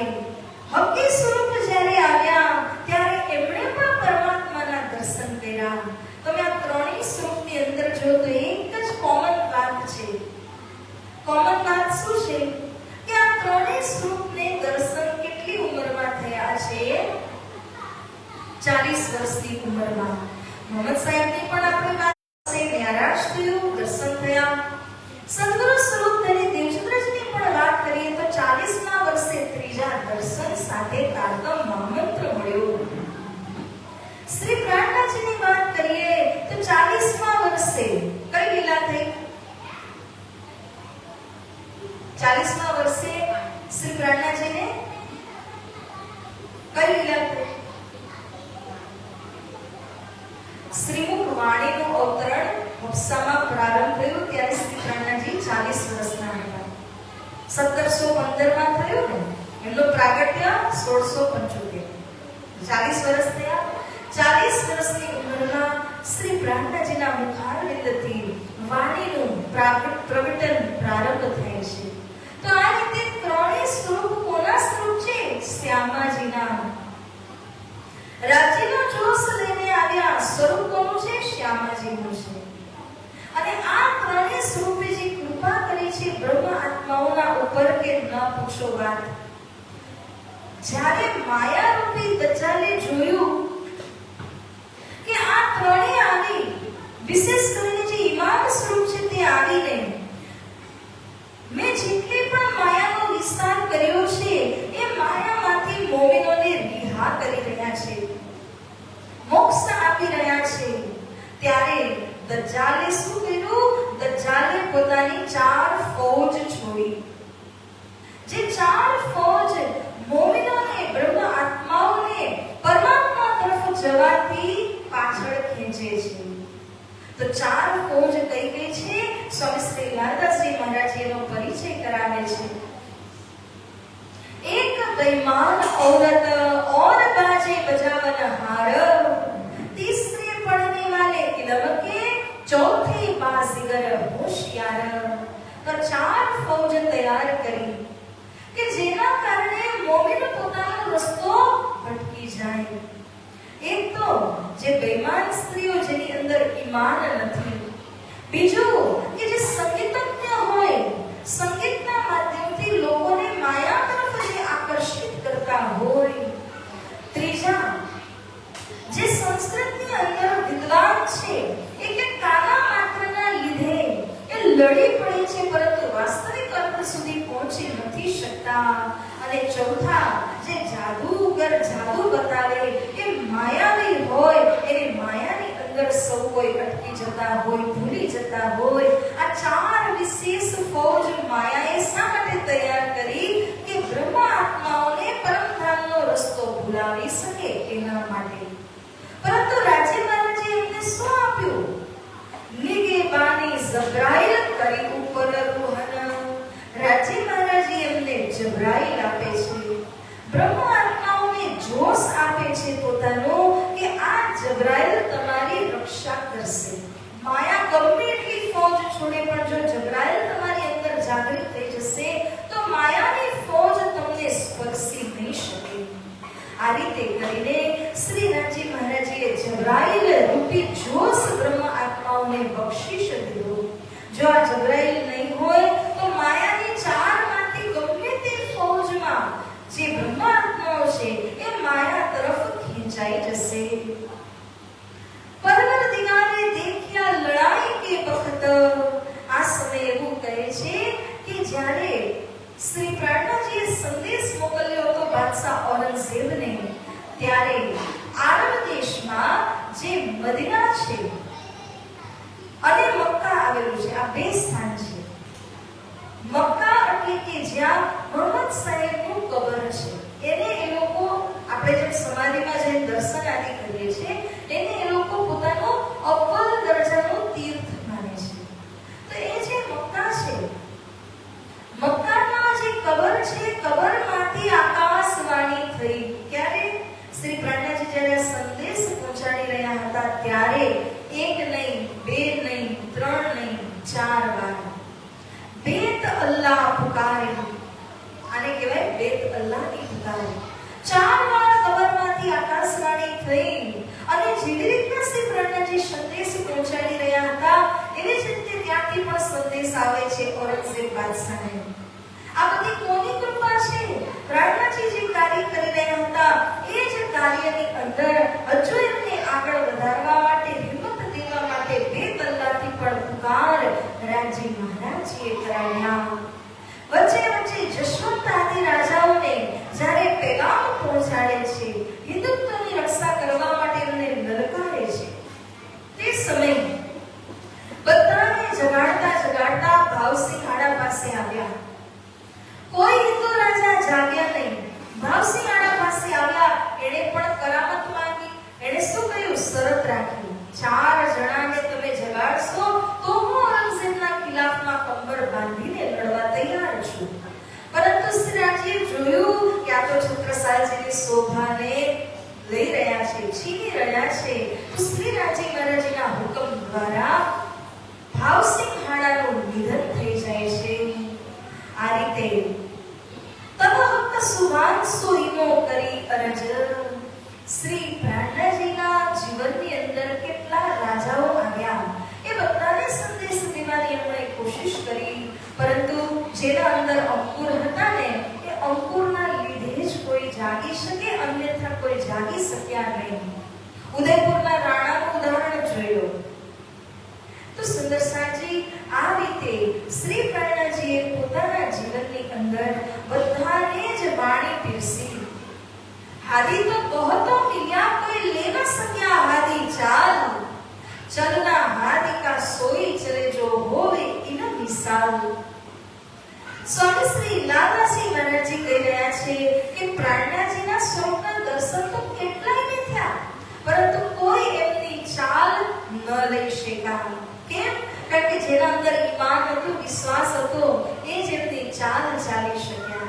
હકી સ્વરૂપ જ્યારે આવ્યા ત્યારે એમણે પણ પરમાત્માના દર્શન કર્યા. તમે આ ત્રણેય સ્વરૂપની અંદર જો તો એક જ કોમન વાત છે. કોમન વાત શું છે કે આ ત્રણેય સ્વરૂપને દર્શન કેટલી ઉંમરમાં થયા છે? 40 વર્ષની ઉંમરમાં. મોહમ્મદ સાહેબની પણ આપણે વાત છે, મ્યારાજ થયું, દર્શન થયા. સદગુરુ સ્વરૂપ ધણી દેવચંદ્રજીની પણ વાત કરીએ તો 40મા વર્ષે ત્રીજા દર્શન સાથે તારતમ મહામંત્ર મળ્યો. શ્રી પ્રાણનાથજીની વાત કરીએ તો 40મા વર્ષે કઈ લીલા થઈ? 40મા વર્ષે શ્રી પ્રાણનાથજીને કઈ લીલા થઈ? શ્રીમુખ વાણીનું અવતરણ હફસામાં પ્રારંભ થયો ત્યારે શ્રી પ્રાણનાથજી 40 વર્ષના હતા. 1715માં થયું ને એમનું પ્રાગટ્ય 1675. 40 વર્ષ થયા. 40 વર્ષની ઉંમરમાં શ્રી પ્રાણનાથજીના મુખારવિંદથી વાણીનું પ્રગટન પ્રારંભ થાય છે. તો આ રીતે ત્રણેય સ્વરૂપ કોના સ્વરૂપ છે? શ્યામાજીના. રાજ્યનો જોશ લઈને આવ્યા. સ્વરૂપ કોનું છે? શ્યામાજીનું છે. અને આ ત્રણેય સ્વરૂપે જે કૃપા કરી છે બ્રહ્મ આત્માઓના ઉપર કે ન પૂછો વાત. જ્યારે માયા રૂપી દજ્જાલે જોયું કે આ ત્રણેય આવી, વિશેષ કરીને જે ઈમાન સ્વરૂપ છે તે આવીને મેં જેટલી પણ માયાનો વિસ્તાર કર્યો છે એ માયામાંથી મોમિનોને રિહા કરી રહ્યા છે, મોક્ષ આપી રહ્યા છે. ત્યારે દજ્જાલે શું કર્યું? દજ્જાલે પોતાની 4 ફૌજ છોડી. જે 4 ફૌજ મોમિનોને, બ્રહ્મ આત્માઓને પરમાત્મા તરફ જવાથી પાછળ ખેંચે છે. તો 4 ફૌજ કઈ કઈ છે? સ્વામી શ્રી લાલદાસજી મહારાજ એનો પરિચય કરાવે છે. એક બેઈમાન औरत और बाजे बजावन हार, तीसरे पढ़ने वाले इलम के, चौथी बाजीगर होशियार. तो 4 ફૌજ તૈયાર કરી કે જેના કારણે મોમિન પોતાનો રસ્તો ભટકી જાય. એક તો જે બેઈમાન સ્ત્રીઓ જેની અંદર ઈમાન નથી. બીજું કે જે સંગીતજ્ઞ હોય, સંગીતના માધ્યમથી લોકોને માયા તરફ જે આકર્ષિત કરતા હોય. ત્રીજા જે સંસ્કૃતની અંદર વિદ્વાન છે, એ કે કાના માત્રના લીધે એ લડી પડે છે પરંતુ વાસ્તવિક અર્થ સુધી પહોંચી નથી શકતા. અને ચોથા જે જાદુગર જાદુ બતાવે એ માયાવી હોય, એની માયાની અંદર સૌ કોઈ અટકી જતા હોય, ભૂલી જતા હોય. આ 4 વિશેષ ફૌજ માયાએ શા માટે તૈયાર કરી? કે બ્રહ્મ આત્માઓને પરમધામનો રસ્તો ભૂલાવી શકે એના માટે. પરંતુ રાજ્ય મહારાજે એમને શું આપ્યું? નિગેબાની જબ્રાઈલ કરી ઉપર રૂહન. રાજ્ય મહારાજે એમને જબ્રાઈલ આપે છે, બ્રહ્મ આત્માઓને જોશ આપે છે પોતાનો કે આ જબ્રાઈલ તમારી રક્ષા કરશે. માયા ગમે એટલી ફૌજ છોડે પણ જો જબ્રાઈલ તમારી અંદર જાગૃત થઈ જશે તો માયાની ફૌજ તમને સ્પર્શી નહીં શકે. આ રીતે કરીને શ્રી રાજી મહારાજે જબ્રાઈલ રૂપી જોશ બ્રહ્મ આત્માઓને બક્ષિશ દીધો. જો આ જબ્રાઈલ નહીં હોય તો માયાની 4 માંથી ગમે તે ફૌજમાં જે બ્રહ્મ આત્માઓ છે એ માયા તરફ ખેંચાઈ જશે. પરવરદિગારે દેખ્યા લડાઈ કે વખત. આ સમય એવું કહે છે કે જ્યારે શ્રી પ્રાણનાથજીએ સંદેશ મોકલ્યો હતો બાદશાહ ઔરંગઝેબને, ત્યારે આરબ દેશમાં જે મદીના છે અને મક્કા આવેલું છે, આ 2 સ્થાન છે. મક્કા એટલે કે જ્યાં મોહમ્મદ સાહેબનું કબર છે, એને એ લોકો આપણે જેમ સમાધિમાં જઈને દર્શન આદિ કરીએ છીએ, એને એ લોકો પોતાનો અવ્વલ દરજાનું તીર્થ માને છે. તો એ જે મક્કા છે, મક્કામાં જે કબર છે, કબરમાંથી આકાશવાણી થઈ. ક્યારે? શ્રી પ્રાણનાથજી જ્યારે સંદેશ પહોંચાડી રહ્યા હતા ત્યારે 1 નહીં, 2 નહીં, 3 નહીં, 4 વાર બેત અલ્લાહ પુકારે. આને કહેવાય બેત અલ્લાહની પુકાર. 4 વાર કબરમાંથી આકાશવાણી થઈ અને જેવી રીતના શ્રી પ્રહલાદજી સંદેશ પહોંચાડી રહ્યા હતા એવી જ રીતે ત્યાંથી પણ સંદેશ આવે છે ઔરંગઝેબ બાદશાહને. આ બધી કોની કૃપા છે? પ્રહલાદજી જે કાર્ય કરી રહ્યા હતા એ જ કાર્યની અંદર હજુ એમને આગળ વધારવા માટે, હિંમત દેવા માટે બે કલાકથી પણ પુકાર રાજી મહારાજજીએ કરાવ્યા. વચ્ચે વચ્ચે જશવંત આદિ રાજાઓને જ્યારે પેગામ પહોંચાડે છે, હિન્દુત્વની રક્ષા કરવા માટે એમને લલકારે છે, તે સમયે બધાને જગાડતા જગાડતા ભાવસિંહ આડા પાસે આવ્યા. કોઈ હિન્દુ રાજા જાગ્યા નહીં. ભાવસિંહ આડા પાસે આવ્યા, એણે પણ કરામત માંગી. એણે શું કહ્યું? શરત રાખી, 4 જણાને તમે જગાડશો તો હું ઔરંગઝેબના ખિલાફમાં કંબર બાંધીને લડવા તૈયાર છું. પરંતુ શ્રી રાજીએ જોયું કે આ તો છત્રસાલજીની શોભાને લઈ રહ્યા છે, છીની રહ્યા છે. તો શ્રી રાજી મહારાજના હુકમ દ્વારા ભાવસિંહ હાડાનું નિધન થઈ જાય છે. આ રીતે તવહક સુવાંશો ઈમો કરી અરજ. શ્રી પ્રહલાદજીના જીવનની અંદર કેટલા રાજાઓ આવ્યા એ બધાને સંદેશ દેવાની એમણે કોશિશ કરી, પરંતુ જેના અંદર અંકુર હતા ને એ અંકુરના લીધે જ કોઈ જાગી શકે, અન્યથા કોઈ જાગી શક્યા નહીં. ઉદયપુરના રાણાનું ઉદાહરણ જોઈ લો. તો સુંદરસાજી આ રીતે શ્રી પ્રહલાદજીએ પોતાના જીવનની અંદર બધાને જ વાણી પીરસી. हादी तो बहुतों मिलिया कोई ले न सकिया हादी चाल, चलना हादी का सोई चले जो होवे इन मिसाल. સ્વામી શ્રી લાલાજી મહારાજજી કહી રહ્યા છે કે પ્રહલાદજીના સ્વરૂપના દર્શન તો કેટલાયને થયા, પરંતુ કોઈ એમની ચાલ ન લઈ શક્યા. કેમ? કારણ કે જેના અંદર ઈમાન હતું, વિશ્વાસ હતો, એ જ એમની ચાલ ચાલી શક્યા.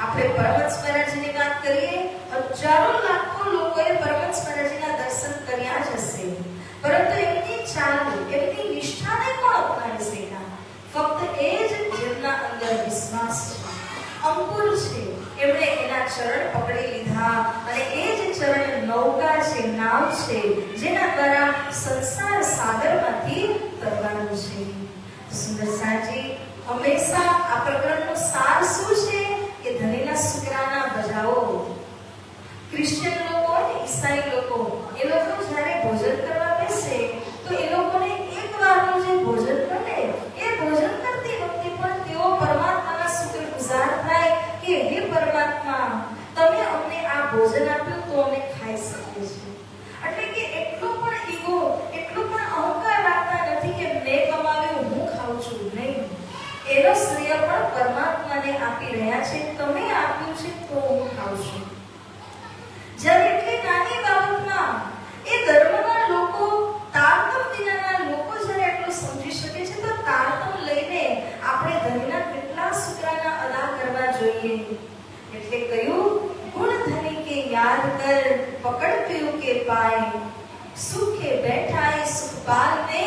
આપણે પરમહંસ મહારાજની વાત કરીએ, હજારો લાખો લોકોએ પરમહંસ મહારાજના દર્શન કર્યા જ હશે, પરંતુ એમની ચાલ, એમની નિષ્ઠાને કોણ અપનાવી શક્યા? ફક્ત એ જ જેમના અંદર વિશ્વાસ છે, અંકુર છે, એમણે એના ચરણ પકડી લીધા અને એ જ ચરણ નૌકા છે, નાવ છે, જેના દ્વારા સંસાર સાગરમાંથી તરવાનું છે. સુંદરસાજી હંમેશા આ પ્રકરણનો સાર શું છે કે ધણીના શુક્રાના બજાવો. ક્રિશ્ચિયન લોકો અને ઈસાઈ લોકો, એ લોકો જ્યારે ભોજન કરવા બેસે તો એ લોકોને એક વારનું જે ભોજન કરે એ ભોજન કરતી વખતે પણ તેઓ પરમાત્માના શુક્રગુજાર થાય કે હે પરમાત્મા, તમે અમને આ ભોજન આપ્યું તો અમે ખાઈ શકીએ છીએ. એટલે કે એટલો પણ ઈગો, એટલો પણ અહંકાર રાખતા નથી કે મેં કમાવ્યું હું ખાઉં છું. નહીં, એનો શ્રેય પણ પરમાત્માને આપી રહ્યા છે. તમે આપ્યું છે તો હું ખાઉં છું. જ્યારે એટલી નાની બાબતમાં એ ધર્મના લોકો, તારતમ વિનાના લોકો જ્યારે એટલું સમજી શકે છે, તો તારતમ લઈને આપણે ધણીના કેટલા શુક્રાના અદા કરવા જોઈએ. એટલે કહ્યું, ગુણ ધની કે યાદ કર, પકડ પીયું કે પાય, સુખે બેઠાએ સુખપાલ ને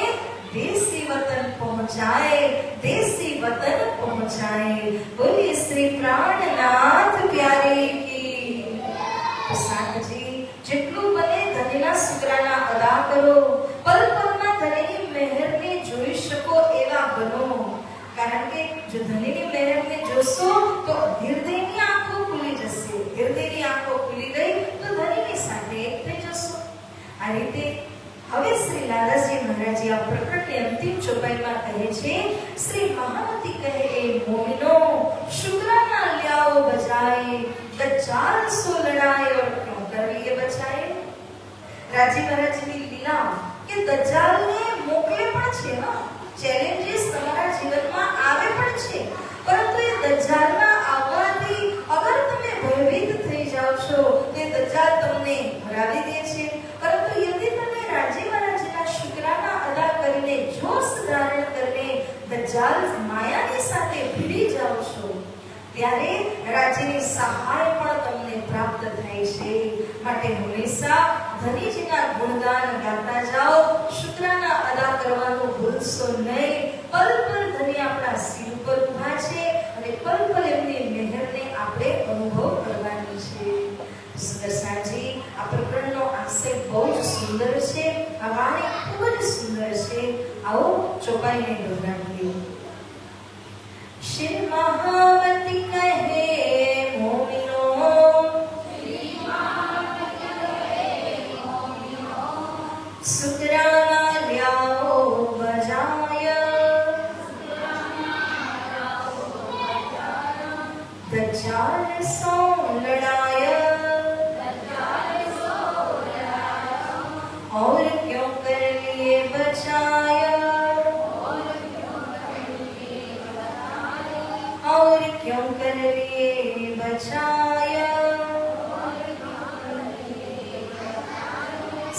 देसी वतन पहुंचाए, देसी वतन पहुंचाए. बोलिए श्री प्राणनाथ प्यारे की. तो साथजी જેટલું બને ધણીના શુક્રાના અદા કરો, પલ પલમાં ધણીની મહેરને જોઈ શકો એવા બનો. કારણ કે જો ધણીની મહેરને જોશો તો હૃદયની આંખો ખુલી જશે. હૃદયની આંખો ખુલી ગઈ તો ધણીની સાથે એક થઈ જશો. આ રીતે હવે શ્રી લાલાજી મહારાજે આ પ્રકરણની અંતિમ ચોપાઈમાં કહે છે, શ્રી મહામતી કહે એ મોમિનો, શુક્રાના લ્યાઓ બજાએ, દજ્જાલ સો લડાએ और क्यों कर लिए बचाए. રાજી મહારાજની લીલા કે દજ્જાલને મોકલે પણ છે, હા, ચેલેન્જીસ તમારા જીવનમાં આવે પણ છે, પરંતુ એ દજ્જાલના આવવાથી અગર તમે ભયભીત થઈ જાઓ છો તો એ દજ્જાલ તમને હરાવી દે છે. પરંતુ યદિ તમે રાજી મહારાજના શુક્રાના અદા કરીને, જોશ ધારણ કરીને દજ્જાલ માયાની સાથે ભીડી જાઓ છો, ત્યારે રાજીની સહાય પણ તમને પ્રાપ્ત થાય છે. માટે હંમેશા ધનીજીના ગુણગાન ગાતા જાઓ, શુક્રાના અદા કરવાનું ભૂલશો નહીં. પલ પલ ધની આપણા સિર ઉપર ઉભા છે અને પલ પલ એમની મહેરને આપણે અનુભવ કરવાની છે. આ વાણી ખૂબ જ સુંદર છે. આવો ચોપાઈને દોહરાવીએ. શિવ મહામતી કહે મોમિનો, સુતરાના લ્યાઓ બજાય, दज्जाल सो लड़ाया, और क्यों कर लिए बचाया, और क्यों कर लिए बचाया.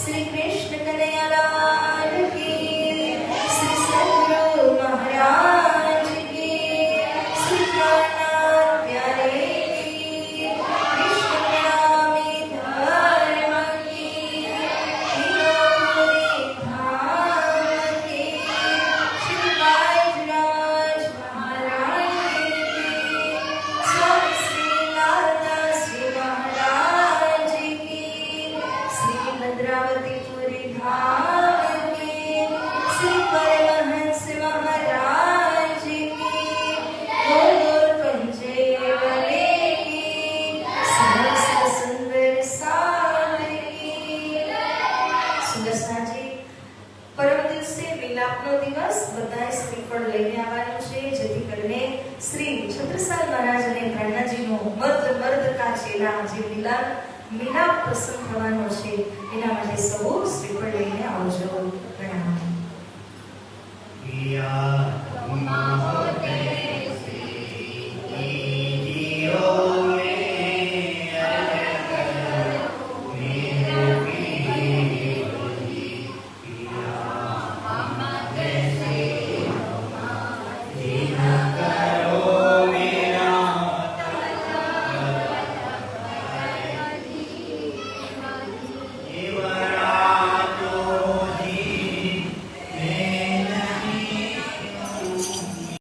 श्री कृष्ण कन्हैया लाल की, श्री सद्गुरु महाराज की, श्री प्राणनाथ प्यारे की, कृष्ण प्रणामी धर्म की, तीनों धाम की, श्री बाजराज महाराज की, स्वामी श्री लालदास जी महाराज की, श्री भद्रावतीपुरी धाम की, श्री परमहंस महाराज की, गोल गोल पंजे वाले की, समस्त सुंदर सागर की. સુંદર સાજી, પરમ દિવસે મિલાપનો દિવસ બધાએ શ્રીફળ લઈને આવવાનું છે, જેથી કરીને શ્રી છત્રસાલ મહારાજ અને પ્રાણનાજીનો મર્દ કા ચેલા જે મિલાપ પ્રસંગ થવાનો છે, એના માટે સૌ શ્રીફળ લઈને આવજો. પ્રણામ.